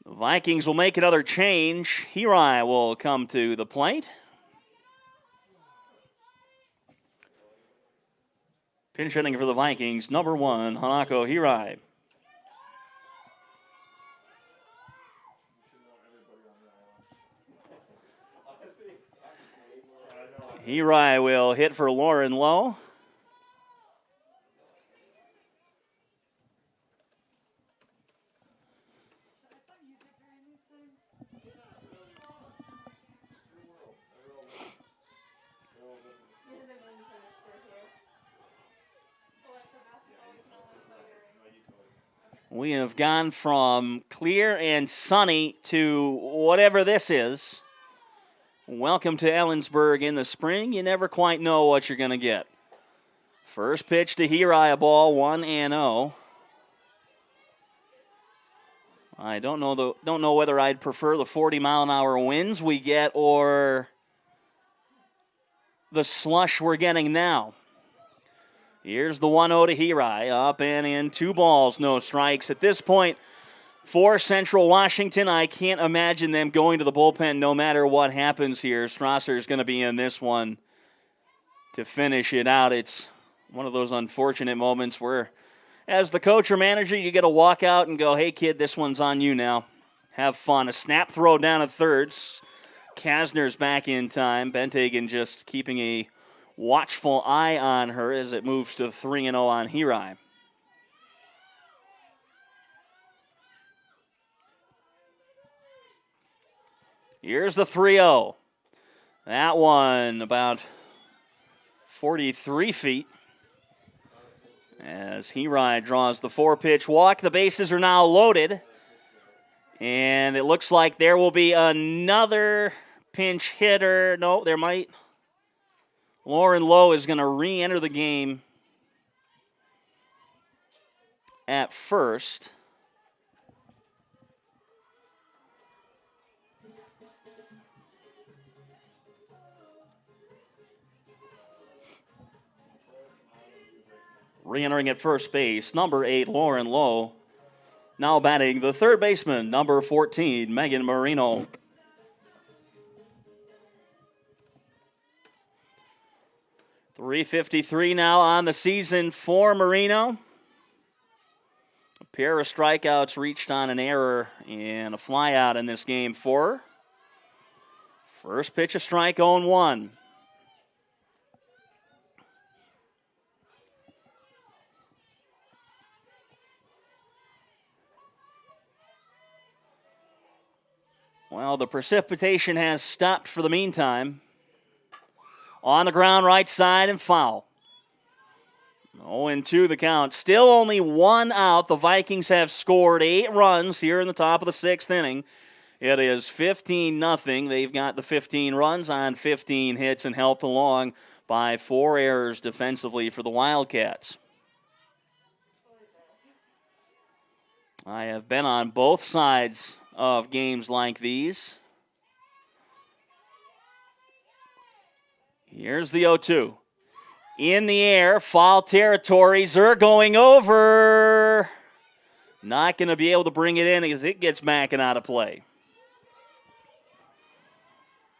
The Vikings will make another change. Hirai will come to the plate. Pinch hitting for the Vikings, number 1, Hanako Hirai. Hirai will hit for Lauren Lowe. We have gone from clear and sunny to whatever this is. Welcome to Ellensburg in the spring. You never quite know what you're going to get. First pitch to Hirai, a ball 1-0. I don't know whether I'd prefer the 40-mile-an-hour winds we get or the slush we're getting now. Here's the 1-0 to Hirai. Up and in. 2 balls, no strikes. At this point, for Central Washington, I can't imagine them going to the bullpen no matter what happens here. Strasser's going to be in this one to finish it out. It's one of those unfortunate moments where, as the coach or manager, you get to walk out and go, hey, kid, this one's on you now. Have fun. A snap throw down at thirds. Kassner's back in time. Benthagen just keeping a watchful eye on her as it moves to 3-0 on Hirai. Here's the 3-0. That one about 43 feet. As Hirai draws the 4-pitch walk, the bases are now loaded. And it looks like there will be another pinch hitter. No, there might. Lauren Lowe is going to re-enter the game at first. Re-entering at first base, number 8, Lauren Lowe. Now batting the third baseman, number 14, Megan Marino. .353 now on the season for Marino. A pair of strikeouts reached on an error and a flyout in this game for her. First pitch, a strike, 0-1. Well, the precipitation has stopped for the meantime. On the ground, right side, and foul. 0-2 the count. Still only 1 out. The Vikings have scored 8 runs here in the top of the 6th inning. It is 15-0. They've got the 15 runs on 15 hits and helped along by 4 errors defensively for the Wildcats. I have been on both sides of games like these. Here's the 0-2. In the air, foul territory. Zer going over. Not going to be able to bring it in as it gets back and out of play.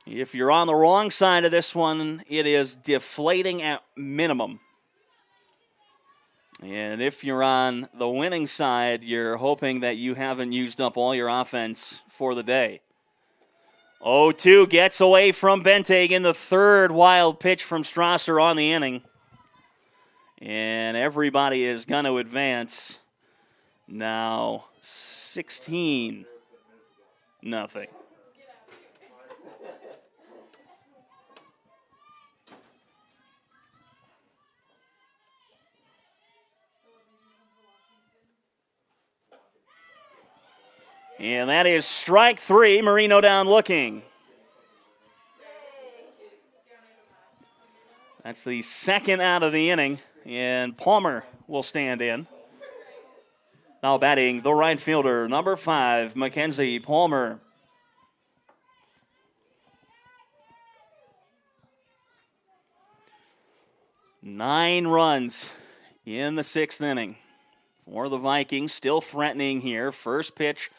If you're on the wrong side of this one, it is deflating at minimum. And if you're on the winning side, you're hoping that you haven't used up all your offense for the day. 0-2 gets away from Benthagen, the third wild pitch from Strasser on the inning. And everybody is going to advance. Now 16-0. And that is strike 3. Marino down looking. That's the second out of the inning, and Palmer will stand in. Now batting the right fielder, number 5, Mackenzie Palmer. Nine runs in the 6th inning for the Vikings, still threatening here. First pitch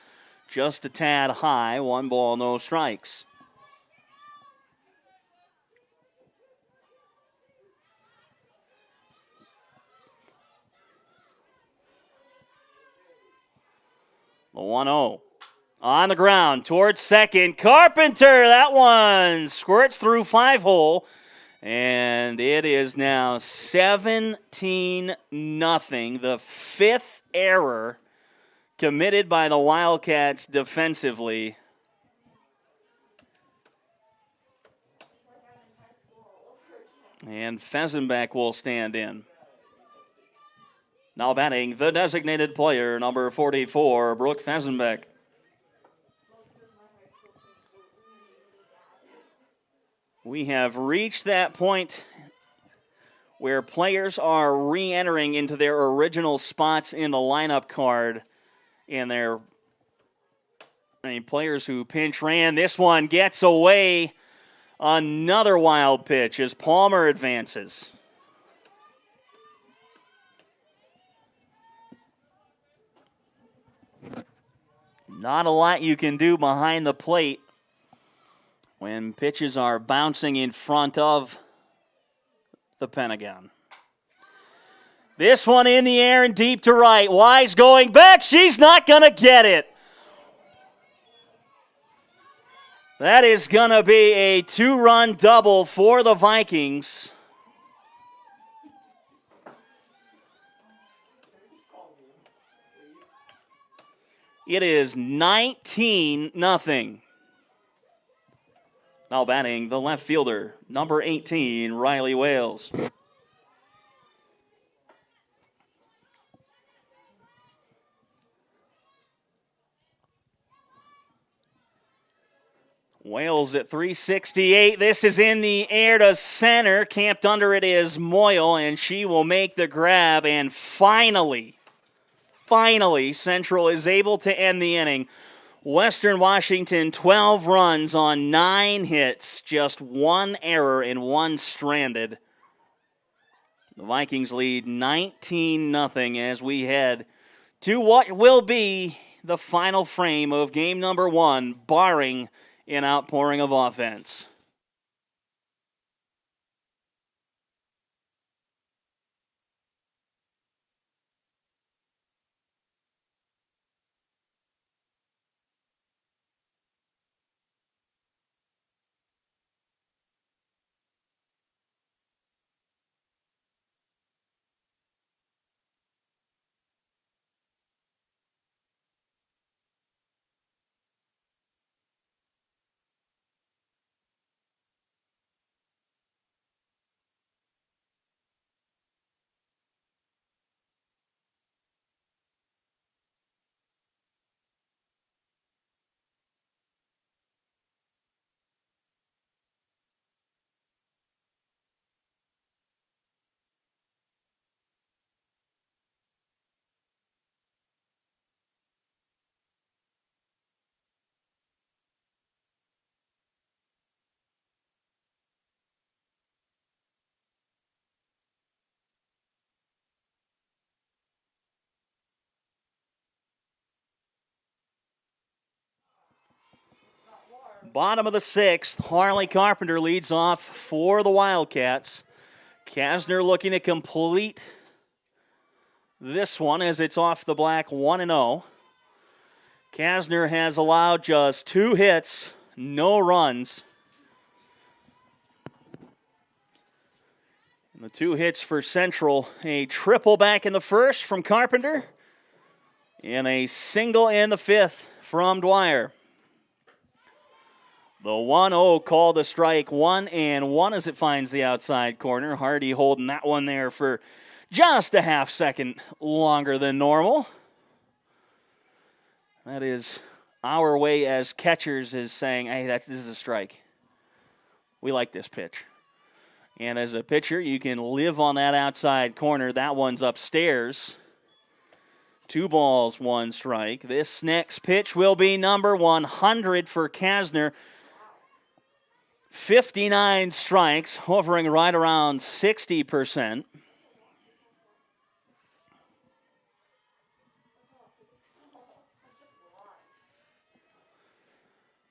just a tad high, 1 ball, no strikes. The 1-0. On the ground towards second. Carpenter, that one squirts through 5-hole. And it is now 17-0. The 5th error committed by the Wildcats defensively. And Fesenbeck will stand in. Now batting, the designated player, number 44, Brooke Fesenbeck. We have reached that point where players are re-entering into their original spots in the lineup card. And players who pinch ran. This one gets away. Another wild pitch as Palmer advances. Not a lot you can do behind the plate when pitches are bouncing in front of the Pentagon. This one in the air and deep to right. Wise going back. She's not going to get it. That is going to be a 2-run double for the Vikings. It is 19-0. Now batting, the left fielder, number 18, Riley Wales. Wales at 368. This is in the air to center. Camped under it is Moyle, and she will make the grab. And finally, Central is able to end the inning. Western Washington, 12 runs on 9 hits, just 1 error and 1 stranded. The Vikings lead 19-0 as we head to what will be the final frame of game number 1, barring an outpouring of offense. Bottom of the 6th, Harley Carpenter leads off for the Wildcats. Kassner looking to complete this one as it's off the black 1-0. Kassner has allowed just 2 hits, no runs. And the 2 hits for Central, a triple back in the first from Carpenter, and a single in the 5th from Dwyer. The 1-0 called a strike, 1-1 as it finds the outside corner. Hardy holding that one there for just a half second longer than normal. That is our way as catchers is saying, hey, this is a strike. We like this pitch. And as a pitcher, you can live on that outside corner. That one's upstairs. 2 balls, 1 strike. This next pitch will be number 100 for Kassner. 59 strikes, hovering right around 60%.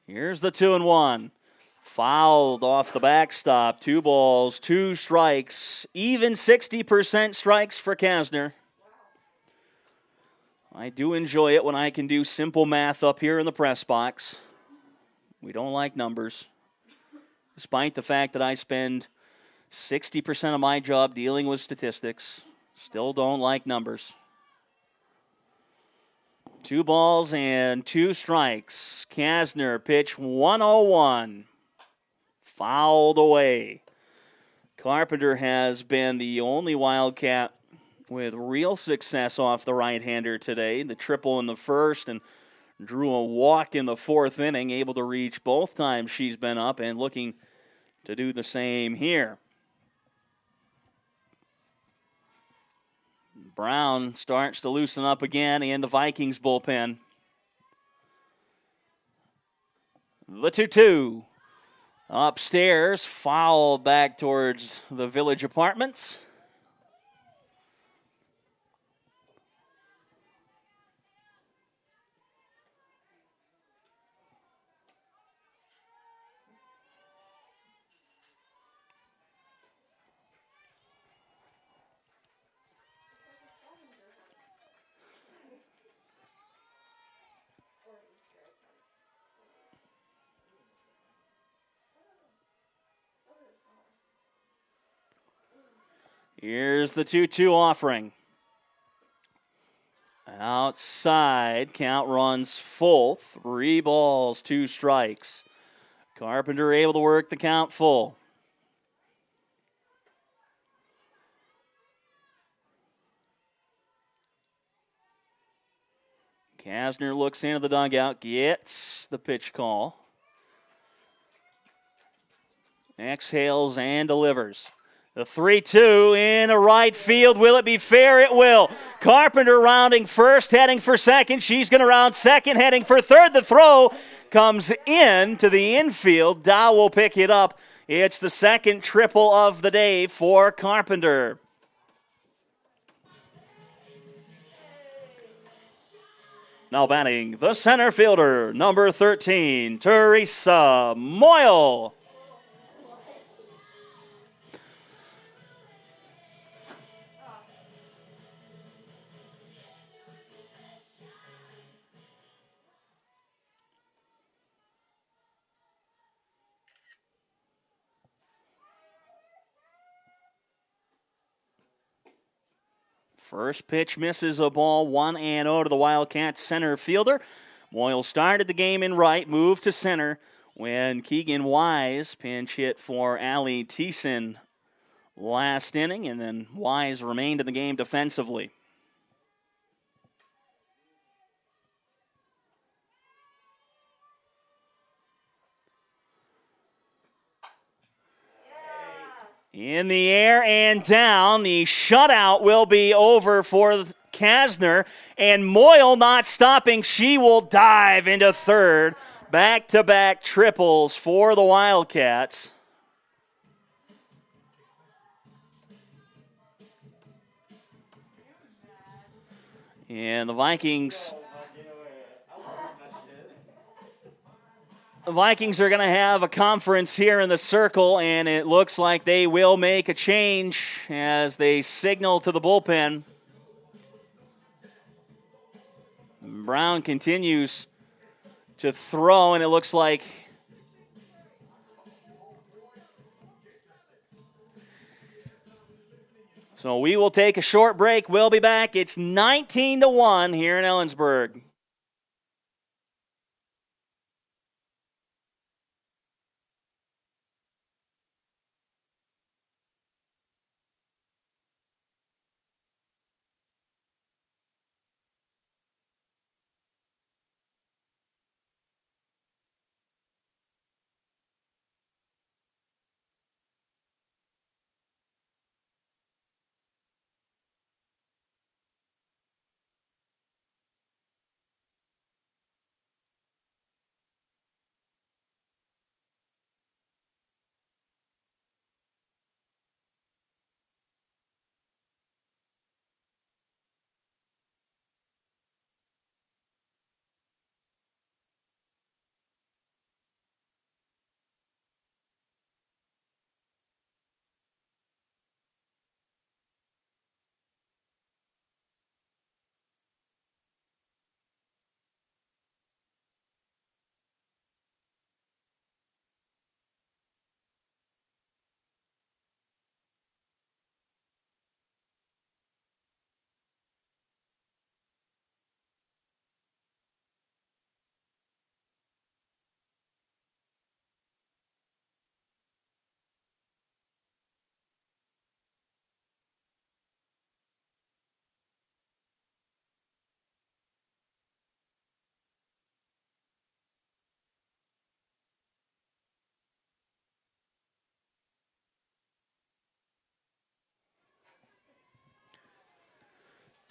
Here's the 2-1. Fouled off the backstop. 2 balls, 2 strikes. Even 60% strikes for Kassner. I do enjoy it when I can do simple math up here in the press box. We don't like numbers. Despite the fact that I spend 60% of my job dealing with statistics, still don't like numbers. 2 balls and 2 strikes. Kassner pitch 101. Fouled away. Carpenter has been the only Wildcat with real success off the right-hander today. The triple in the first and drew a walk in the fourth inning, able to reach both times she's been up and looking to do the same here. Brown starts to loosen up again in the Vikings bullpen. The 2-2. Upstairs, foul back towards the Village Apartments. Here's the 2-2 offering. Outside, count runs full. 3 balls, 2 strikes. Carpenter able to work the count full. Kassner looks into the dugout, gets the pitch call. Exhales and delivers. The 3-2 in the right field. Will it be fair? It will. Carpenter rounding first, heading for second. She's going to round second, heading for third. The throw comes in to the infield. Dow will pick it up. It's the second triple of the day for Carpenter. Now batting the center fielder, number 13, Teresa Moyle. First pitch misses a ball, 1-0 to the Wildcats center fielder. Moyle started the game in right, moved to center when Keegan Wise pinch hit for Allie Thiessen last inning, and then Wise remained in the game defensively. In the air and down. The shutout will be over for Kassner. And Moyle not stopping. She will dive into third. Back-to-back triples for the Wildcats. And the Vikings are going to have a conference here in the circle, and it looks like they will make a change as they signal to the bullpen. Brown continues to throw, and it looks like so we will take a short break. We'll be back. It's 19-1 here in Ellensburg.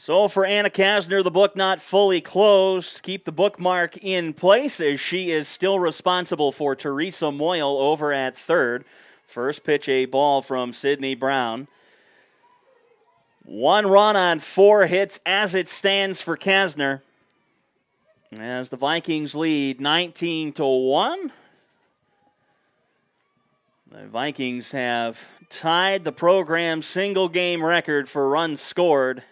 So for Anna Kassner, the book not fully closed. Keep the bookmark in place as she is still responsible for Teresa Moyle over at third. First pitch, a ball from Sydney Brown. 1 run on 4 hits as it stands for Kassner. As the Vikings lead 19-1. The Vikings have tied the program's single-game record for runs scored,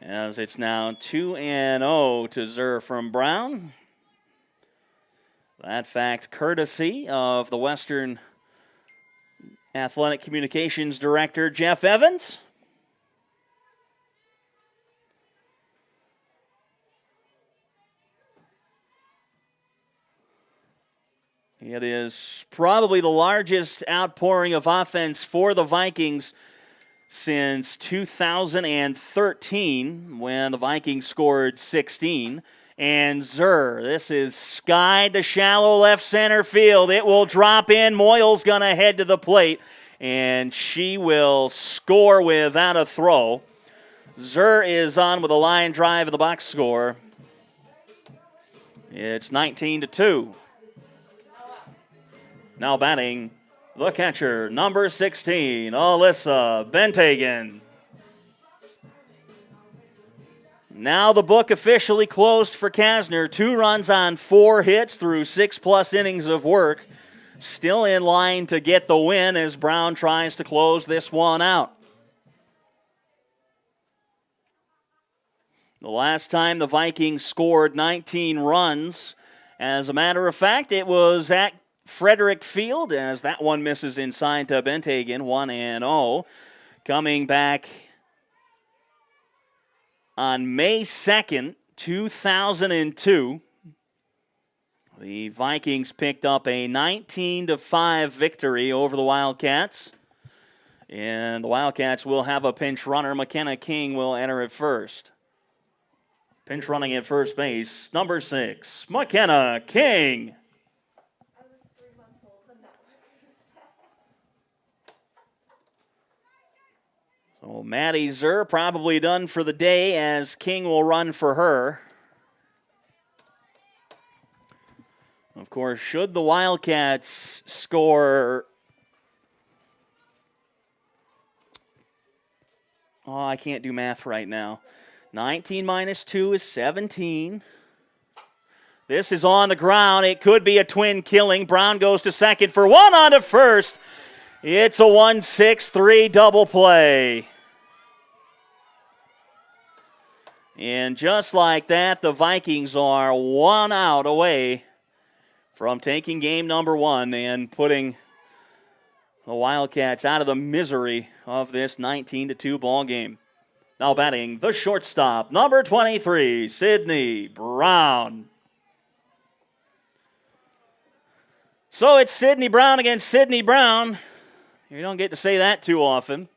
as it's now 2-0 to Zur from Brown. That fact courtesy of the Western Athletic Communications Director, Jeff Evans. It is probably the largest outpouring of offense for the Vikings since 2013, when the Vikings scored 16. And Zur, this is skied to shallow left center field. It will drop in. Moyle's going to head to the plate, and she will score without a throw. Zur is on with a line drive in the box score. It's 19-2. Now batting, the catcher, number 16, Alyssa Benthagen. Now the book officially closed for Kassner. 2 runs on 4 hits through 6+ innings of work. Still in line to get the win as Brown tries to close this one out. The last time the Vikings scored 19 runs, as a matter of fact, it was at Frederick Field, as that one misses inside to Benthagen, 1-0. Coming back on May 2nd, 2002, the Vikings picked up a 19-5 victory over the Wildcats. And the Wildcats will have a pinch runner. McKenna King will enter at first. Pinch running at first base, number 6, McKenna King. So Maddie Zur probably done for the day, as King will run for her. Of course, should the Wildcats score... Oh, I can't do math right now. 19 minus 2 is 17. This is on the ground. It could be a twin killing. Brown goes to second for 1 on to first. It's a 1-6-3 double play. And just like that, the Vikings are 1 out away from taking game number 1 and putting the Wildcats out of the misery of this 19-2 ball game. Now batting, the shortstop, number 23, Sydney Brown. So it's Sydney Brown against Sydney Brown. You don't get to say that too often.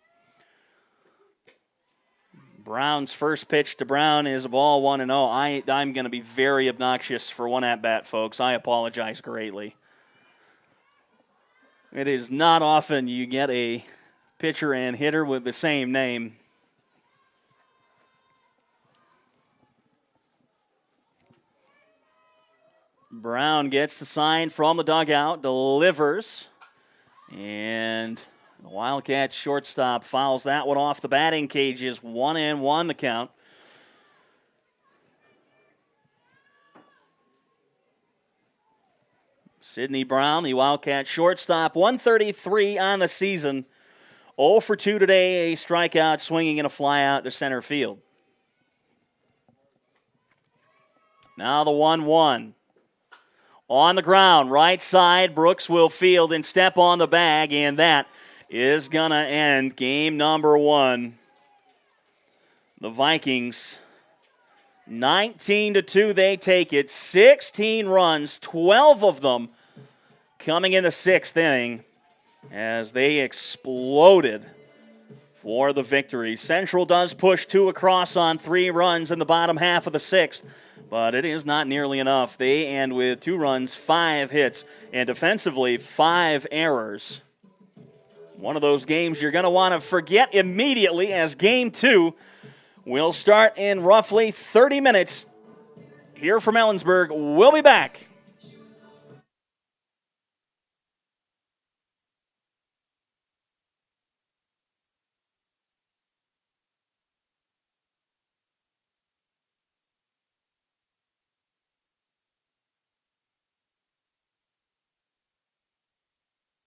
Brown's first pitch to Brown is a ball, 1-0. I'm going to be very obnoxious for one at-bat, folks. I apologize greatly. It is not often you get a pitcher and hitter with the same name. Brown gets the sign from the dugout, delivers, and the Wildcats shortstop fouls that one off the batting cages. 1-1 the count. Sydney Brown, the Wildcat shortstop, 133 on the season. 0 for 2 today, a strikeout, swinging and a fly out to center field. Now the 1-1. On the ground, right side, Brooks will field and step on the bag, and that is going to end game number 1. The Vikings, 19-2, they take it. 16 runs, 12 of them coming in the 6th inning as they exploded for the victory. Central does push 2 across on 3 runs in the bottom half of the 6th, but it is not nearly enough. They end with 2 runs, 5 hits, and defensively 5 errors. One of those games you're going to want to forget immediately, as Game 2 will start in roughly 30 minutes. Here from Ellensburg, we'll be back